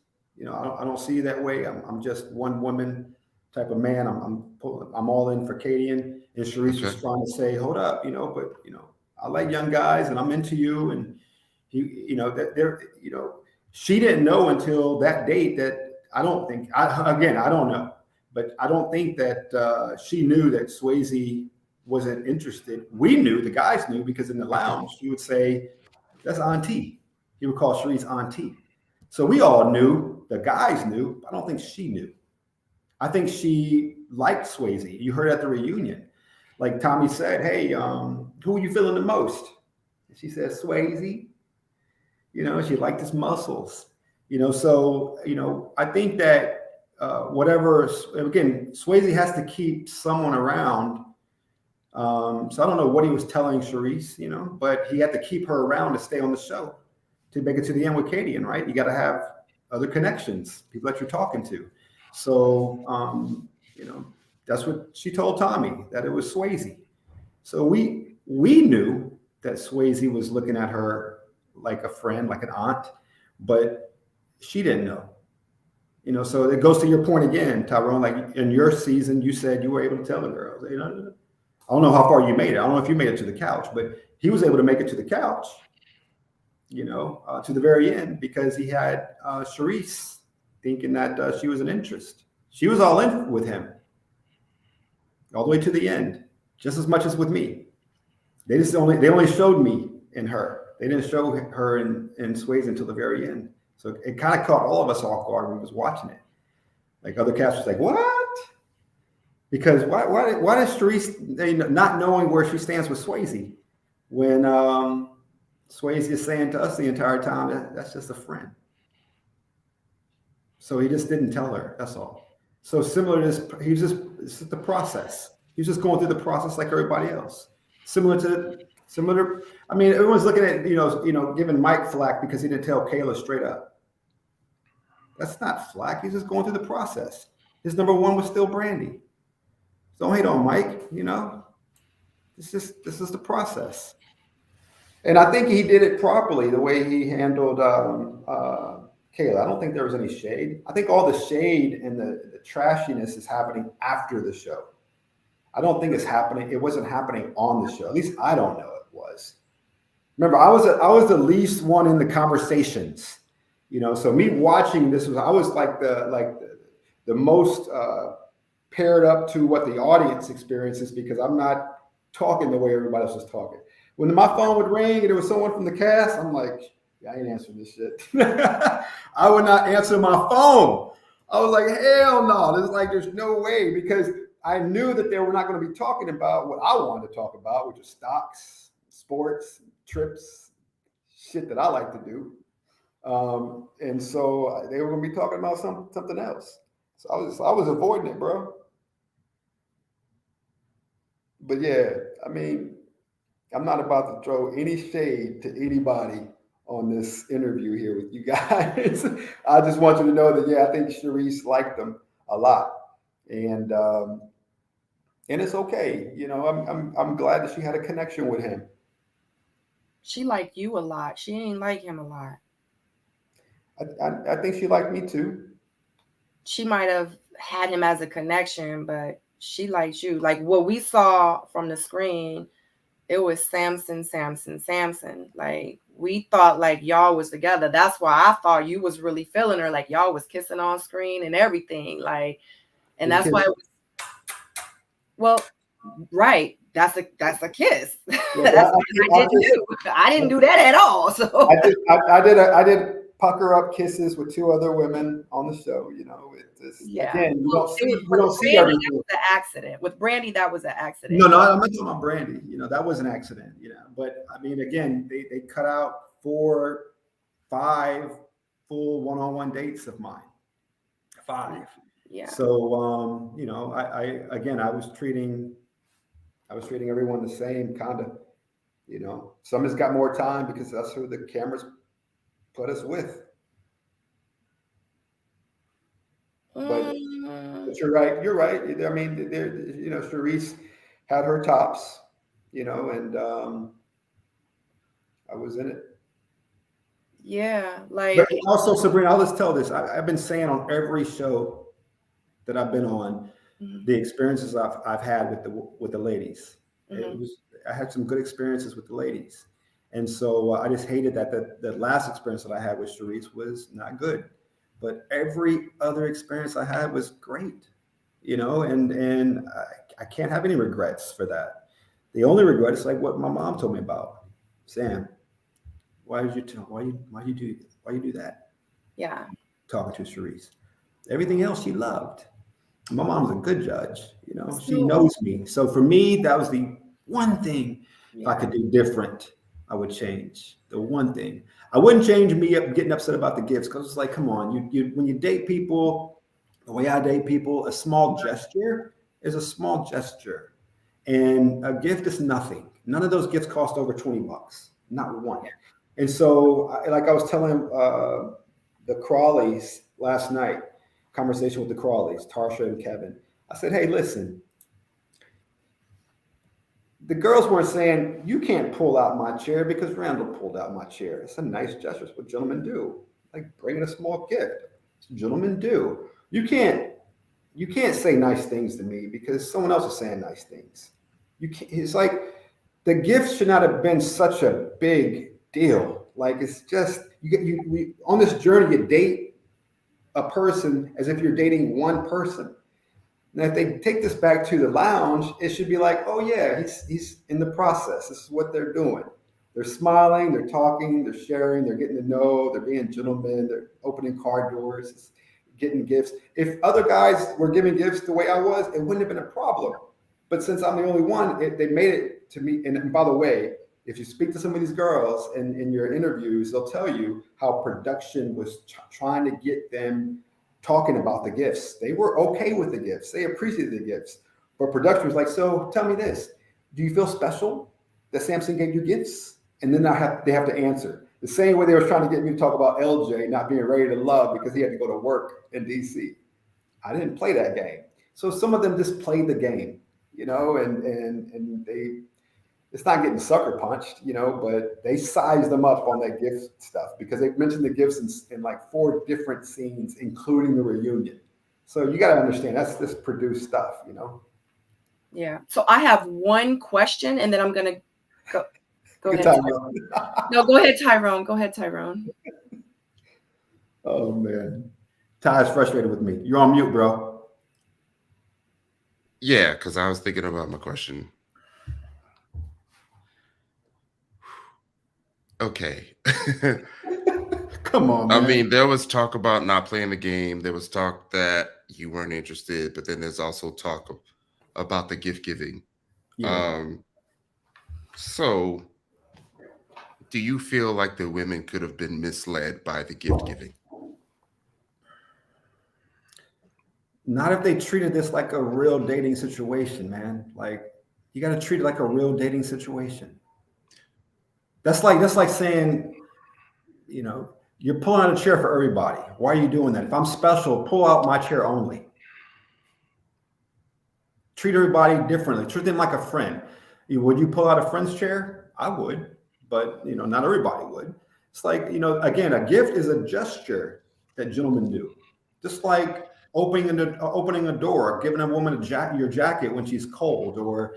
I don't see you that way. I'm just one woman type of man. I'm all in for Cadian. And Charisse was trying to say, hold up, but I like young guys and I'm into you. And she didn't know until that date that I don't know, but I don't think that she knew that Swayze wasn't interested. We knew, the guys knew, because in the lounge he would say, that's Auntie. He would call Charisse Auntie. So we all knew, the guys knew. I don't think she knew. I think she liked Swayze. You heard at the reunion. Like Tommy said, hey, who are you feeling the most? And she said, Swayze. She liked his muscles. So, I think that again, Swayze has to keep someone around. So I don't know what he was telling Charisse, but he had to keep her around to stay on the show, to make it to the end with Kadian, right? You got to have other connections, people that you're talking to. So, that's what she told Tommy, that it was Swayze. So we knew that Swayze was looking at her like a friend, like an aunt, but she didn't know. So it goes to your point again, Tyrone, like in your season, you said you were able to tell the girls, I don't know how far you made it. I don't know if you made it to the couch, but he was able to make it to the couch, to the very end, because he had Charisse thinking that she was an interest. She was all in with him all the way to the end, just as much as with me. They only showed me in her. They didn't show her in Swayze until the very end. So it kind of caught all of us off guard when we was watching it. Like other cast was like, what? Because why does Charisse, not knowing where she stands with Swayze, when Swayze is saying to us the entire time that that's just a friend. So he just didn't tell her, that's all. So similar to this, it's just the process. He's just going through the process like everybody else. Similar to, I mean, everyone's looking at, giving Mike flack because he didn't tell Kayla straight up. That's not flack. He's just going through the process. His number one was still Brandy. Don't hate on Mike, This is the process. And I think he did it properly, the way he handled Kayla. I don't think there was any shade. I think all the shade and the trashiness is happening after the show. I don't think it wasn't happening on the show. At least I don't know it was. Remember, I was the least one in the conversations. So me watching this I was like the most paired up to what the audience experiences, because I'm not talking the way everybody else is talking. When my phone would ring and it was someone from the cast, I'm like, I ain't answering this shit. I would not answer my phone. I was like, hell no. There's no way, because I knew that they were not going to be talking about what I wanted to talk about, which is stocks, sports, trips, shit that I like to do. And so they were going to be talking about something else. So I was avoiding it, bro. But yeah, I mean, I'm not about to throw any shade to anybody on this interview here with you guys. I just want you to know that, yeah, I think Charisse liked them a lot. And it's okay. I'm glad that she had a connection with him. She liked you a lot. She ain't like him a lot. I think she liked me too. She might have had him as a connection, but she liked you. Like what we saw from the screen, it was Sampson. Like we thought like y'all was together. That's why I thought you was really feeling her. Like y'all was kissing on screen and everything. Like, and that's why it was, well, right. That's a kiss. Yeah, that's what I didn't do. I didn't do that at all. So I did pucker up kisses with two other women on the show. Again, you don't see everything. That was an accident. With Brandy, that was an accident. No, I'm not talking about Brandy. That was an accident. But I mean, again, they cut out 4, 5 full one-on-one dates of mine. 5. Yeah. So I was treating everyone the same, kind of. Some has got more time because that's who the cameras put us with. But you're right. I mean, Charisse had her tops, and I was in it. Yeah, like. But also, Sabrina, I'll just tell this. I've been saying on every show that I've been on, the experiences I've had with the ladies. I had some good experiences with the ladies. And so I just hated that the last experience that I had with Charisse was not good. But every other experience I had was great, and I can't have any regrets for that. The only regret is like what my mom told me about. Sam, why you do that? Yeah. Talking to Charisse. Everything else she loved. My mom's a good judge, she knows me. So for me, that was the one thing I could do different. I would change. The one thing I wouldn't change me up getting upset about the gifts, because it's like, come on, you when you date people, the way I date people, a small gesture is a small gesture, and a gift is nothing. None of those gifts cost over $20, not one. And so, like I was telling the Crawleys last night, conversation with the Crawleys, Tarsha and Kevin. I said, hey, listen. The girls weren't saying, you can't pull out my chair because Randall pulled out my chair. It's a nice gesture. It's what gentlemen do. Like bringing a small gift. It's what gentlemen do. You can't say nice things to me because someone else is saying nice things. You can't, it's like the gift should not have been such a big deal. Like it's just, we on this journey, you date a person as if you're dating one person. Now, if they take this back to the lounge, it should be like, oh yeah, he's in the process. This is what they're doing. They're smiling, they're talking, they're sharing, they're getting to know, they're being gentlemen, they're opening car doors, getting gifts. If other guys were giving gifts the way I was, it wouldn't have been a problem. But since I'm the only one, they made it to me. And by the way, if you speak to some of these girls in your interviews, they'll tell you how production was trying to get them talking about the gifts. They were okay with the gifts. They appreciated the gifts. But production was like, so tell me this. Do you feel special that Sampson gave you gifts? And then they have to answer. The same way they were trying to get me to talk about LJ not being ready to love because he had to go to work in DC. I didn't play that game. So some of them just played the game, and they, it's not getting sucker punched, but they sized them up on that gift stuff because they mentioned the gifts in like 4 different scenes, including the reunion. So you got to understand that's just produced stuff, Yeah. So I have one question, and then I'm gonna go ahead. Tyrone. No, go ahead, Tyrone. Go ahead, Tyrone. Oh man, Ty's frustrated with me. You're on mute, bro. Yeah, because I was thinking about my question. Okay. Come on, man. I mean, there was talk about not playing the game. There was talk that you weren't interested, but then there's also talk about the gift giving. Yeah. So do you feel like the women could have been misled by the gift giving? Not if they treated this like a real dating situation, man. Like you got to treat it like a real dating situation. That's like saying, you're pulling out a chair for everybody. Why are you doing that? If I'm special, pull out my chair only. Treat everybody differently. Treat them like a friend. Would you pull out a friend's chair? I would, but not everybody would. It's like, again, a gift is a gesture that gentlemen do. Just like opening a door, giving a woman your jacket when she's cold, or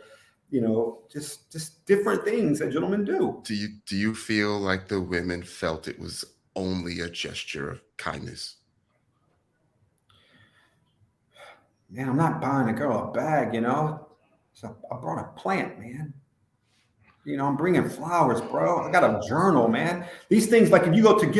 just different things that gentlemen do. Do you feel like the women felt it was only a gesture of kindness? Man, I'm not buying a girl a bag, So I brought a plant, man. I'm bringing flowers, bro. I got a journal, man. These things, like if you go to the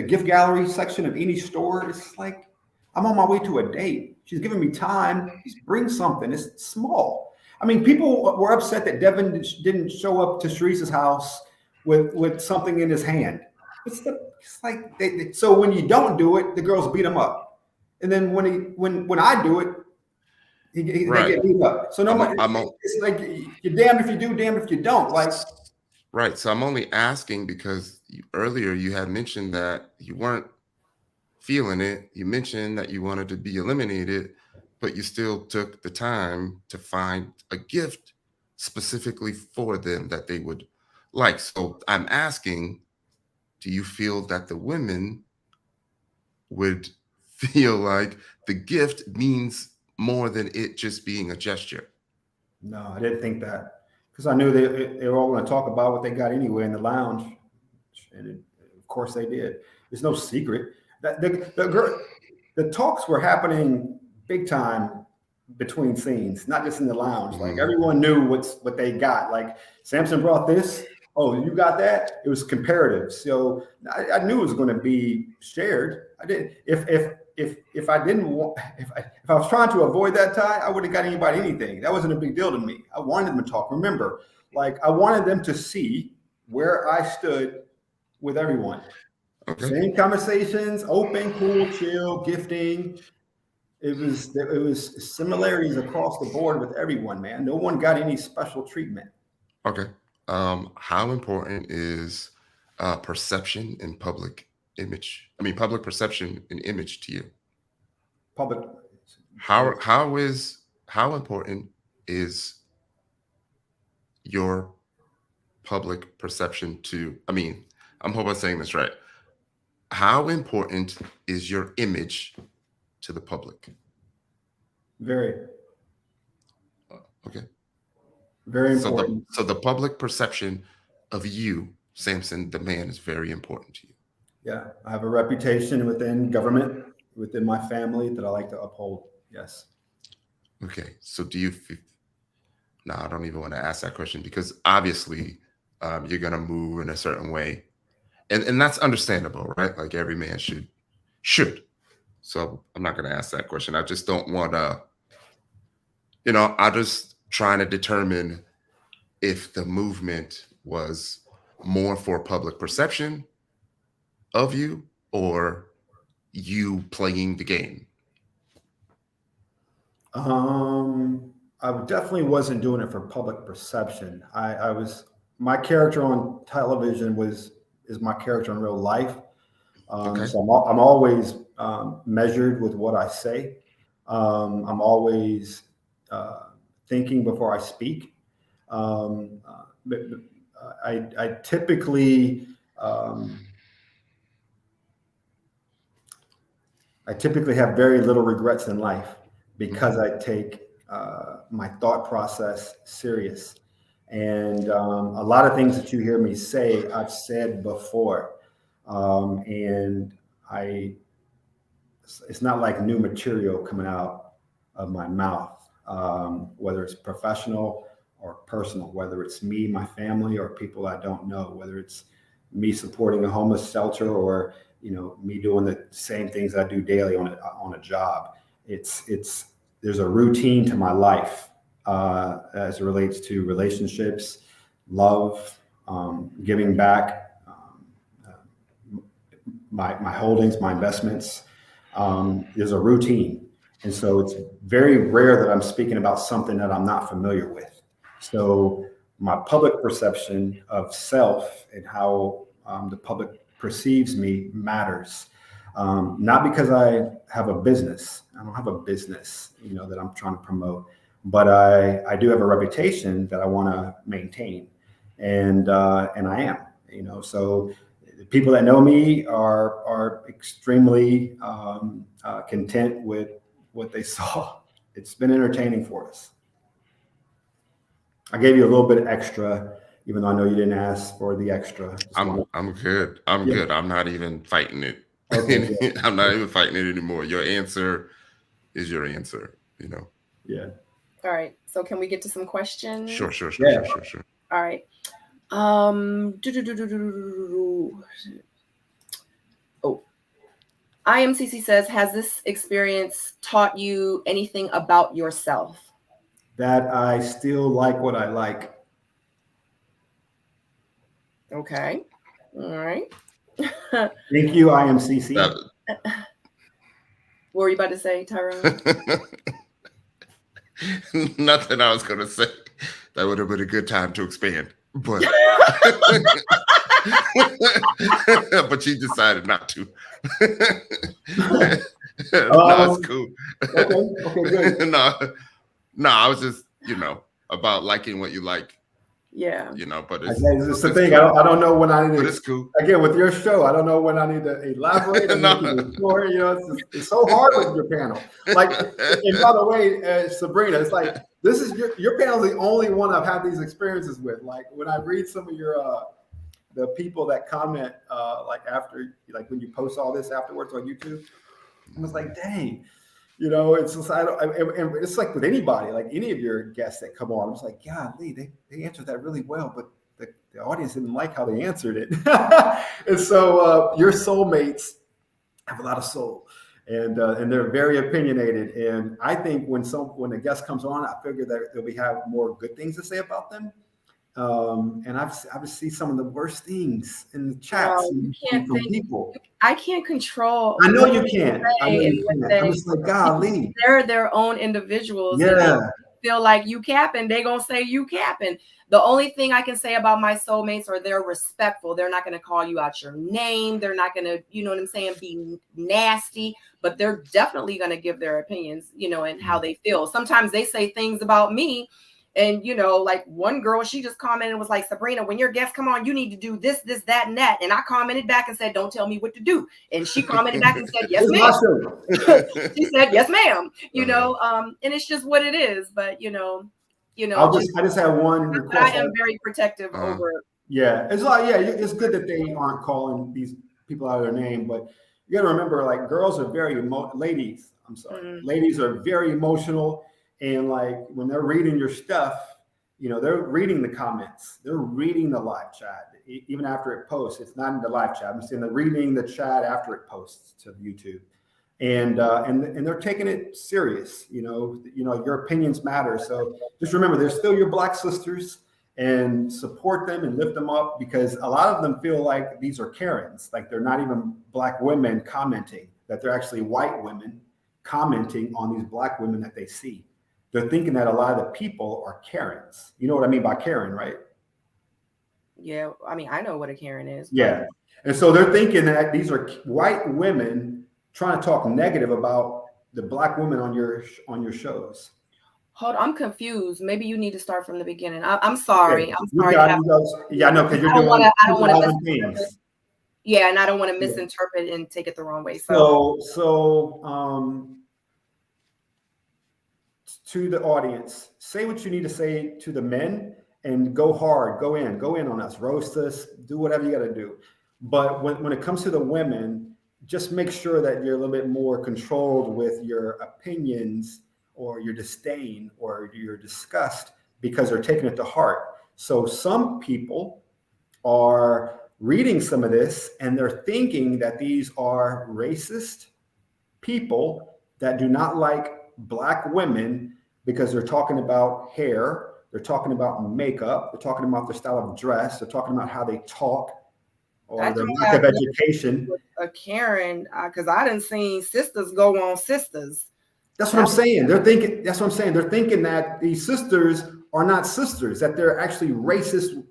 gift gallery section of any store, it's like I'm on my way to a date. She's giving me time. Just bring something. It's small. I mean, people were upset that Devin didn't show up to Sharice's house with something in his hand. It's like so when you don't do it, the girls beat him up, and then when I do it, they get beat up. So it's like you're damned if you do, damned if you don't. Like, right. So I'm only asking because earlier you had mentioned that you weren't feeling it. You mentioned that you wanted to be eliminated, but you still took the time to find a gift specifically for them that they would like. So I'm asking, do you feel that the women would feel like the gift means more than it just being a gesture? No, I didn't think that, because I knew they were all going to talk about what they got anyway in the lounge, and of course they did. There's no secret that the talks were happening big time between scenes, not just in the lounge. Like everyone knew what they got. Like Sampson brought this. Oh, you got that? It was comparative. So I knew it was going to be shared. I did. If I was trying to avoid that tie, I wouldn't have got anybody anything. That wasn't a big deal to me. I wanted them to talk. Remember, like I wanted them to see where I stood with everyone. Okay. Same conversations, open, cool, chill, gifting. It was similarities across the board with everyone, man. No one got any special treatment. Okay. How important is perception and public image? I mean, public perception and image to you? Public. How important is your public perception to? I mean, I'm hoping I'm saying this right. How important is your image to the public? Very. Okay. Very important. So the public perception of you, Sampson, the man, is very important to you. Yeah, I have a reputation within government, within my family that I like to uphold. Yes. Okay. So do you? No, I don't even want to ask that question because obviously you're going to move in a certain way, and that's understandable, right? Like every man should. So I'm not going to ask that question. I just don't want to. I just trying to determine if the movement was more for public perception of you or you playing the game. I definitely wasn't doing it for public perception. My character on television is my character in real life. Okay. So I'm always measured with what I say. I'm always thinking before I speak. I typically have very little regrets in life because I take my thought process serious. And a lot of things that you hear me say, I've said before. And it's not like new material coming out of my mouth, whether it's professional or personal, whether it's me, my family, or people I don't know, whether it's me supporting a homeless shelter or me doing the same things I do daily on a job. There's a routine to my life as it relates to relationships, love, giving back, my holdings, my investments. There's a routine. And so it's very rare that I'm speaking about something that I'm not familiar with. So my public perception of self and how the public perceives me matters. Not because I have a business. I don't have a business, that I'm trying to promote, but I do have a reputation that I want to maintain. And I am, so the people that know me are extremely content with what they saw. It's been entertaining for us. I gave you a little bit extra, even though I know you didn't ask for the extra. I'm good. I'm good. I'm not even fighting it. Okay, I'm not even fighting it anymore. Your answer is your answer, Yeah. All right. So can we get to some questions? Sure. All right. IMCC says, has this experience taught you anything about yourself? That I still like what I like. Okay. All right. Thank you, IMCC. What were you about to say, Tyrone? Nothing. I was going to say that would have been a good time to expand, but but you decided not to. No, it's cool. Okay, good. No, I was just, about liking what you like. Yeah. But it's the thing. Cool. I don't know when I need to. But it's cool. Again, with your show, I don't know when I need to elaborate. It's so hard with your panel. Like, and by the way, Sabrina, it's like this is your panel is the only one I've had these experiences with. Like when I read some of your the people that comment like after, like when you post all this afterwards on YouTube, I was like, dang. It's just, and it's like with anybody, like any of your guests that come on, I'm just like, golly, they answered that really well, but the audience didn't like how they answered it. And so your soulmates have a lot of soul, and they're very opinionated. And I think when a guest comes on, I figure that they'll have more good things to say about them. And I've seen some of the worst things in the chats from people. I can't control. I know you can't. I know you can't. I'm just like, golly. They're their own individuals. Yeah. And they feel like you capping, they gonna say you capping. The only thing I can say about my soulmates are they're respectful. They're not gonna call you out your name. They're not gonna, you know what I'm saying, be nasty. But they're definitely gonna give their opinions, you know, and how they feel. Sometimes they say things about me. And, you know, like one girl, she just commented and was like, Sabrina, when your guests come on, you need to do this, this, that, and that. And I commented back and said, don't tell me what to do. And she commented back and said, yes, ma'am. She said, yes, ma'am. You know, and it's just what it is. But, you know, I just have one request. I am very protective over it. Yeah, it's like, yeah, it's good that they aren't calling these people out of their name, but you got to remember, like, girls are very ladies are very emotional. And like when they're reading your stuff, you know, they're reading the comments, they're reading the live chat, even after it posts. It's not in the live chat. I'm saying they're reading the chat after it posts to YouTube, and they're taking it serious. You know, your opinions matter. So just remember, they're still your Black sisters, and support them and lift them up, because a lot of them feel like these are Karens, like they're not even Black women commenting, that they're actually white women commenting on these Black women that they see. They're thinking that a lot of the people are Karens. You know what I mean by Karen, right? Yeah, I mean, I know what a Karen is. Yeah. And so they're thinking that these are white women trying to talk negative about the Black women on your shows. Hold on, I'm confused. Maybe you need to start from the beginning. I'm sorry. Yeah. I'm sorry. Yeah, I know, because you're doing I don't want to things. Yeah, and I don't want to misinterpret and take it the wrong way. So to the audience, say what you need to say to the men, and go hard, go in on us, roast us, do whatever you got to do. But when it comes to the women, just make sure that you're a little bit more controlled with your opinions or your disdain or your disgust, because they're taking it to heart. So some people are reading some of this and they're thinking that these are racist people that do not like Black women, because they're talking about hair, they're talking about makeup, they're talking about their style of dress, they're talking about how they talk, or their lack of education. A Karen, because I didn't see sisters go on sisters. That's what I'm saying. They're thinking. That's what I'm saying. They're thinking that these sisters are not sisters, that they're actually racist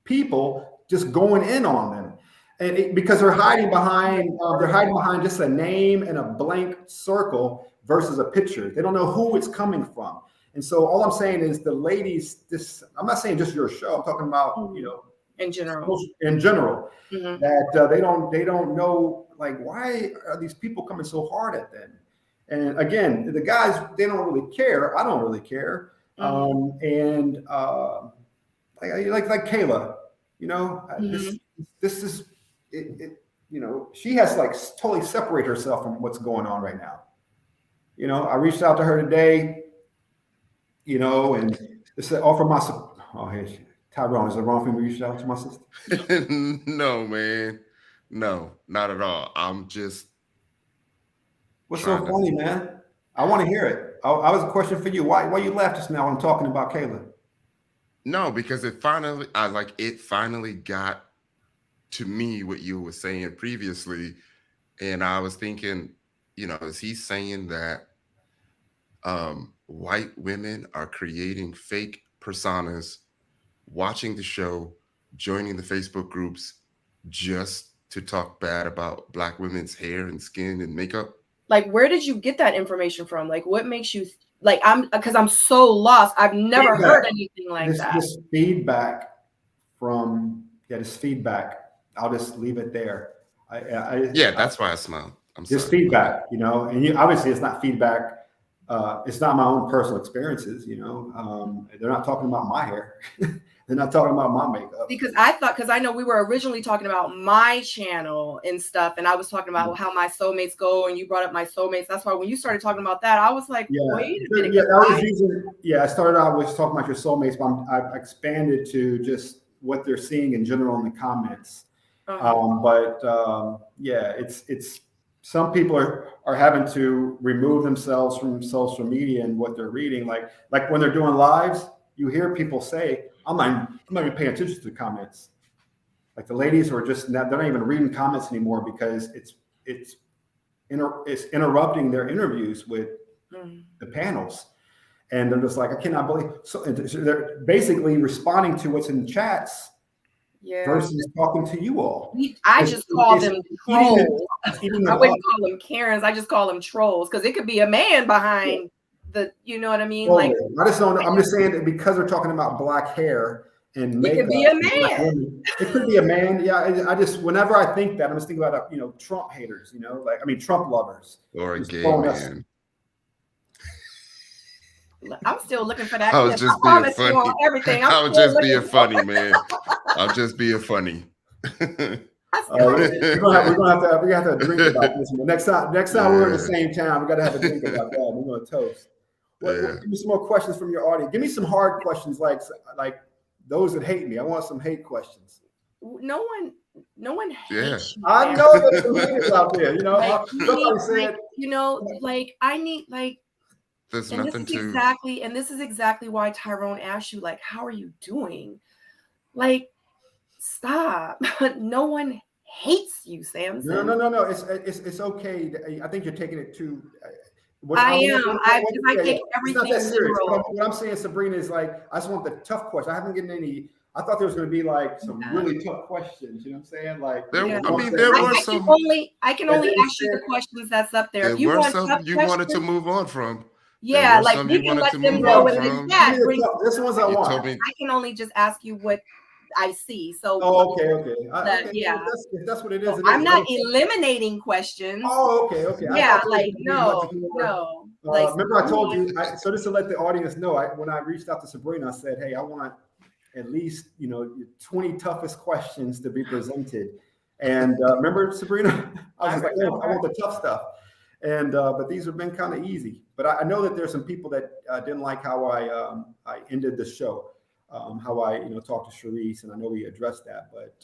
people just going in on them, and because they're hiding behind just a name and a blank circle versus a picture. They don't know who it's coming from. And so all I'm saying is the ladies, I'm not saying just your show, I'm talking about, you know, in general, that they don't know, like, why are these people coming so hard at them? And again, the guys, they don't really care. I don't really care. Like Kayla, you know, this is it, you know, she has like totally separate herself from what's going on right now. You know, I reached out to her today, you know, and said, offer my support. Oh, hey, Tyrone, is it wrong for me to reach out to my sister? No, man. No, not at all. I'm just. What's so funny, man? I want to hear it. I was a question for you. Why you laughed just now when I'm talking about Kayla? No, because it finally got to me what you were saying previously. And I was thinking, you know, is he saying that white women are creating fake personas, watching the show, joining the Facebook groups just to talk bad about Black women's hair and skin and makeup? Like, where did you get that information from? Like, what makes you like, because I'm so lost. I've never heard anything like that. This feedback from, this feedback. I'll just leave it there. That's why I smile. This feedback, you know, and obviously it's not feedback. It's not my own personal experiences, you know. They're not talking about my hair. They're not talking about my makeup. Because I know we were originally talking about my channel and stuff, and I was talking about how my soulmates go, and you brought up my soulmates. That's why when you started talking about that, I was like, wait a minute. I started out with talking about your soulmates, but I've expanded to just what they're seeing in general in the comments. It's some people are having to remove themselves from social media and what they're reading. Like when they're doing lives, you hear people say, I'm not even paying attention to the comments. Like the ladies are just they're not even reading comments anymore because it's interrupting their interviews with the panels. And they're just like, I cannot believe. So they're basically responding to what's in the chats versus talking to you all. I just call them trolls. I wouldn't call them Karens. I just call them trolls because it could be a man behind the, you know what I mean? Totally. Like, I just don't know. I'm just saying that because they're talking about black hair and makeup. It could be a man. It could be a man. Yeah. I just, whenever I think that, I'm just thinking about, Trump haters, Trump lovers. Or a gay man. I'm still looking for that. I was just being funny. Everything. I was just being funny, man. I'm just being funny. We're gonna have to drink about this one. Next time we're in the same town, we gotta have a drink about that. We're gonna toast. Give me some more questions from your audience. Give me some hard questions, like those that hate me. I want some hate questions. No one hates you. I know there's some haters out there. I need There's and nothing to exactly, and this is exactly why Tyrone asked you, like, how are you doing? Like, stop. No one hates you, Sampson. No. It's okay. I think you're taking it too. I take everything literal. What I'm saying, Sabrina, is like, I just want the tough question. I haven't gotten any. I thought there was going to be like some really tough questions. You know what I'm saying? Like, there were some. I can only ask you the questions that's up there. If you want some you wanted to move on from. Yeah, like we can let them know in the chat. This one's I want. I can only just ask you what I see. So okay. If that's what it is. I'm not eliminating questions. Okay. Yeah, no. Remember I told you, so just to let the audience know, when I reached out to Sabrina, I said, hey, I want at least 20 toughest questions to be presented. And remember, Sabrina, I was like, I want the tough stuff. And but these have been kind of easy. But I know that there's some people that didn't like how I ended the show, how I talked to Sharice, and I know we addressed that. But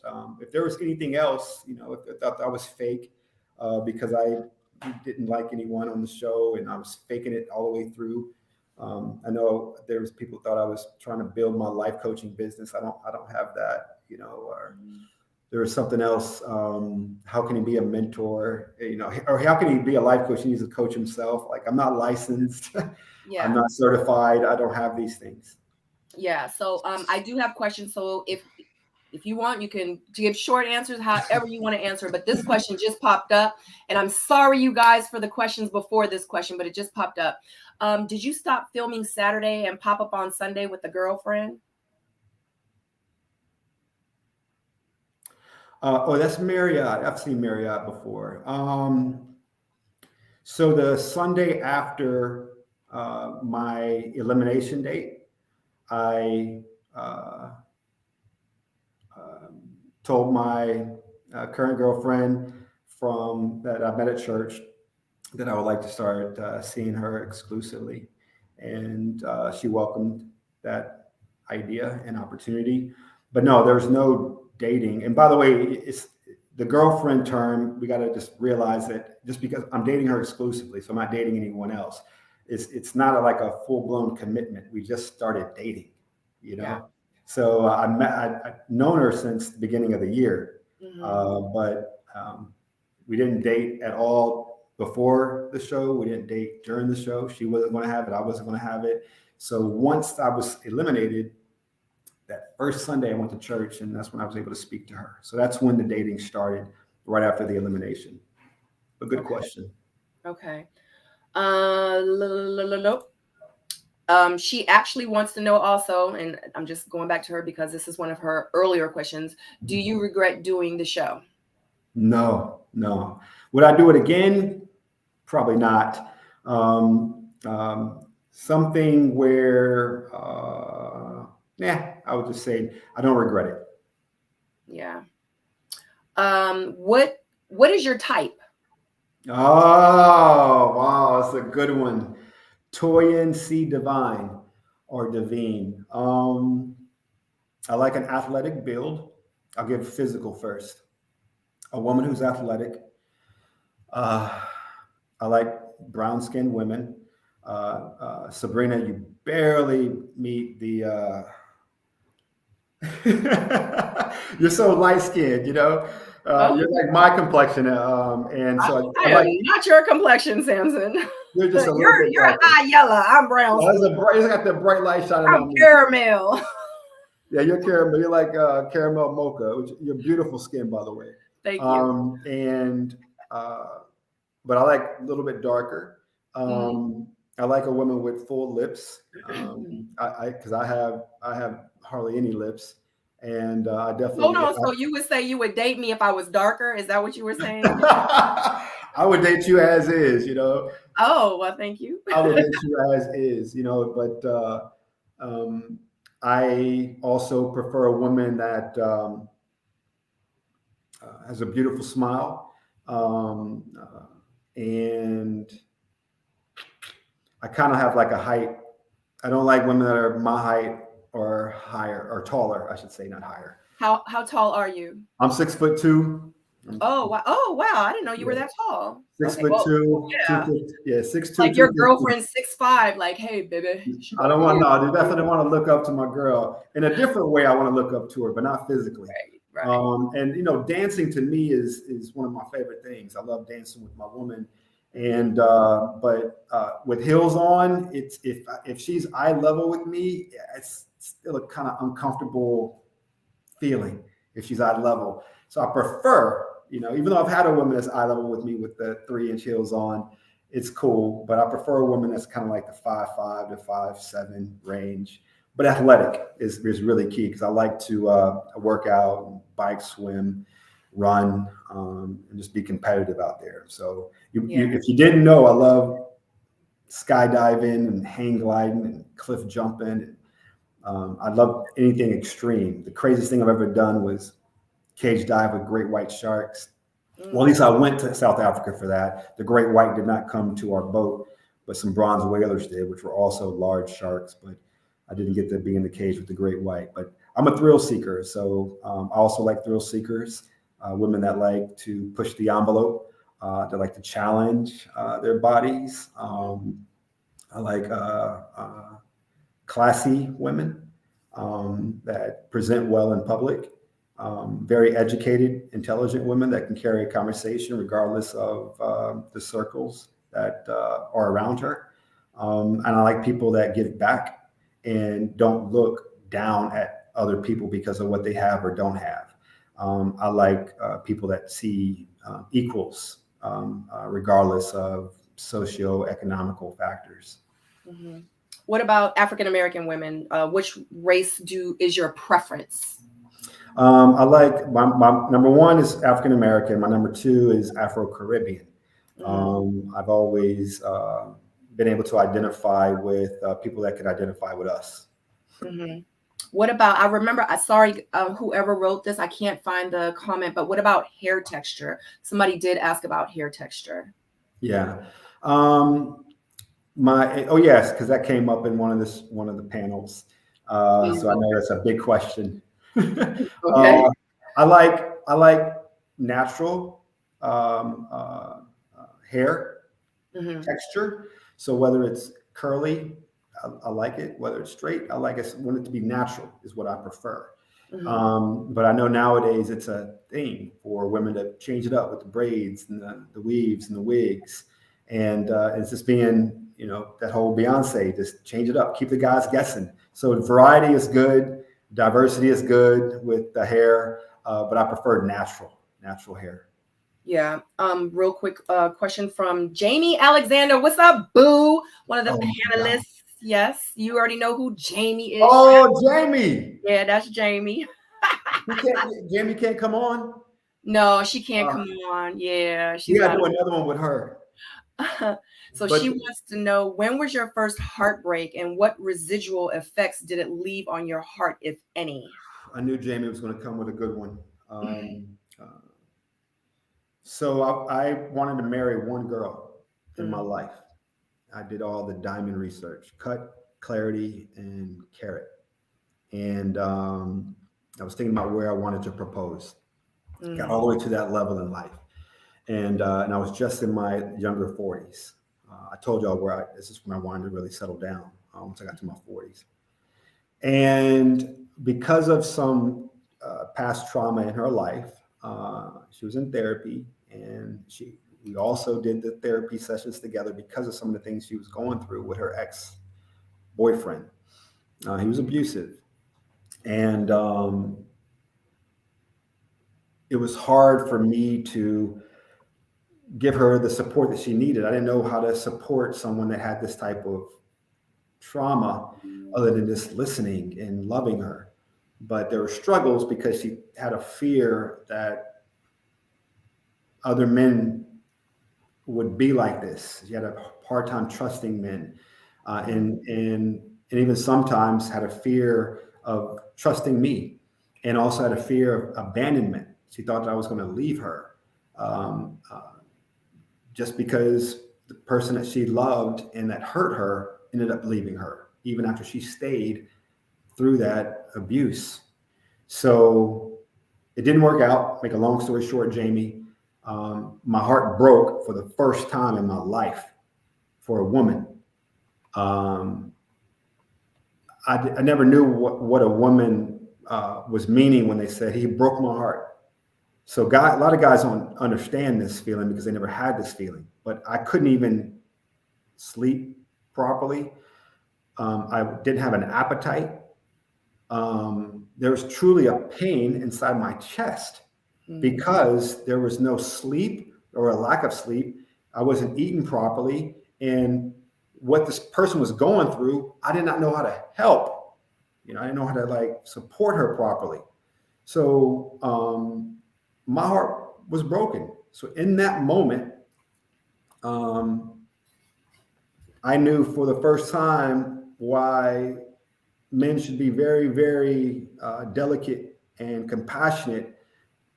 if there was anything else, if thought that was fake because I didn't like anyone on the show and I was faking it all the way through. I know there was people thought I was trying to build my life coaching business. I don't have that, or there was something else. How can he be a mentor? Or how can he be a life coach? He needs to coach himself. Like, I'm not licensed. Yeah. I'm not certified. I don't have these things. Yeah. So I do have questions. So if you want, you can give short answers, however you want to answer. But this question just popped up, and I'm sorry, you guys, for the questions before this question, but it just popped up. Did you stop filming Saturday and pop up on Sunday with the girlfriend? That's Marriott. I've seen Marriott before. So the Sunday after my elimination date, I told my current girlfriend that I met at church that I would like to start seeing her exclusively. And she welcomed that idea and opportunity. But no, there's no dating. And by the way, it's the girlfriend term. We got to just realize that just because I'm dating her exclusively, so I'm not dating anyone else. It's not like a full-blown commitment. We just started dating, Yeah. So I've known her since the beginning of the year, but we didn't date at all before the show. We didn't date during the show. She wasn't going to have it. I wasn't going to have it. So once I was eliminated, that first Sunday I went to church, and that's when I was able to speak to her. So that's when the dating started, right after the elimination. A good question. Okay. She actually wants to know also, and I'm just going back to her because this is one of her earlier questions. Do you regret doing the show? No. Would I do it again? Probably not. Something where, I would just say I don't regret it. Yeah. What is your type? Oh, wow. That's a good one. Toyin C. Divine or Devine. I like an athletic build. I'll give physical first. A woman who's athletic. I like brown-skinned women. Sabrina, you barely meet the You're so light skinned, you know. You're like my complexion, and so I am not your complexion, Sampson. You're just a little bit you're high yellow. I'm brown. It's got the bright light shining on me. Caramel. Yeah, you're caramel. You're like caramel mocha, which you're beautiful skin, by the way. Thank you. But I like a little bit darker. I like a woman with full lips. Because I have hardly any lips, and I definitely. Hold on. So you would say you would date me if I was darker? Is that what you were saying? I would date you as is, you know. Oh, well, thank you. I would date you as is, you know. But I also prefer a woman that has a beautiful smile, and I kind of have like a height. I don't like women that are my height or higher or taller, I should say, not higher. How tall are you? I'm 6'2". Oh wow! Oh wow! I didn't know you were that tall. 6'2". Yeah, 6'2". Like your girlfriend's 6'5". Like, hey, baby. I don't want. No, I definitely want to look up to my girl in a different way. I want to look up to her, but not physically. Right. And you know, dancing to me is one of my favorite things. I love dancing with my woman. And but with heels on, it's if she's eye level with me, it's still a kind of uncomfortable feeling if she's eye level. So I prefer, you know, even though I've had a woman that's eye level with me with the 3-inch heels on, it's cool. But I prefer a woman that's kind of like the 5'5" to 5'7" range. But athletic is really key because I like to work out, bike, swim, run, and just be competitive out there. So if you didn't know, I love skydiving and hang gliding and cliff jumping. I love anything extreme. The craziest thing I've ever done was cage dive with great white sharks. Well, at least I went to South Africa for that. The great white did not come to our boat, but some bronze whalers did, which were also large sharks. But I didn't get to be in the cage with the great white. But I'm a thrill seeker, so I also like thrill seekers. Women that like to push the envelope, that like to challenge their bodies. I like classy women that present well in public, very educated, intelligent women that can carry a conversation regardless of the circles that are around her. And I like people that give back and don't look down at other people because of what they have or don't have. I like people that see equals regardless of socio-economical factors. Mm-hmm. What about African-American women? Which race is your preference? I like my number one is African-American. My number two is Afro-Caribbean. I've always been able to identify with people that could identify with us. Mm-hmm. What about, I remember, sorry, whoever wrote this, I can't find the comment, but what about hair texture? Somebody did ask about hair texture. Yeah. Yes, because that came up in one of the panels. So I know that's a big question. Okay. I like natural hair texture. So whether it's curly, I like it. Whether it's straight, I like it. I want it to be natural is what I prefer. But I know nowadays it's a thing for women to change it up with the braids and the weaves and the wigs. And it's just being, you know, that whole Beyonce, just change it up, keep the guys guessing. So variety is good. Diversity is good with the hair, but I prefer natural hair. Yeah. Real quick question from Jamie Alexander. What's up, boo? One of the panelists. God. Yes, you already know who Jamie is. Oh, Jamie. Yeah, that's Jamie. Jamie can't come on? No, she can't come on. Yeah. You got to do another one with her. She wants to know, when was your first heartbreak and what residual effects did it leave on your heart, if any? I knew Jamie was going to come with a good one. So I wanted to marry one girl in my life. I did all the diamond research, cut, clarity, and carat. And I was thinking about where I wanted to propose. Got all the way to that level in life. And I was just in my younger 40s. I told y'all this is when I wanted to really settle down once I got to my 40s. And because of some past trauma in her life, she was in therapy, and we also did the therapy sessions together because of some of the things she was going through with her ex-boyfriend. He was abusive, and it was hard for me to give her the support that she needed. I didn't know how to support someone that had this type of trauma other than just listening and loving her. But there were struggles because she had a fear that other men would be like this. She had a hard time trusting men, and even sometimes had a fear of trusting me, and also had a fear of abandonment. She thought that I was going to leave her, just because the person that she loved and that hurt her ended up leaving her, even after she stayed through that abuse. So it didn't work out. Make a long story short, Jamie, my heart broke for the first time in my life for a woman. I never knew what a woman was meaning when they said he broke my heart. So a lot of guys don't understand this feeling because they never had this feeling. But I couldn't even sleep properly. I didn't have an appetite. There was truly a pain inside my chest because there was no sleep or a lack of sleep. I wasn't eating properly. And what this person was going through, I did not know how to help. I didn't know how to support her properly. So my heart was broken. So in that moment, I knew for the first time why men should be very, very delicate and compassionate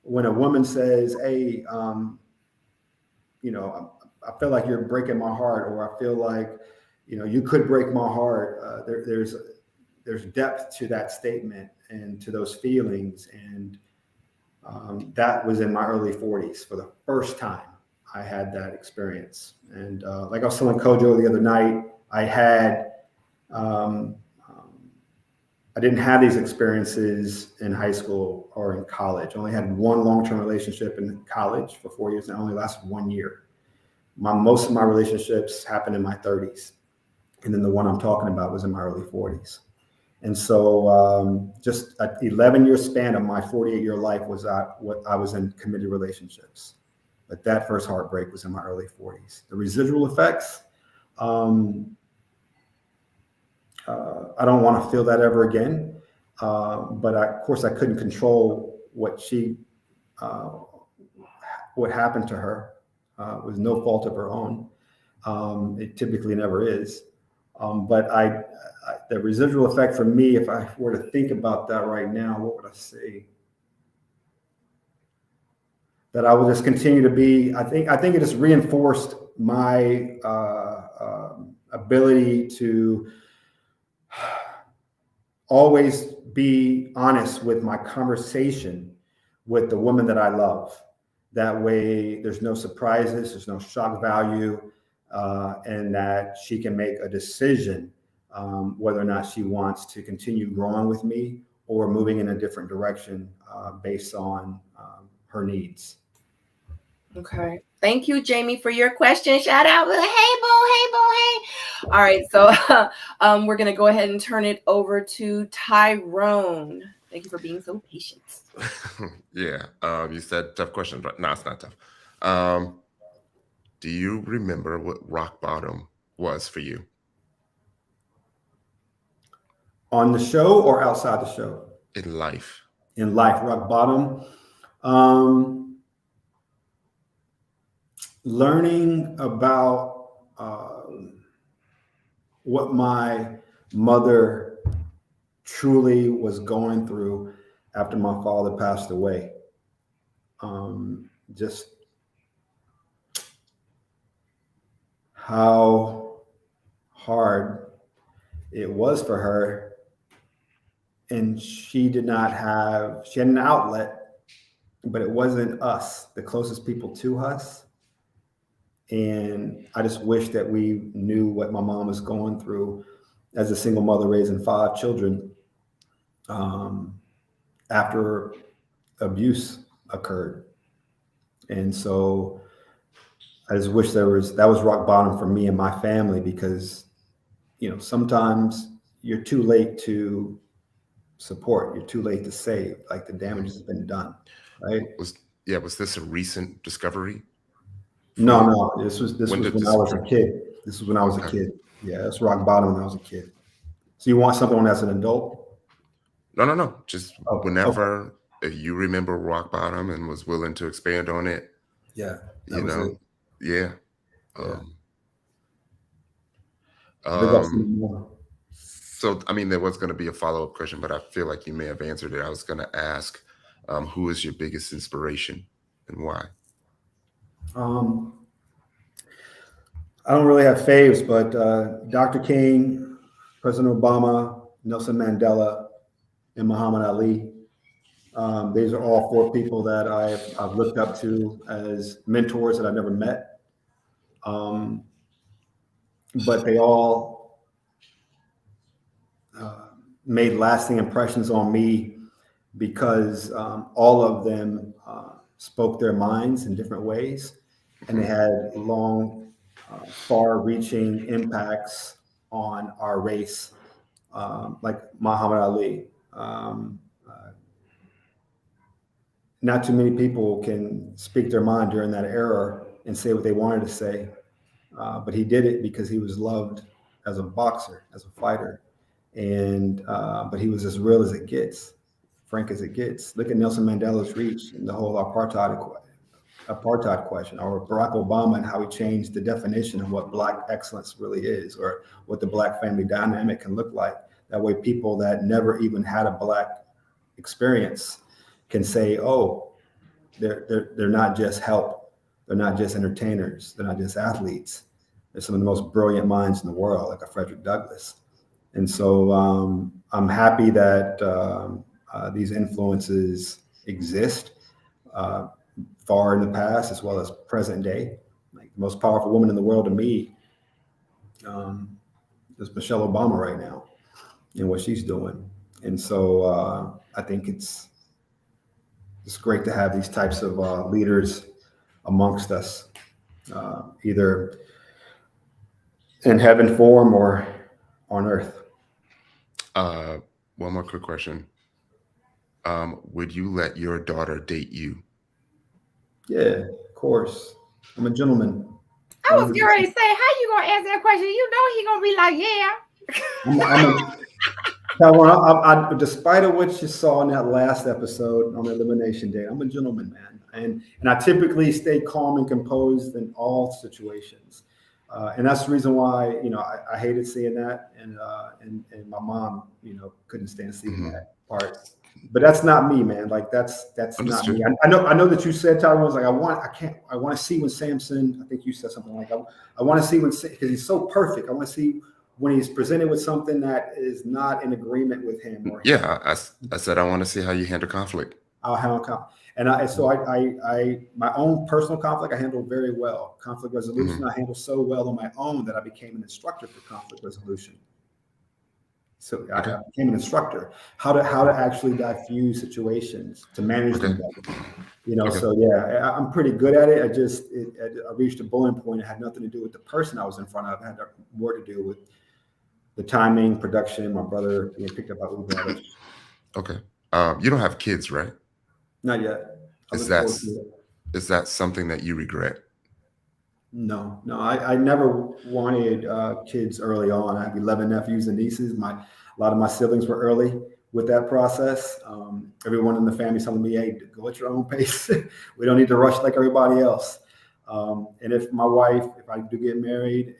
when a woman says, hey, I feel like you're breaking my heart, or I feel like, you could break my heart. There's depth to that statement and to those feelings. And that was in my early 40s. For the first time, I had that experience. And like I was telling Kojo the other night, I didn't have these experiences in high school or in college. I only had one long-term relationship in college for 4 years, and it only lasted 1 year. Most of my relationships happened in my 30s. And then the one I'm talking about was in my early 40s. And so just an 11-year span of my 48-year life was what I was in committed relationships. But that first heartbreak was in my early 40s. The residual effects, I don't want to feel that ever again. But of course, I couldn't control what happened to her. It was no fault of her own. It typically never is. But the residual effect for me, if I were to think about that right now, what would I say? That I will just continue to be. I think it has reinforced my ability to always be honest with my conversation with the woman that I love. That way, there's no surprises, there's no shock value, and that she can make a decision whether or not she wants to continue growing with me or moving in a different direction based on her needs. Okay. Thank you, Jamie, for your question. Shout out. Hey, boo, hey, boo, hey. All right. So we're going to go ahead and turn it over to Tyrone. Thank you for being so patient. Yeah. You said tough questions, right? No, it's not tough. Do you remember what rock bottom was for you? On the show or outside the show? In life. In life, rock bottom. Learning about what my mother truly was going through after my father passed away. Just how hard it was for her. And she had an outlet, but it wasn't us, the closest people to us. And I just wish that we knew what my mom was going through as a single mother raising 5 children. after abuse occurred. And so I just wish that was rock bottom for me and my family, because, sometimes you're too late to support. You're too late to save. Like, the damage has been done, right? Was this a recent discovery? No. This was When when did I this was a occur? kid. This was when I was a kid. Yeah, that's rock bottom when I was a kid. So you want something as an adult? No. Just Okay. whenever you remember rock bottom and was willing to expand on it. Yeah. You know? Yeah. Yeah. Big ups to you more. So, I mean, there was going to be a follow-up question, but I feel like you may have answered it. I was going to ask, who is your biggest inspiration and why? I don't really have faves, but Dr. King, President Obama, Nelson Mandela, and Muhammad Ali. These are all 4 people that I've looked up to as mentors that I've never met. But they all made lasting impressions on me, because all of them spoke their minds in different ways, and they had long, far-reaching impacts on our race, like Muhammad Ali. Not too many people can speak their mind during that era and say what they wanted to say, but he did it because he was loved as a boxer, as a fighter, and but he was as real as it gets, frank as it gets. Look at Nelson Mandela's reach and the whole apartheid question, or Barack Obama and how he changed the definition of what Black excellence really is, or what the Black family dynamic can look like. That way, people that never even had a Black experience can say, oh, they're not just help. They're not just entertainers. They're not just athletes. They're some of the most brilliant minds in the world, like a Frederick Douglass. And so I'm happy that these influences exist far in the past as well as present day. Like, the most powerful woman in the world to me is Michelle Obama right now, and what she's doing. And so I think it's great to have these types of leaders amongst us, either in heaven form or on earth. One more quick question. Would you let your daughter date you? Yeah, of course. I'm a gentleman. I was getting ready to say, how you gonna answer that question? You know he gonna be like, yeah. Despite of what you saw in that last episode on Elimination Day, I'm a gentleman, man, and I typically stay calm and composed in all situations, and that's the reason why I hated seeing that, and my mom couldn't stand seeing that part. But that's not me, man. Like, that's not me. I know that you said, Tyrone, was like, I want to see when Sampson, I think you said something like, I want to see when, because he's so perfect. I want to see when he's presented with something that is not in agreement with him. Or yeah, I said I want to see how you handle conflict. I'll handle conflict. And I my own personal conflict, I handle very well. Conflict resolution, I handle so well on my own that I became an instructor for conflict resolution. So I became an instructor, how to actually diffuse situations, to manage them better. So yeah, I'm pretty good at it. I reached a boiling point. It had nothing to do with the person I was in front of. It had more to do with the timing, production, my brother being picked up by Uber. Okay. You don't have kids, right? Not yet. Is that something that you regret? No, I never wanted kids early on. I have 11 nephews and nieces. A lot of my siblings were early with that process. Everyone in the family telling me, hey, go at your own pace. We don't need to rush like everybody else. And if my wife, if I do get married,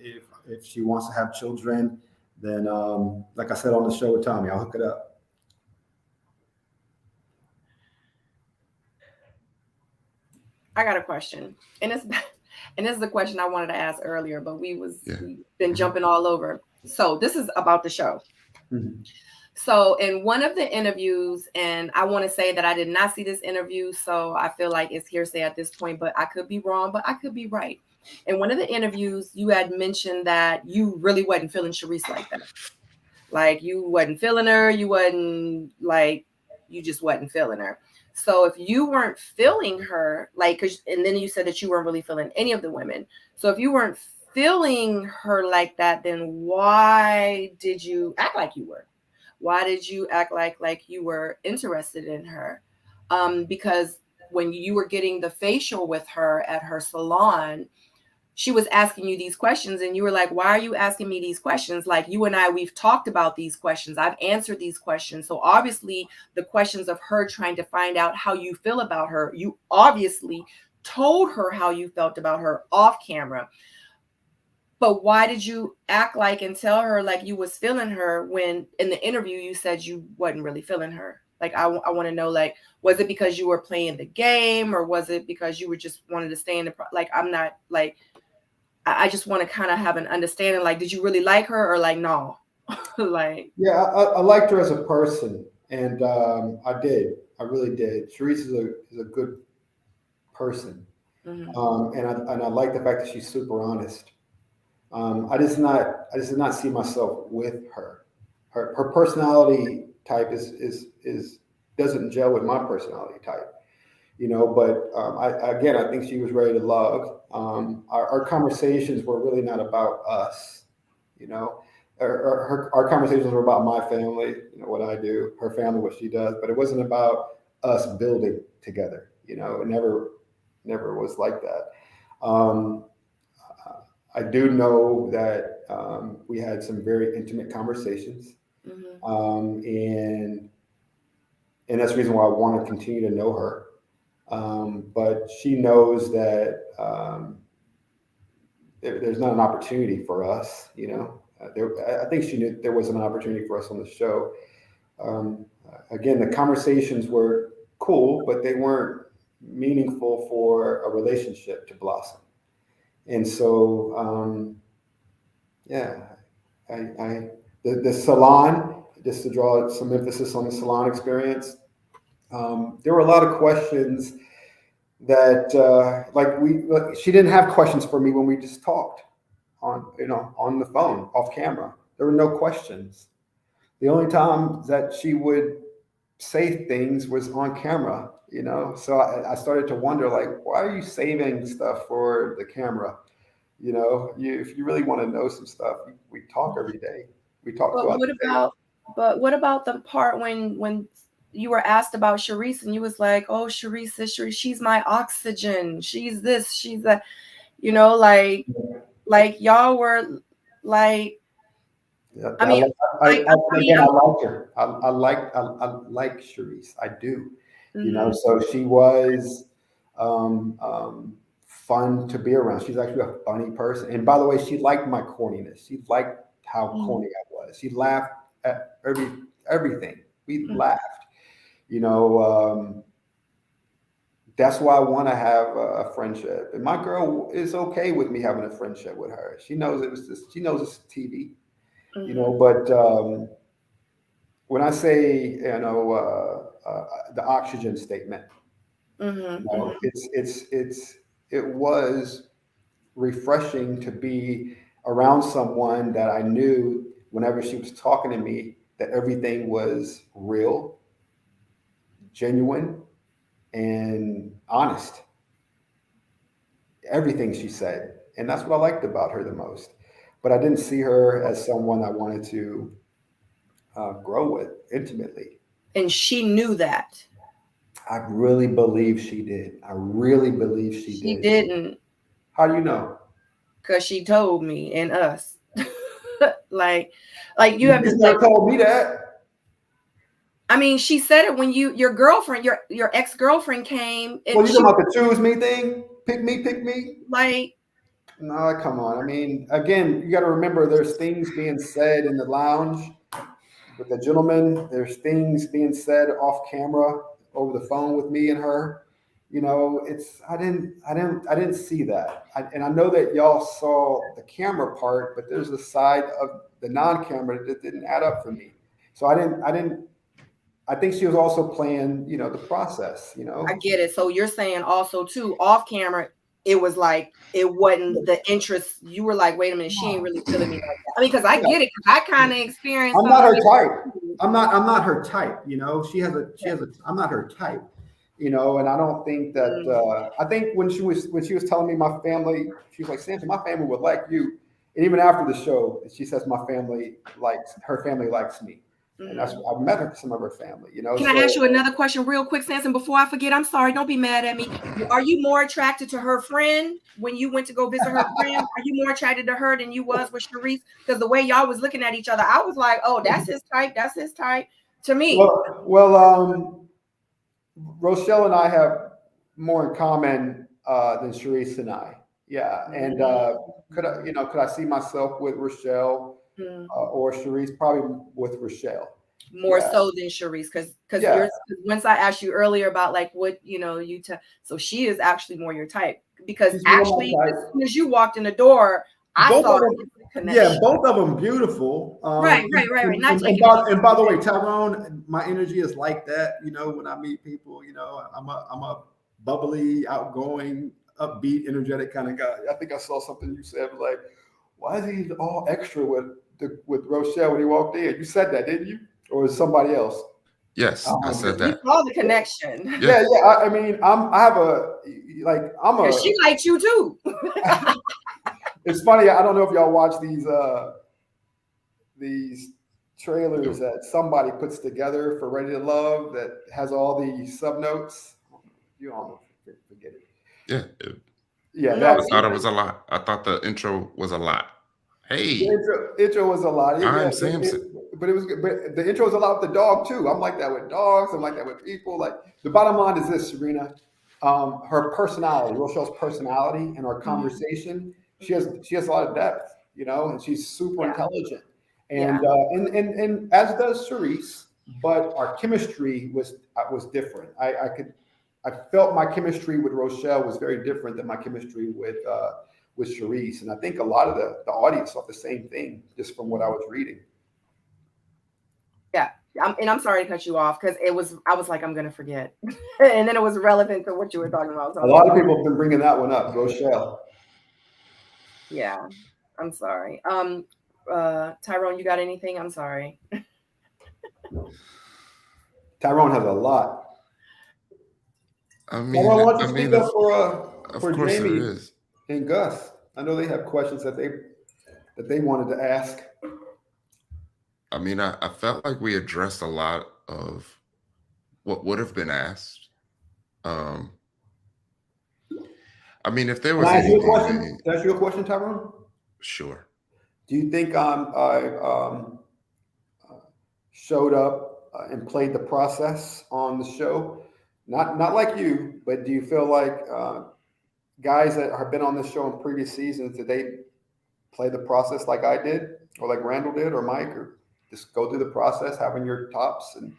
if she wants to have children, then like I said on the show with Tommy, I'll hook it up. I got a question, and this is the question I wanted to ask earlier, but we've been jumping all over. So this is about the show. Mm-hmm. So in one of the interviews, and I want to say that I did not see this interview, so I feel like it's hearsay at this point, but I could be wrong, but I could be right. In one of the interviews, you had mentioned that you really wasn't feeling Sharice like that. Like you wasn't feeling her, you wasn't like, you just wasn't feeling her. So if you weren't feeling her, like, and then you said that you weren't really feeling any of the women. So if you weren't feeling her like that, then why did you act like you were? Why did you act like you were interested in her? Because when you were getting the facial with her at her salon, she was asking you these questions and you were like, why are you asking me these questions? Like, you and I, we've talked about these questions. I've answered these questions. So obviously the questions of her trying to find out how you feel about her, you obviously told her how you felt about her off camera. But why did you act like and tell her like you was feeling her when in the interview you said you wasn't really feeling her? Like, I want to know, like, was it because you were playing the game, or was it because you were just wanted to stay in the, like, I'm not like, I just want to kind of have an understanding. Like, did you really like her, or like, no? Like, yeah, I liked her as a person, and I did. I really did. Sharice is a good person, and I like the fact that she's super honest. I just did not see myself with her. Her personality type is doesn't gel with my personality type, you know. But I think she was ready to love. Our conversations were really not about us, you know. Our conversations were about my family, you know, what I do, her family, what she does, but it wasn't about us building together, you know. It never was like that. I do know that we had some very intimate conversations, and that's the reason why I want to continue to know her. But she knows that there's not an opportunity for us, you know. I think she knew there was an opportunity for us on the show. Again, the conversations were cool, but they weren't meaningful for a relationship to blossom. And so, yeah, the salon, just to draw some emphasis on the salon experience, there were a lot of questions that, she didn't have questions for me when we just talked on the phone, off camera. There were no questions. The only time that she would say things was on camera, you know. So I started to wonder, like, why are you saving stuff for the camera? You know, if you really want to know some stuff, we talk every day. We talk but what about the part when you were asked about Sharice and you was like, oh, Sharice, she's my oxygen. She's this, she's that, you know, like y'all were like, Yeah, I mean, I like her. I like Sharice. I do. You know, so she was fun to be around. She's actually a funny person. And by the way, she liked my corniness. She liked how corny I was. She laughed at everything. We laughed. You know, that's why I want to have a friendship. And my girl is okay with me having a friendship with her. She knows she knows it's TV. You know, but when I say, you know, the oxygen statement, you know, it was refreshing to be around someone that I knew whenever she was talking to me that everything was real, genuine, and honest. Everything she said, and that's what I liked about her the most. But I didn't see her as someone I wanted to grow with intimately. And she knew that. I really believe she did. I really believe she did. She didn't. How do you know? Because she told me and us. like you have not told me that. I mean, she said it when your girlfriend, your ex-girlfriend came. And well, you talking about the choose me thing? Pick me. Like, no, come on. I mean, again, you got to remember there's things being said in the lounge with the gentleman. There's things being said off camera over the phone with me and her. You know, I didn't see that. And I know that y'all saw the camera part, but there's a side of the non-camera that didn't add up for me. So I think she was also playing, you know, the process, you know. I get it. So you're saying also too, off camera, it was like it wasn't the interest. You were like, wait a minute, she ain't really feeling me like that. I mean, because I get it, because I kind of experienced. I'm not her type. I'm not her type. You know, I'm not her type. You know, and I don't think that. I think when she was telling me my family, she was like, Sampson, my family would like you. And even after the show, she says her family likes me. And that's I've met some of her family, you know. Can I ask you another question real quick, Sampson, before I forget? I'm sorry, don't be mad at me. Are you more attracted to her friend when you went to go visit her friend? Are you more attracted to her than you was with Sharice? Because the way y'all was looking at each other, I was like, oh, that's his type. That's his type. To me. Well, Rochelle and I have more in common than Sharice and I. Yeah. And could I see myself with Rochelle or Sharice? Probably with Rochelle. More so than Sharice, because once I asked you earlier about like what so she is actually more your type, because she's actually as soon as you walked in the door, I saw the connection. Yeah, both of them beautiful. Right. And by the way, Tyrone, my energy is like that. You know, when I meet people, you know, I'm a bubbly, outgoing, upbeat, energetic kind of guy. I think I saw something you said like, why is he all extra with Rochelle when he walked in? You said that, didn't you? Or is somebody else? Yes, I said that. You saw the connection. Yeah. I mean, she likes you too. It's funny. I don't know if y'all watch these trailers that somebody puts together for Ready to Love that has all the subnotes. You all forget it. Yeah. I thought it was a lot. I thought the intro was a lot. Hey, the intro was a lot. I'm Sampson. But it was good. But the intro was a lot with the dog too. I'm like that with dogs. I'm like that with people. Like the bottom line is this, Sabrina. Her personality, Rochelle's personality, and our conversation. She has a lot of depth, you know, and she's super intelligent. And and as does Sharice. But our chemistry was different. I felt my chemistry with Rochelle was very different than my chemistry with Sharice. And I think a lot of the audience thought the same thing, just from what I was reading. Yeah. I'm sorry to cut you off, because I was like, I'm going to forget. And then it was relevant to what you were talking about. So a lot of people have been bringing that one up, Rochelle. Yeah. I'm sorry. Tyrone, you got anything? I'm sorry. Tyrone has a lot. I mean, Tyrone wants to speak up for course Jamie there is. And Gus. I know they have questions that they wanted to ask. I mean, I felt like we addressed a lot of what would have been asked. I mean, if there was anything, can I ask you a question, Tyrone? Sure. Do you think I showed up and played the process on the show? Not like you, but do you feel like guys that have been on this show in previous seasons, did they play the process like I did, or like Randall did, or Mike, or just go through the process, having your tops and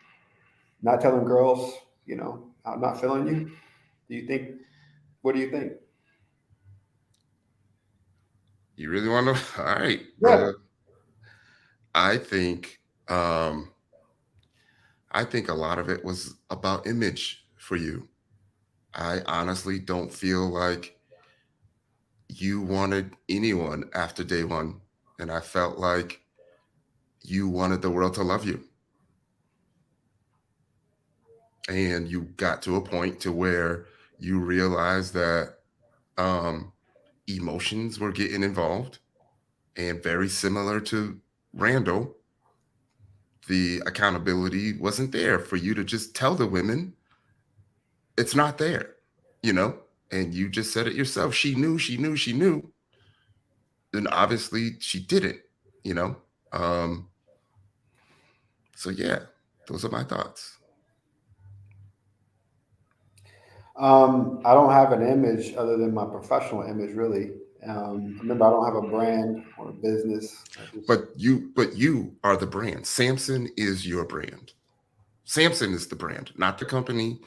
not telling girls, you know, I'm not feeling you? What do you think? You really want to? All right. Yeah. I think a lot of it was about image for you. I honestly don't feel like you wanted anyone after day one. And I felt like you wanted the world to love you. And you got to a point to where you realized that emotions were getting involved. And very similar to Randall, the accountability wasn't there for you to just tell the women it's not there, you know? And you just said it yourself. She knew. And obviously she didn't, you know? So yeah, those are my thoughts. I don't have an image other than my professional image, really. Remember, I don't have a brand or a business. But you are the brand. Sampson is your brand. Sampson is the brand, not the company,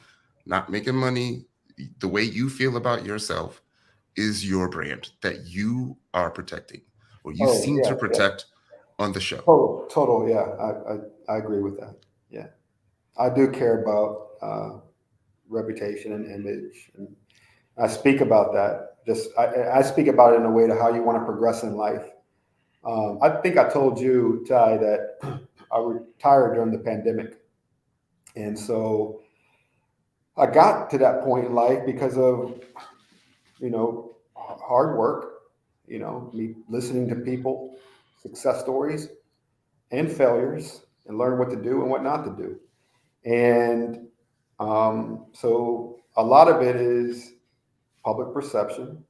not making money. The way you feel about yourself is your brand that you are protecting, or you seem to protect on the show. Total. Yeah, I agree with that. Yeah, I do care about reputation and image, and I speak about that I speak about it in a way to how you want to progress in life. I think I told you, Ty, that I retired during the pandemic. And so I got to that point in life because of, hard work, me listening to people, success stories and failures, and learn what to do and what not to do. And so a lot of it is public perception,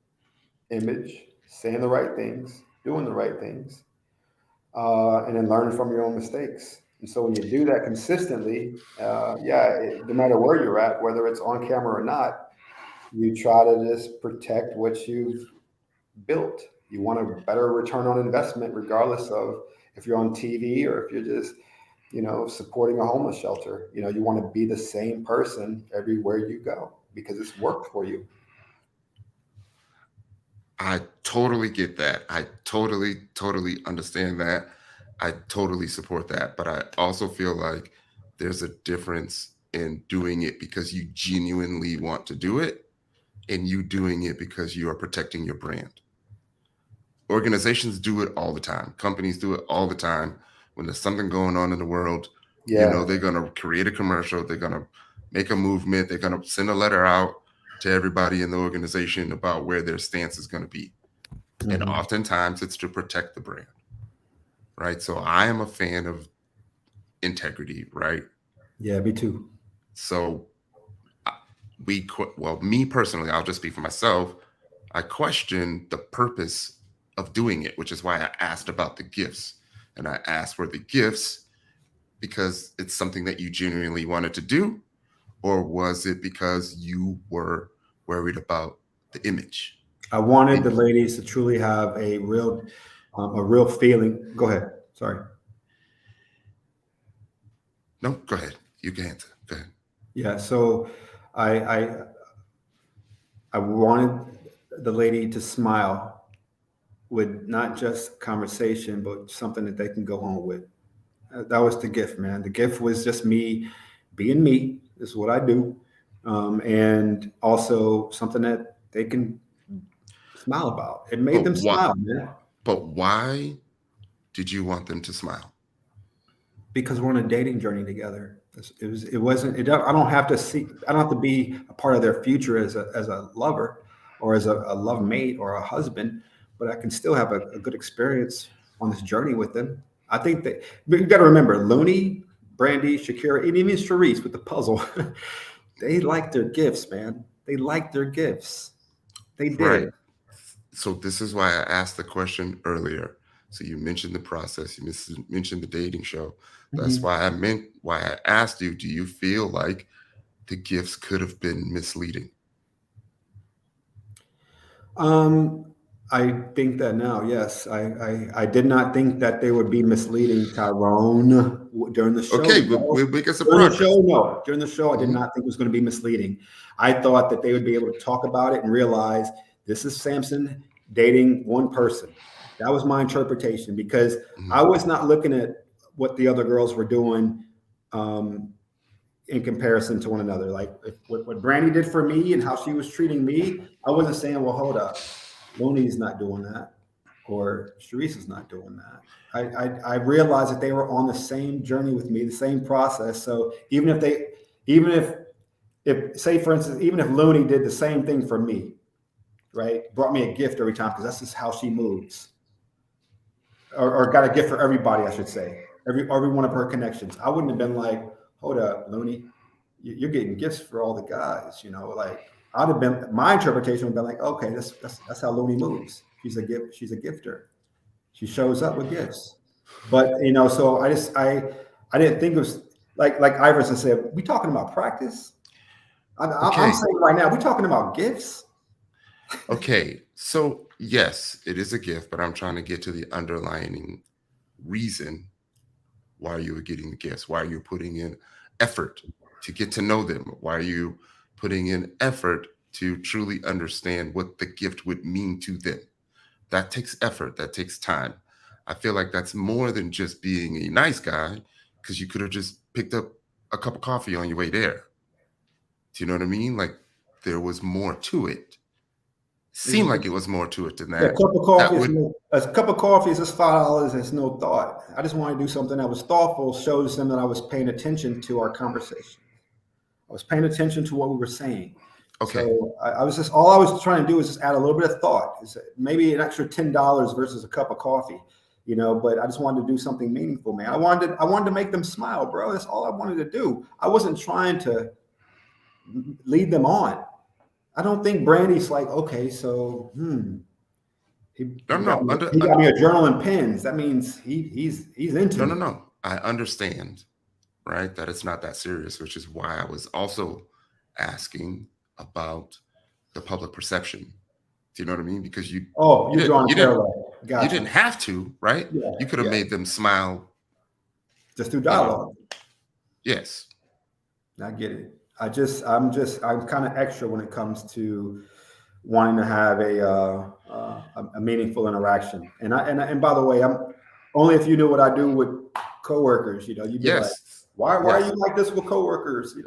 image, saying the right things, doing the right things, and then learning from your own mistakes. And so when you do that consistently, no matter where you're at, whether it's on camera or not, you try to just protect what you've built. You want a better return on investment, regardless of if you're on TV or if you're just, supporting a homeless shelter. You want to be the same person everywhere you go because it's worked for you. I totally get that. I totally understand that. I totally support that. But I also feel like there's a difference in doing it because you genuinely want to do it and you doing it because you are protecting your brand. Organizations do it all the time. Companies do it all the time. When there's something going on in the world, they're going to create a commercial. They're going to make a movement. They're going to send a letter out to everybody in the organization about where their stance is going to be. Mm-hmm. And oftentimes it's to protect the brand, right? So I am a fan of integrity, right? Yeah, me too. So me personally, I'll just speak for myself. I question the purpose of doing it, which is why I asked about the gifts. And I asked, were the gifts because it's something that you genuinely wanted to do? Or was it because you were worried about the image? I wanted the ladies to truly have a real feeling. Go ahead. Sorry. No, go ahead. You can answer. Go ahead. Yeah. So I wanted the lady to smile with not just conversation, but something that they can go home with. That was the gift, man. The gift was just me being me. This is what I do. And also something that they can smile about. It made them smile, man. But why did you want them to smile? Because we're on a dating journey together. I don't have to be a part of their future as a lover or as a love mate or a husband, but I can still have a good experience on this journey with them. I think that you got to remember Looney, Brandy, Shakira, and even Charisse with the puzzle. They like their gifts, man. They like their gifts. They did. Right. So this is why I asked the question earlier. So you mentioned the process. You mentioned the dating show. That's why I asked you, do you feel like the gifts could have been misleading? I think that now, yes. I did not think that they would be misleading Tyrone during the show. Okay, we'll make us a during the show. No, during the show, I did not think it was going to be misleading. I thought that they would be able to talk about it and realize this is Sampson dating one person. That was my interpretation because I was not looking at what the other girls were doing in comparison to one another. Like what Brandy did for me and how she was treating me, I wasn't saying, well, hold up, Looney's not doing that or Charisse is not doing that. I realized that they were on the same journey with me, the same process. So even if say for instance, even if Looney did the same thing for me, right, brought me a gift every time because that's just how she moves, or got a gift for everybody, I should say, every one of her connections, I wouldn't have been like, hold up, Looney, you're getting gifts for all the guys, like I'd have been, my interpretation would have been like, okay, that's how Looney moves. She's a gifter. She shows up with gifts. But so I didn't think it was like Iverson said, we talking about practice. I'm saying right now, we're talking about gifts. Okay, so yes, it is a gift, but I'm trying to get to the underlying reason why you were getting the gifts, why you're putting in effort to get to know them, why are you putting in effort to truly understand what the gift would mean to them. That takes effort, that takes time. I feel like that's more than just being a nice guy, because you could have just picked up a cup of coffee on your way there. Do you know what I mean? Like there was more to it. seemed like it was more to it than that. A cup of coffee is just $5. There's no thought. I just wanted to do something that was thoughtful, shows them that I was paying attention to our conversation. I was paying attention to what we were saying. Okay. So I was just, all I was trying to do is just add a little bit of thought. Is maybe an extra $10 versus a cup of coffee, you know, but I just wanted to do something meaningful, man. I wanted to make them smile, bro. That's all I wanted to do. I wasn't trying to lead them on. I don't think Brandy's like, okay, so, he got me a journal and pens. That means he's into it. No. I understand, right? That it's not that serious, which is why I was also asking about the public perception. Do you know what I mean? Because you didn't have to, right? Yeah, you could have made them smile just through dialogue. Yes. I get it. I'm kind of extra when it comes to wanting to have a meaningful interaction. And by the way, I'm only if you knew what I do with coworkers, you know, you'd be like, why are you like this with coworkers?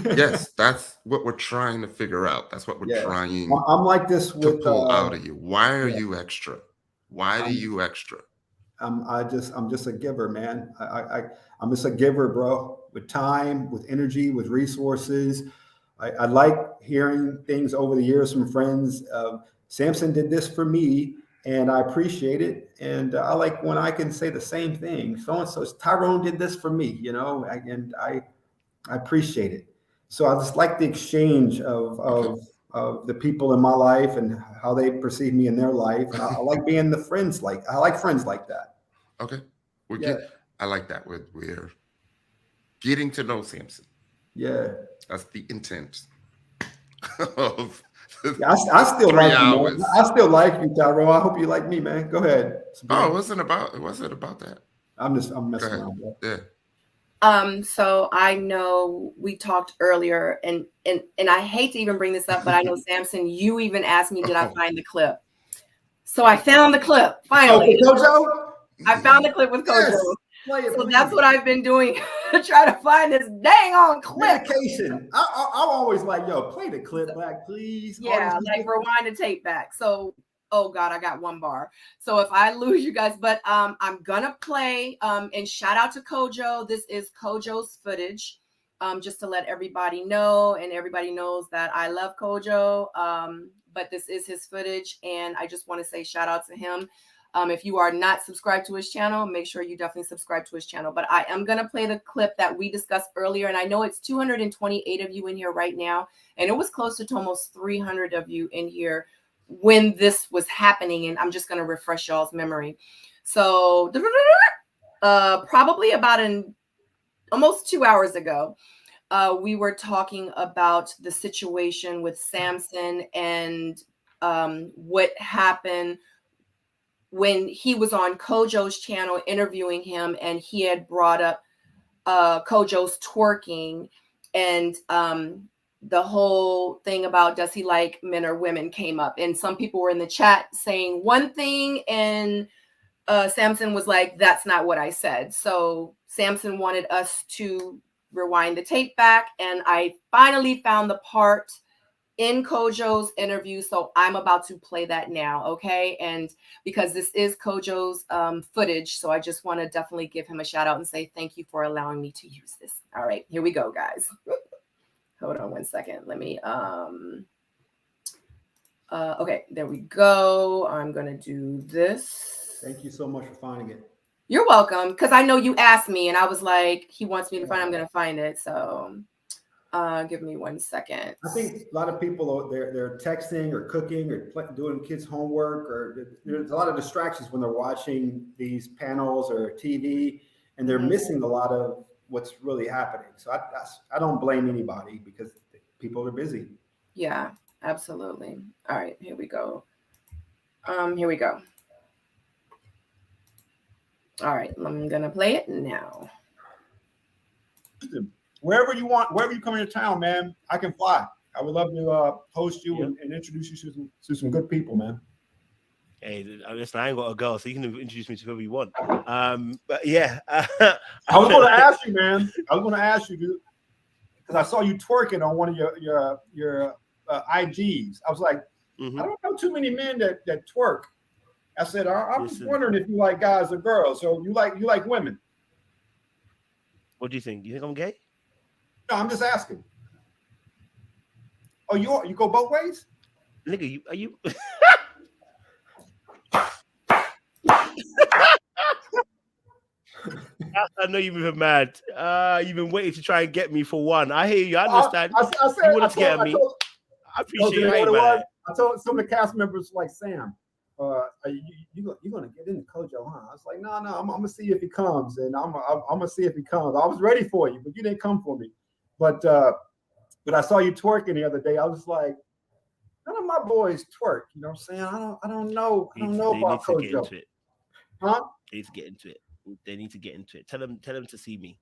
Yes, that's what we're trying to figure out. That's what we're trying. I'm like this with to pull out of you. Why are you extra? Why do you extra? I'm just a giver, man. I'm just a giver, bro. With time, with energy, with resources. I like hearing things over the years from friends. Sampson did this for me, and I appreciate it. And I like when I can say the same thing. So Tyrone did this for me, you know, and I appreciate it. So I just like the exchange of the people in my life and how they perceive me in their life. And I like being I like friends like that. Okay. I like that. We're getting to know Sampson. Yeah. That's the intent of I still like you, man. I still like you, Tyrone. I hope you like me, man. Go ahead. Oh, it wasn't about that. I'm messing around, bro. Yeah. So I know we talked earlier, and I hate to even bring this up, but I know Sampson, you even asked me, did I find the clip? So I found the clip finally. Kojo? I found the clip with Kojo. Yes. So that's what I've been doing, try to find this dang on clip. Dedication. I'm always like, yo, play the clip back, please. Yeah, like rewind the tape back. So, oh God, I got one bar. So if I lose you guys, but I'm gonna play and shout out to Kojo. This is Kojo's footage. Just to let everybody know, and everybody knows that I love Kojo. But this is his footage, and I just want to say shout out to him. If you are not subscribed to his channel, make sure you definitely subscribe to his channel. But I am going to play the clip that we discussed earlier. And I know it's 228 of you in here right now. And it was closer to almost 300 of you in here when this was happening. And I'm just going to refresh y'all's memory. So probably about almost 2 hours ago, we were talking about the situation with Sampson and what happened when he was on Kojo's channel interviewing him, and he had brought up Kojo's twerking and the whole thing about does he like men or women came up. And some people were in the chat saying one thing, and Sampson was like, that's not what I said. So Sampson wanted us to rewind the tape back, and I finally found the part in Kojo's interview. So I'm about to play that now. Okay. And because this is Kojo's footage, so I just want to definitely give him a shout out and say thank you for allowing me to use this. All right, here we go, guys. Hold on one second. Let me, okay, there we go. I'm going to do this. Thank you so much for finding it. You're welcome. Because I know you asked me, and I was like, he wants me to find, I'm going to find it. So give me 1 second. I think a lot of people, they're texting or cooking or doing kids' homework, or there's a lot of distractions when they're watching these panels or TV, and they're missing a lot of what's really happening. So I don't blame anybody because people are busy. Yeah, absolutely. All right, here we go. Here we go. All right, I'm gonna play it now. Wherever you want, wherever you come into town, man, I can fly. I would love to host you and introduce you to some good people, man. Hey, listen, I ain't got a girl, so you can introduce me to whoever you want. But yeah, I was going to ask you, man. I was going to ask you, dude, because I saw you twerking on one of your IGs. I was like, I don't know too many men that twerk. I said, I was wondering if you like guys or girls. So you like women. What do you think? You think I'm gay? No, I'm just asking. Oh, you go both ways? Nigga, are you? I know you've been mad. You've been waiting to try and get me for one. I hear you. I understand. I said, you wanted to get at me. I appreciate it. I told some of the cast members, like, Sam, you gonna get into Kojo, huh? I was like, no, I'm gonna see if he comes, and I'm gonna see if he comes. I was ready for you, but you didn't come for me. But I saw you twerking the other day. I was like, none of my boys twerk. You know what I'm saying? I don't know about Kojo. Huh? They need to get into it. They need to get into it. Tell them to see me.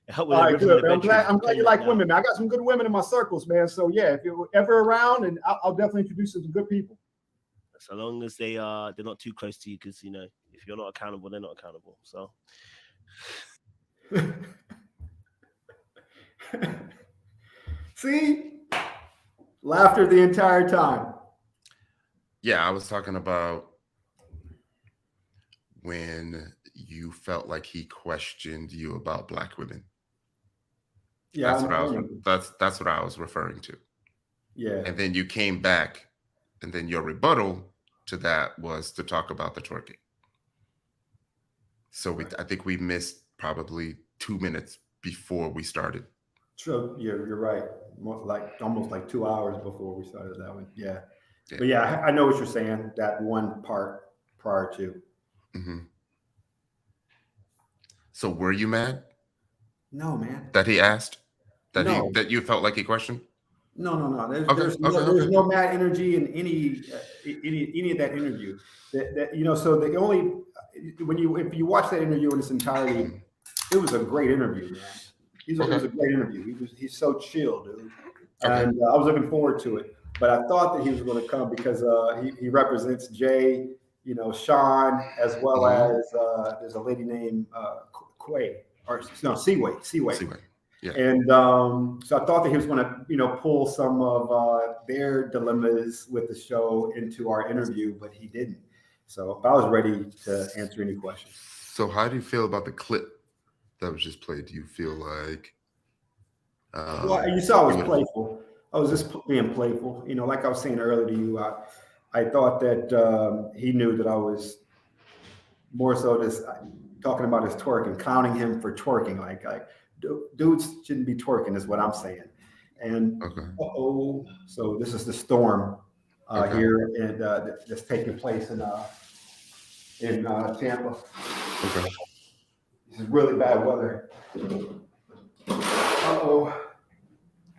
Help all right, good, man. I'm glad you like women, man. I got some good women in my circles, man. So yeah, if you're ever around, and I'll definitely introduce you to good people. So long as they're not too close to you, because if you're not accountable, they're not accountable. So see, laughter the entire time. Yeah, I was talking about when you felt like he questioned you about Black women. Yeah, that's what I was referring to. Yeah. And then you came back, and then your rebuttal to that was to talk about the twerking. So I think we missed probably 2 minutes before we started. True. You're right. Almost like 2 hours before we started that one. Yeah. But yeah, I know what you're saying. That one part prior to. Mm-hmm. So were you mad? No, man. That he asked? That you felt like he questioned? No. There's no mad energy in any of that interview. So the only if you watch that interview in its entirety, it was a great interview, man. It was a great interview. He's so chill, dude. Okay. And I was looking forward to it. But I thought that he was going to come because he represents Jay, Sean, as well as there's a lady named Seaway. Yeah. And so I thought that he was going to, pull some of their dilemmas with the show into our interview, but he didn't. So I was ready to answer any questions. So how do you feel about the clip that was just played? Do you feel like? Well, you saw I was playful. I was just being playful. Like I was saying earlier to you, I thought that he knew that I was more so just talking about his twerking, clowning him for twerking. Like dudes shouldn't be twerking is what I'm saying. And so this is the storm here, and that's taking place in Tampa. Okay. This is really bad weather.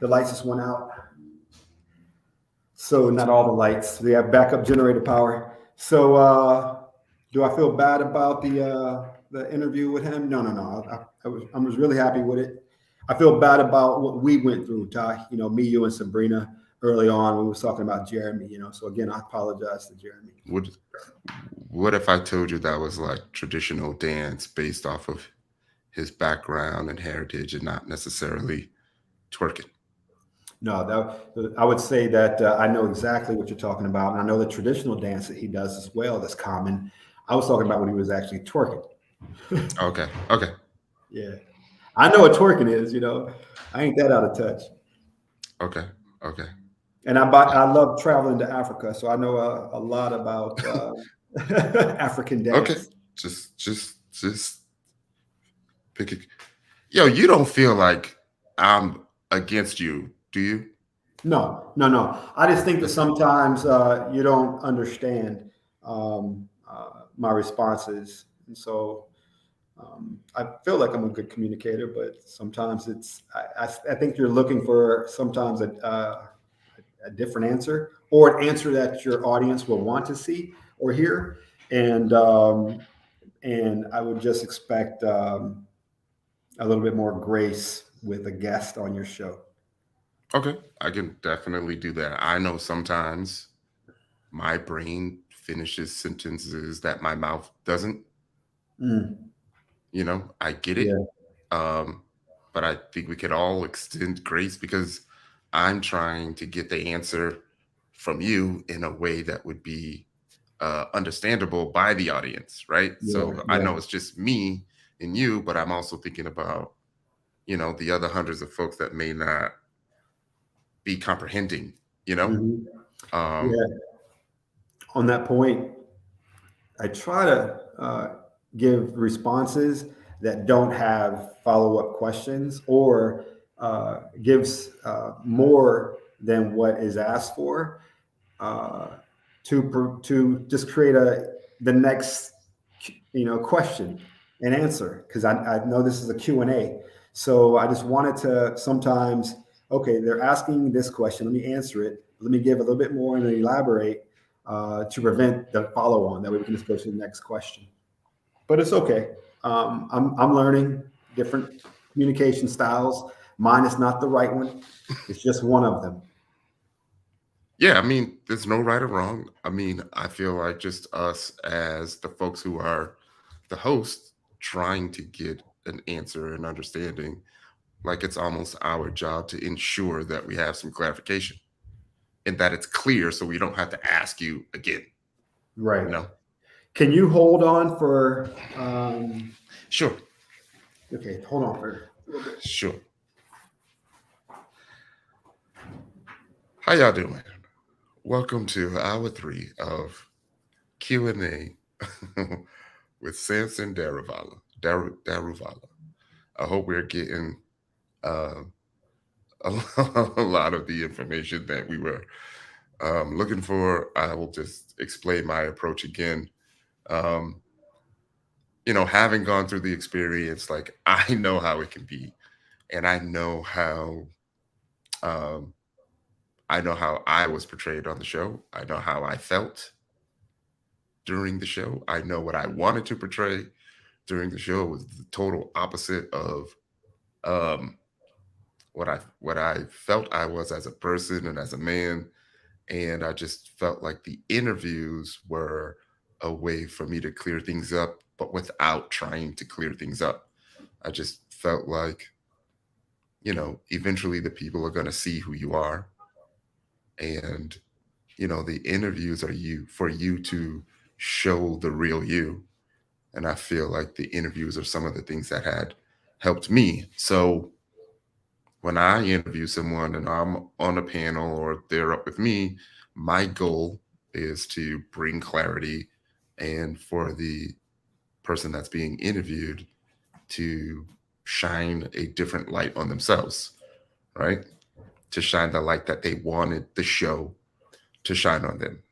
The lights just went out. So not all the lights. We have backup generator power. So do I feel bad about the interview with him? No. I was really happy with it. I feel bad about what we went through, Ty. Me, you, and Sabrina early on when we were talking about Jeremy. So again, I apologize to Jeremy. What if I told you that was like traditional dance based off of his background and heritage, and not necessarily twerking? No, I would say that I know exactly what you're talking about, and I know the traditional dance that he does as well. That's common. I was talking about when he was actually twerking. Okay. Yeah, I know what twerking is. I ain't that out of touch. Okay. And I love traveling to Africa, so I know a lot about African dance. Okay, just pick it. Yo, you don't feel like I'm against you, do you? No. I just think that sometimes you don't understand my responses, and so I feel like I'm a good communicator, but sometimes I think you're looking for sometimes a different answer, or an answer that your audience will want to see or hear, and I would just expect a little bit more grace with a guest on your show. Okay, I can definitely do that. I know sometimes my brain finishes sentences that my mouth doesn't. I get it. Yeah. But I think we could all extend grace, because I'm trying to get the answer from you in a way that would be understandable by the audience, right? Yeah, so I know it's just me and you, but I'm also thinking about, you know, the other hundreds of folks that may not be comprehending, you know? Yeah. On that point, I try to give responses that don't have follow-up questions or gives more than what is asked for to just create the next question and answer, because I know this is a Q&A. So I just wanted to sometimes, okay, they're asking this question, let me answer it, let me give a little bit more and then elaborate to prevent the follow-on. That way we can just go to the next question. But it's okay. I'm learning different communication styles. Mine is not the right one. It's just one of them. Yeah, I mean, there's no right or wrong. I mean, I feel like just us as the folks who are the host trying to get an answer and understanding, like it's almost our job to ensure that we have some clarification and that it's clear so we don't have to ask you again. Right. You know? Can you hold on for Sure. Okay, hold on for a little bit. Sure. How y'all doing? Welcome to hour 3 of Q&A with Sampson Daruvala. I hope we're getting a lot of the information that we were looking for. I will just explain my approach again. You know, having gone through the experience, like I know how it can be, and I know how I was portrayed on the show. I know how I felt during the show. I know what I wanted to portray during the show was the total opposite of what I felt I was as a person and as a man. And I just felt like the interviews were a way for me to clear things up, but without trying to clear things up. I just felt like, you know, eventually the people are going to see who you are. And, you know, the interviews are for you to show the real you. And I feel like the interviews are some of the things that had helped me. So when I interview someone and I'm on a panel or they're up with me, my goal is to bring clarity and for the person that's being interviewed to shine a different light on themselves, right? To shine the light that they wanted the show to shine on them.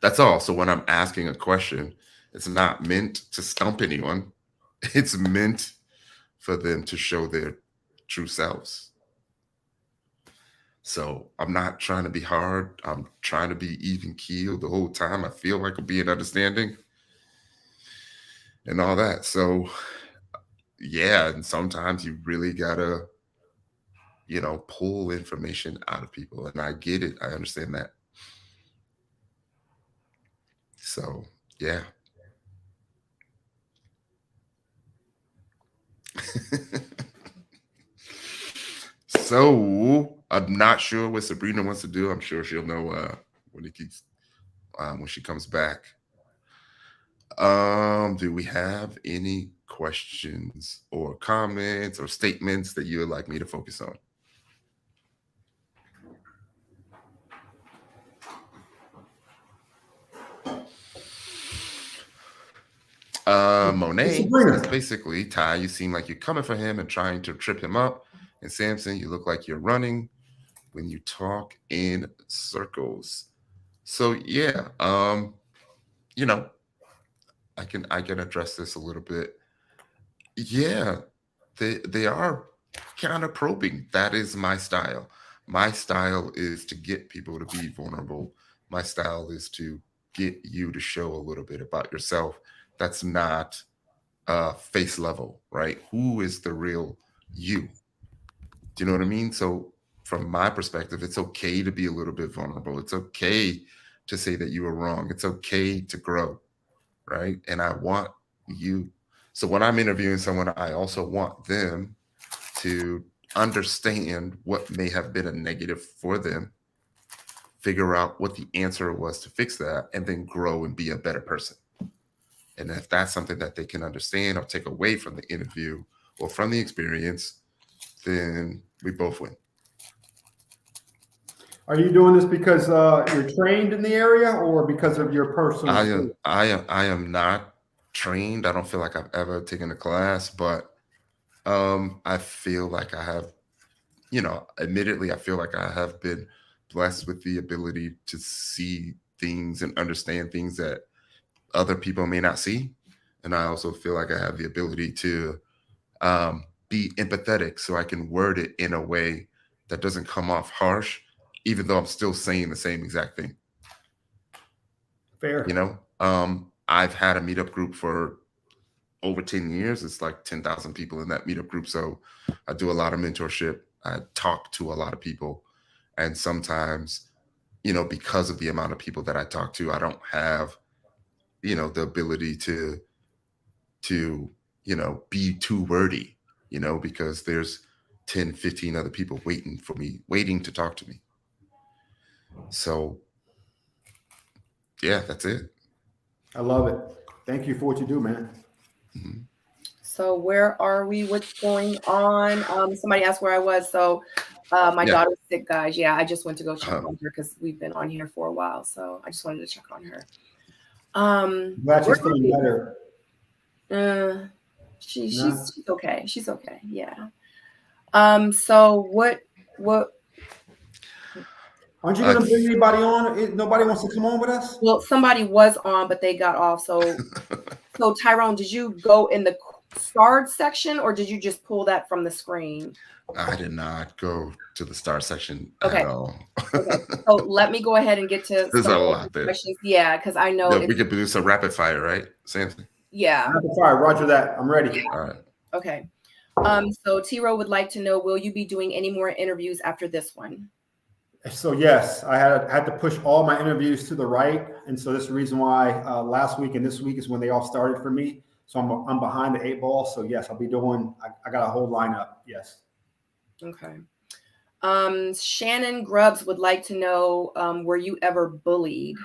That's all. So when I'm asking a question, it's not meant to stump anyone. It's meant for them to show their true selves. So I'm not trying to be hard. I'm trying to be even keeled the whole time. I feel like I'm being understanding and all that. So yeah, and sometimes you really gotta, you know, pull information out of people. And I get it. I understand that. So yeah. So I'm not sure what Sabrina wants to do. I'm sure she'll know when she comes back. Do we have any questions or comments or statements that you would like me to focus on? Monet says basically, Ty, you seem like you're coming for him and trying to trip him up. And Sampson, you look like you're running when you talk in circles. So yeah, you know, I can address this a little bit. Yeah, they are kind of probing. That is my style. My style is to get people to be vulnerable. My style is to get you to show a little bit about yourself. That's not face level, right? Who is the real you? Do you know what I mean? So from my perspective, it's okay to be a little bit vulnerable. It's okay to say that you were wrong. It's okay to grow, right? And I want you. So when I'm interviewing someone, I also want them to understand what may have been a negative for them figure out what the answer was to fix that, and then grow and be a better person. And if that's something that they can understand or take away from the interview or from the experience, then we both win. Are you doing this because you're trained in the area or because of your personal? I am not trained. I don't feel like I've ever taken a class, but I feel like I have, admittedly, I feel like I have been blessed with the ability to see things and understand things that other people may not see. And I also feel like I have the ability to be empathetic, so I can word it in a way that doesn't come off harsh, even though I'm still saying the same exact thing. Fair. I've had a meetup group for over 10 years. It's like 10,000 people in that meetup group. So I do a lot of mentorship. I talk to a lot of people. And sometimes, because of the amount of people that I talk to, I don't have, the ability to be too wordy, because there's 10, 15 other people waiting to talk to me. So yeah, that's it. I love it. Thank you for what you do, man. Mm-hmm. So where are we? What's going on? Somebody asked where I was. So my daughter's sick, guys. Yeah, I just went to go check on her because we've been on here for a while. So I just wanted to check on her. Glad she's feeling better. She's okay. She's okay. Yeah. So what aren't you going to bring anybody on? Nobody wants to come on with us? Well, somebody was on, but they got off. So Tyrone, did you go in the starred section or did you just pull that from the screen? I did not go to the star section at all. Okay. So let me go ahead and get to There's a lot there. Questions. Yeah, because I know we could do some rapid fire, right, Sampson? Yeah. Rapid fire, roger that. I'm ready. Yeah. All right. Okay. So T-Ro would like to know, will you be doing any more interviews after this one? So yes, I had to push all my interviews to the right. And so this is the reason why last week and this week is when they all started for me. So I'm behind the 8 ball. So yes, I'll be doing, I got a whole lineup. Yes. Okay. Shannon Grubbs would like to know, were you ever bullied?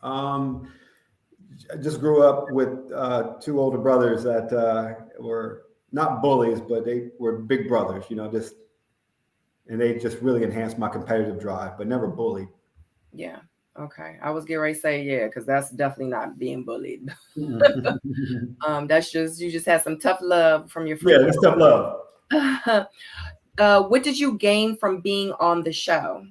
I just grew up with 2 older brothers that were not bullies, but they were big brothers, and they just really enhanced my competitive drive, but never bullied. Yeah. Okay. I was getting ready to say, yeah, because that's definitely not being bullied. That's just, you just had some tough love from your friends. Yeah, that's tough love. What did you gain from being on the show?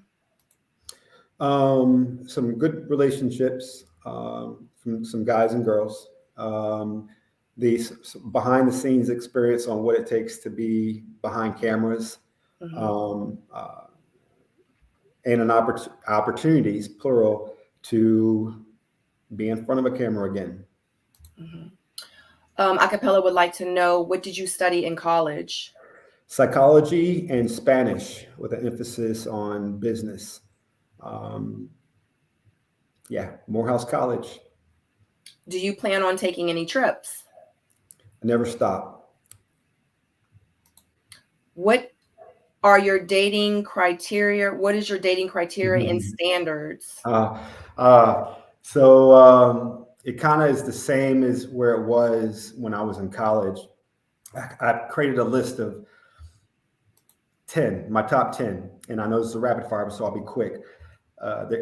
Some good relationships from some guys and girls. The behind the scenes experience on what it takes to be behind cameras. And an opportunities, plural, to be in front of a camera again. Acapella would like to know, what did you study in college? Psychology and Spanish with an emphasis on business. Morehouse College. Do you plan on taking any trips? I never stop. What are your dating criteria? What is your dating criteria and standards? So it kind of is the same as where it was when I was in college. I created a list of 10, my top 10, and I know this is a rapid fire, so I'll be quick.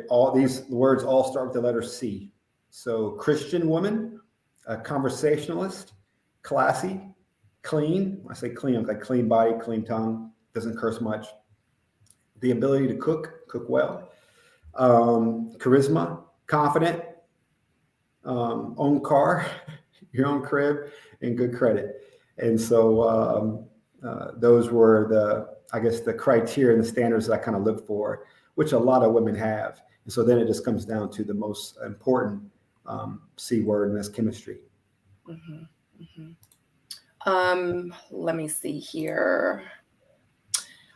All these words all start with the letter C. So Christian woman, a conversationalist, classy, clean. I say clean, like clean body, clean tongue, doesn't curse much. The ability to cook well. Charisma, confident, own car, your own crib, and good credit. And so those were the criteria and the standards that I kind of look for, which a lot of women have. And so then it just comes down to the most important C word, and that's chemistry. Let me see here.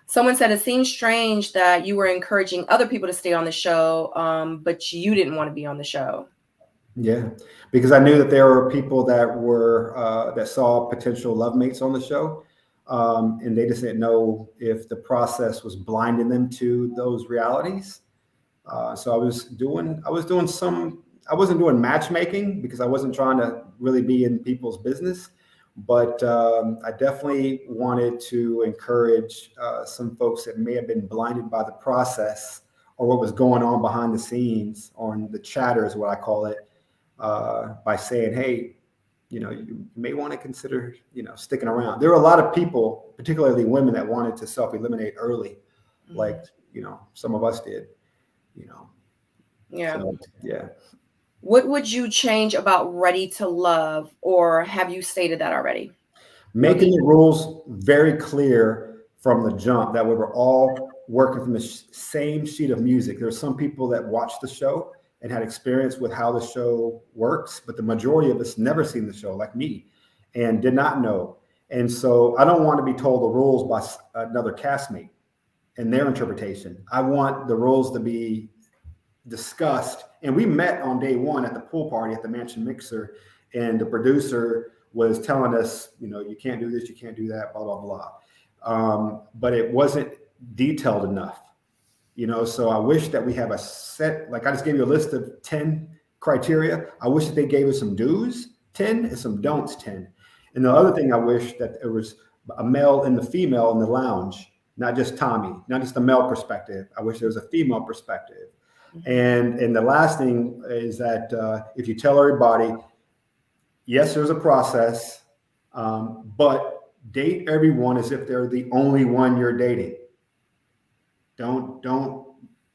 Someone said it seems strange that you were encouraging other people to stay on the show, but you didn't want to be on the show. Yeah, because I knew that there were people that were that saw potential love mates on the show, and they just didn't know if the process was blinding them to those realities. So I wasn't doing matchmaking because I wasn't trying to really be in people's business, but I definitely wanted to encourage some folks that may have been blinded by the process or what was going on behind the scenes, on the chatter is what I call it, by saying, hey, you may want to consider, sticking around. There were a lot of people, particularly women, that wanted to self-eliminate early, like, some of us did, Yeah. So, yeah. What would you change about Ready to Love, or have you stated that already? Making the rules very clear from the jump, that we were all working from the same sheet of music. There's some people that watched the show and had experience with how the show works, but the majority of us never seen the show, like me, and did not know. And so I don't want to be told the rules by another castmate and their interpretation. I want the rules to be discussed. And we met on day one at the pool party at the Mansion Mixer, and the producer was telling us, you can't do this, you can't do that, blah, blah, blah. But it wasn't detailed enough, so I wish that we have a set, like I just gave you a list of 10 criteria. I wish that they gave us some do's 10 and some don'ts 10. And the other thing I wish that there was a male and the female in the lounge, not just Tommy, not just a male perspective. I wish there was a female perspective. And the last thing is that if you tell everybody, yes, there's a process, but date everyone as if they're the only one you're dating. Don't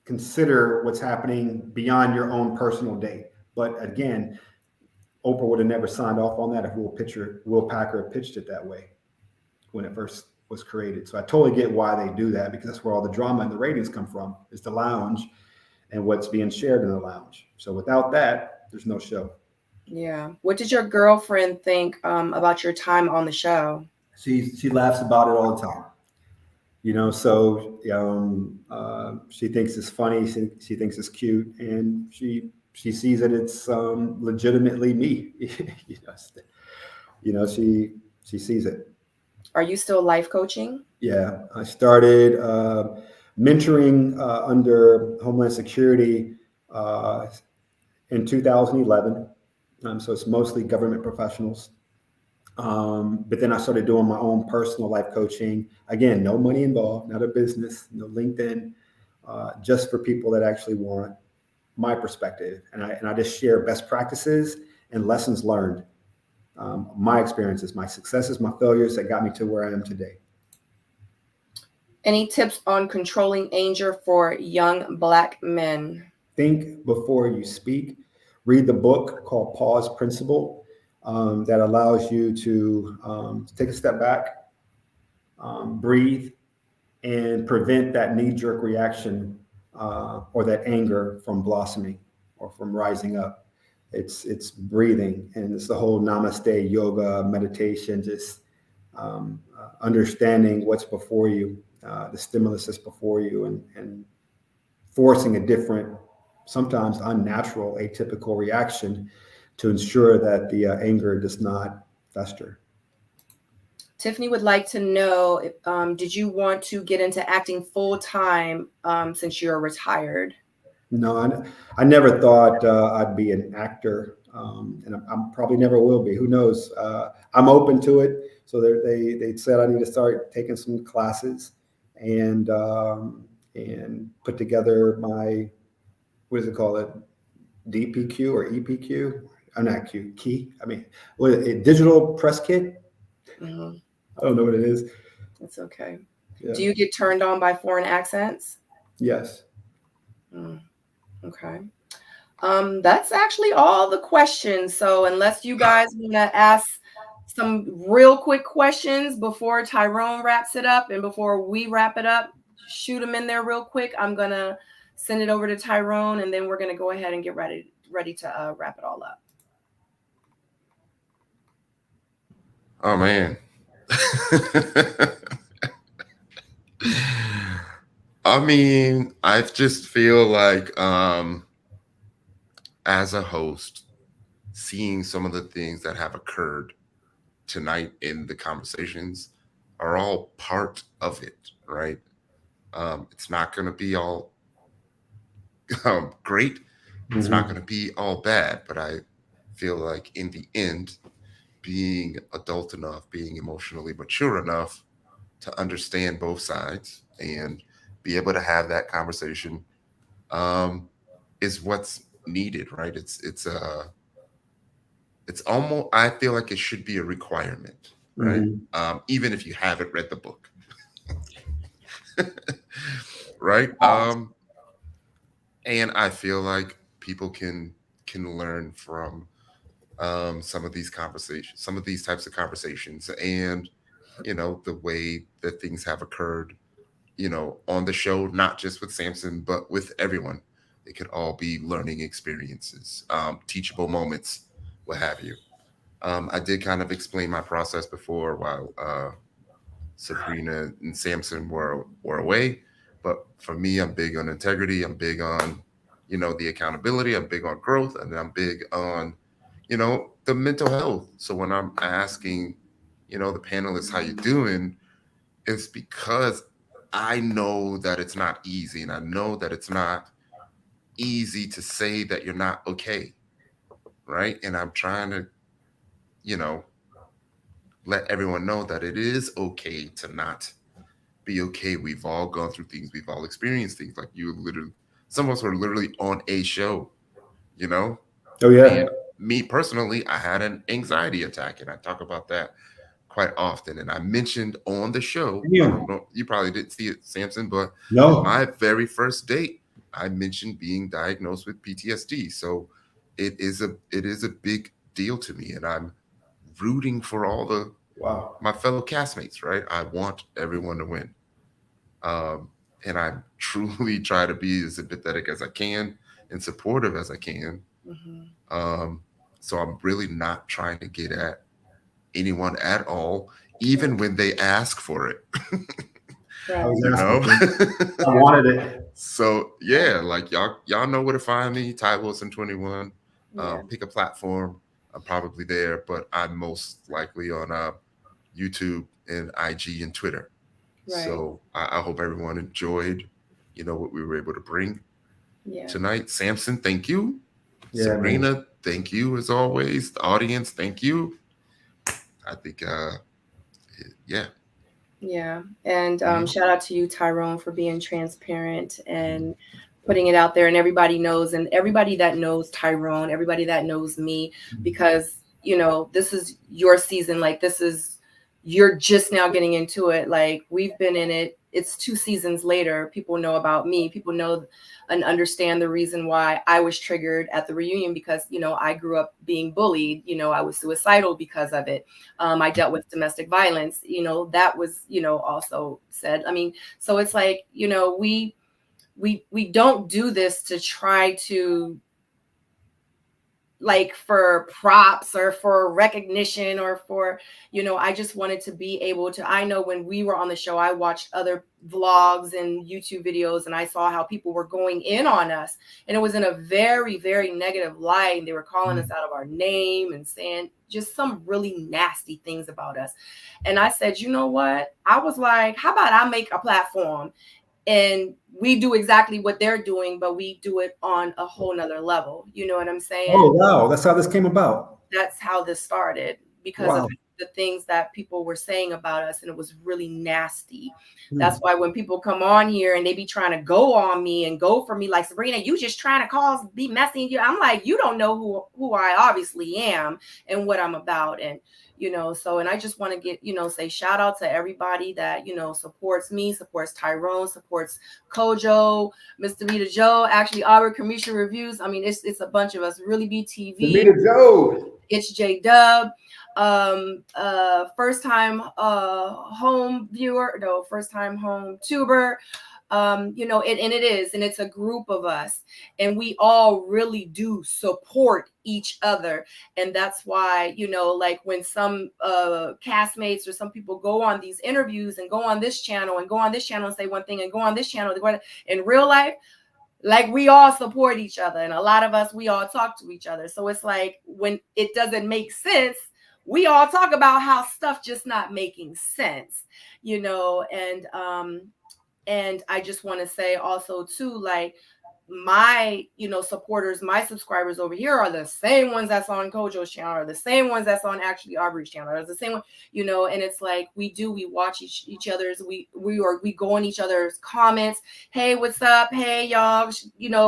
consider what's happening beyond your own personal date. But again, Oprah would have never signed off on that if Will Packer pitched it that way when it first was created. So I totally get why they do that, because that's where all the drama and the ratings come from, is the lounge and what's being shared in the lounge. So without that, there's no show. Yeah. What did your girlfriend think about your time on the show? She laughs about it all the time. So she thinks it's funny. She thinks it's cute, and she sees that it's legitimately me. She sees it. Are you still life coaching? Yeah, I started mentoring under Homeland Security in 2011. So it's mostly government professionals. But then I started doing my own personal life coaching. Again, no money involved, not a business, no LinkedIn, just for people that actually want my perspective. And I just share best practices and lessons learned, my experiences, my successes, my failures that got me to where I am today. Any tips on controlling anger for young Black men? Think before you speak. Read the book called Pause Principle. That allows you to take a step back, breathe, and prevent that knee-jerk reaction or that anger from blossoming or from rising up. It's breathing, and it's the whole namaste yoga meditation, just understanding what's before you, the stimulus that's before you, and forcing a different, sometimes unnatural, atypical reaction to ensure that the anger does not fester. Tiffany would like to know, did you want to get into acting full time since you're retired? No, I never thought I'd be an actor, and I probably never will be. Who knows? I'm open to it. So they said I need to start taking some classes and put together my, what is it called? DPQ or EPQ? I'm not key. I mean, what is it, digital press kit? Mm-hmm. I don't know what it is. That's okay. Yeah. Do you get turned on by foreign accents? Yes. Okay. That's actually all the questions. So unless you guys want to ask some real quick questions before Tyrone wraps it up and before we wrap it up, shoot them in there real quick. I'm going to send it over to Tyrone, and then we're going to go ahead and get ready to wrap it all up. Oh, man. I mean, I just feel like as a host, seeing some of the things that have occurred tonight in the conversations are all part of it, right? It's not going to be all great. It's not going to be all bad, but I feel like in the end, being adult enough, being emotionally mature enough to understand both sides and be able to have that conversation is what's needed, right? It's almost, I feel like it should be a requirement, right? Even if you haven't read the book, right? And I feel like people can learn from some of these conversations, some of these types of conversations, and the way that things have occurred, on the show, not just with Sampson, but with everyone. It could all be learning experiences, teachable moments, what have you. I did kind of explain my process before while Sabrina and Sampson were away. But for me, I'm big on integrity. I'm big on, the accountability. I'm big on growth, and I'm big on, the mental health. So when I'm asking, the panelists, how you doing, it's because I know that it's not easy, and I know that it's not easy to say that you're not okay, right? And I'm trying to, let everyone know that it is okay to not be okay. We've all gone through things. We've all experienced things. Like some of us were literally on a show, Oh yeah. And me personally, I had an anxiety attack, and I talk about that quite often. And I mentioned on the show, I don't know, you probably didn't see it, Sampson, but my very first date, I mentioned being diagnosed with PTSD. So it is a big deal to me, and I'm rooting for all my fellow castmates, right? I want everyone to win. And I truly try to be as empathetic as I can and supportive as I can. So I'm really not trying to get at anyone at all, even when they ask for it. I wanted it. So yeah, like y'all know where to find me. Ty Wilson 21. Pick a platform. I'm probably there, but I'm most likely on YouTube and IG and Twitter. Right. So I hope everyone enjoyed, what we were able to bring tonight. Sampson, thank you. Yeah, Sabrina, man. Thank you as always. The audience, thank you. I think, yeah. And shout out to you, Tyrone, for being transparent and putting it out there. And everybody knows, and everybody that knows Tyrone, everybody that knows me, because, this is your season. Like, you're just now getting into it. Like, we've been in it. It's 2 seasons later. People know about me. People know and understand the reason why I was triggered at the reunion, because, I grew up being bullied. I was suicidal because of it. I dealt with domestic violence. That was, also said. I mean, so it's like, we don't do this to try to, like, for props or for recognition or for, I just wanted to be able to, I know when we were on the show, I watched other vlogs and YouTube videos, and I saw how people were going in on us, and it was in a very, very negative light. And they were calling us out of our name and saying just some really nasty things about us. And I said, you know what? I was like, how about I make a platform and we do exactly what they're doing, but we do it on a whole nother level. You know what I'm saying? Oh, wow. That's how this came about. That's how this started, because of the things that people were saying about us. And it was really nasty. That's why when people come on here and they be trying to go on me and go for me, like, Sabrina, you just trying to be messy. I'm like, you don't know who I obviously am and what I'm about. And, so, and I just want to say shout out to everybody that, supports me, supports Tyrone, supports Kojo, Mr. Vita Joe, actually Albert Kamisha Reviews. I mean, it's a bunch of us. Really BTV. Vita Joe. It's J Dub. First time home viewer, no, first time home tuber. And it's a group of us, and we all really do support each other. And that's why, like, when some castmates or some people go on these interviews and go on this channel and go on this channel and say one thing and go on this channel, in real life, like, we all support each other, and a lot of us, we all talk to each other. So it's like, when it doesn't make sense, we all talk about how stuff just not making sense, and I just want to say also too, like, my, supporters, my subscribers over here are the same ones that's on Kojo's channel, or the same ones that's on actually Aubrey's channel, or the same one, and it's like we watch each other's, we go on each other's comments. Hey, what's up? Hey, y'all,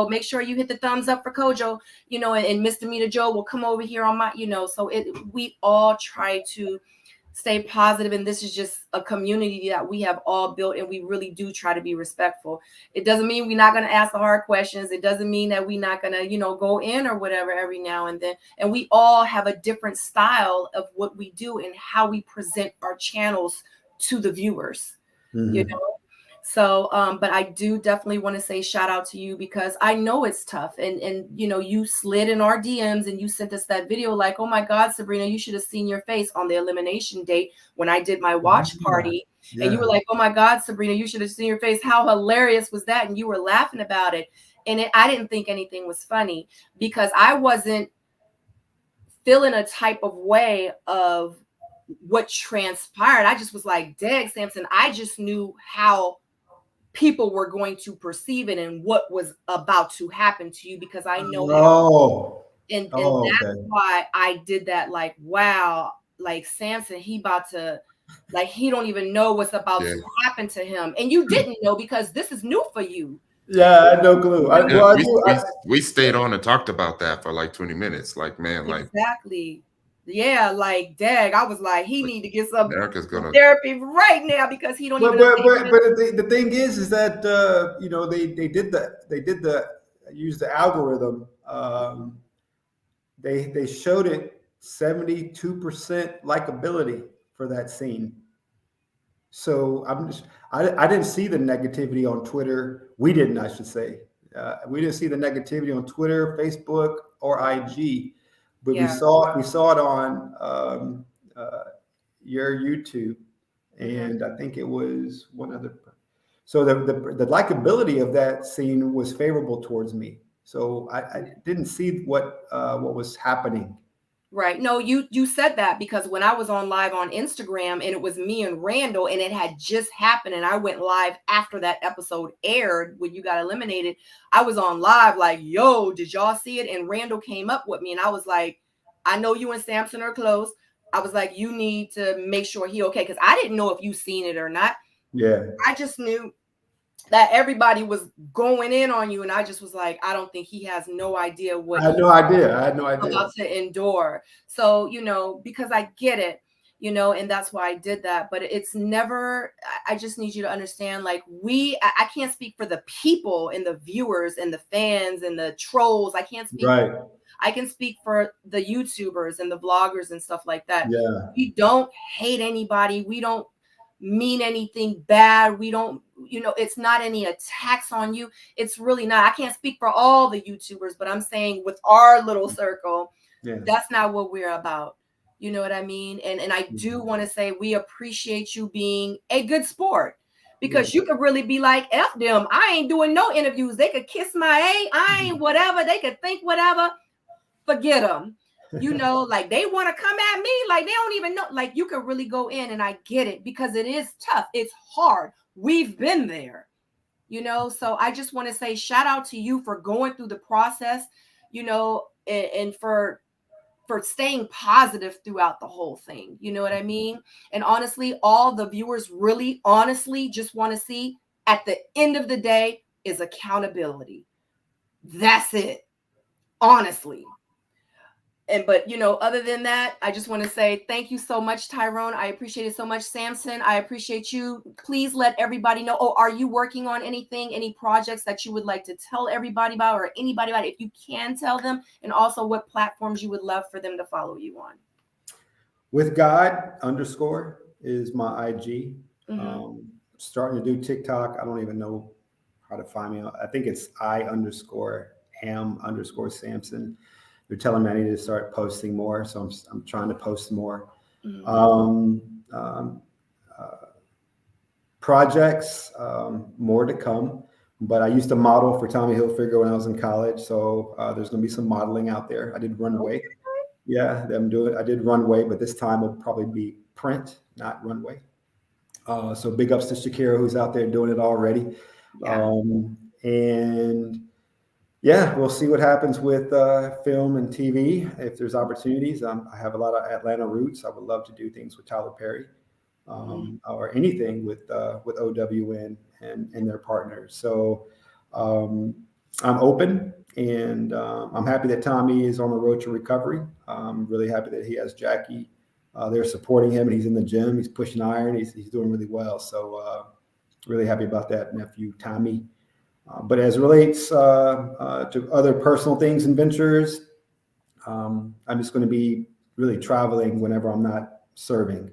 make sure you hit the thumbs up for Kojo, and Mr. Mita Joe will come over here on my, so we all try to stay positive, and this is just a community that we have all built, and we really do try to be respectful. It doesn't mean we're not going to ask the hard questions. It doesn't mean that we're not going to go in or whatever every now and then, and we all have a different style of what we do and how we present our channels to the viewers. So but I do definitely want to say shout out to you, because I know it's tough, and you slid in our DMs and you sent us that video like, oh my God, Sabrina, you should have seen your face on the elimination date when I did my watch party. And you were like, oh my God, Sabrina, you should have seen your face. How hilarious was that? And you were laughing about it. And I didn't think anything was funny, because I wasn't feeling a type of way of what transpired. I just was like, dang, Sampson, I just knew how people were going to perceive it and what was about to happen to you, because I know and that's why I did that. Like, wow, like Sampson, he about to, like, he don't even know what's about to happen to him, and you didn't know because this is new for you. Yeah, I had no clue. We stayed on and talked about that for like 20 minutes. Like, man, like exactly. Yeah, like, dag, I was like, he need to get some America's gonna therapy right now, because he don't even. But the thing is that they used the algorithm. They showed it 72% likability for that scene. So I didn't see the negativity on Twitter. We didn't, I should say. We didn't see the negativity on Twitter, Facebook, or IG. But we saw it on your YouTube, and I think it was one other. So the likability of that scene was favorable towards me. So I didn't see what was happening. Right. No, you said that, because when I was on live on Instagram and it was me and Randall, and it had just happened, and I went live after that episode aired when you got eliminated, I was on live like, yo, did y'all see it? And Randall came up with me, and I was like, I know you and Sampson are close. I was like, you need to make sure he okay, because I didn't know if you seen it or not. Yeah. I just knew that everybody was going in on you, and I just was like, I don't think he has no idea what. I had no idea. About to endure. So, because I get it, and that's why I did that. But it's never, I just need you to understand, like, I can't speak for the people and the viewers and the fans and the trolls. I can't speak. Right. I can speak for the YouTubers and the vloggers and stuff like that. Yeah. We don't hate anybody. We don't mean anything bad. We don't, it's not any attacks on you. It's really not. I can't speak for all the YouTubers, but I'm saying with our little circle, that's not what we're about. You know what I mean? And I do want to say we appreciate you being a good sport, because you could really be like, F them. I ain't doing no interviews. They could kiss my A. I ain't whatever. They could think whatever. Forget them. Like, they want to come at me, like they don't even know. Like, you can really go in, and I get it, because it is tough. It's hard. We've been there, so I just want to say shout out to you for going through the process, and for staying positive throughout the whole thing. You know what I mean? And honestly, all the viewers really honestly just want to see at the end of the day is accountability. That's it. Honestly. But other than that, I just want to say thank you so much, Tyrone. I appreciate it so much. Sampson, I appreciate you. Please let everybody know. Oh, are you working on anything, any projects that you would like to tell everybody about, or anybody about, if you can tell them, and also what platforms you would love for them to follow you on? With God _ is my IG. Starting to do TikTok. I don't even know how to find me. I think it's I_am_Sampson. They're telling me I need to start posting more, so I'm trying to post more. Projects, more to come. But I used to model for Tommy Hilfiger when I was in college, so there's going to be some modeling out there. I did runway. Yeah, I did runway, but this time it'll probably be print, not runway. So big ups to Shakira, who's out there doing it already. And yeah, we'll see what happens with film and TV. If there's opportunities, I have a lot of Atlanta roots. I would love to do things with Tyler Perry, or anything with OWN and their partners. So I'm open, and I'm happy that Tommy is on the road to recovery. I'm really happy that he has Jackie. They're supporting him, and he's in the gym. He's pushing iron. He's doing really well. So really happy about that, nephew Tommy. But as it relates to other personal things and ventures, I'm just going to be really traveling whenever I'm not serving,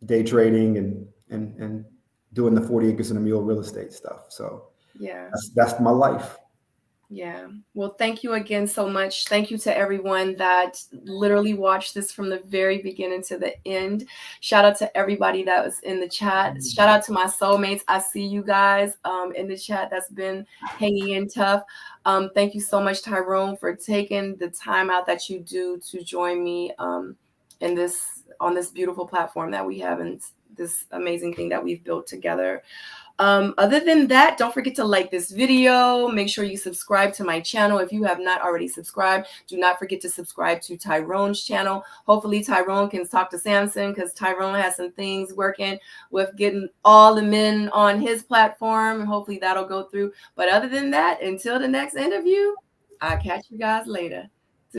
day trading and doing the 40 acres and a mule real estate stuff. So yeah, that's my life. Yeah. Well, thank you again so much. Thank you to everyone that literally watched this from the very beginning to the end. Shout out to everybody that was in the chat. Shout out to my soulmates. I see you guys in the chat that's been hanging in tough. Thank you so much, Tyrone, for taking the time out that you do to join me on this beautiful platform that we have and this amazing thing that we've built together. Other than that, don't forget to like this video. Make sure you subscribe to my channel. If you have not already subscribed, do not forget to subscribe to Tyrone's channel. Hopefully Tyrone can talk to Sampson, because Tyrone has some things working with getting all the men on his platform, and hopefully that'll go through. But other than that, until the next interview, I'll catch you guys later.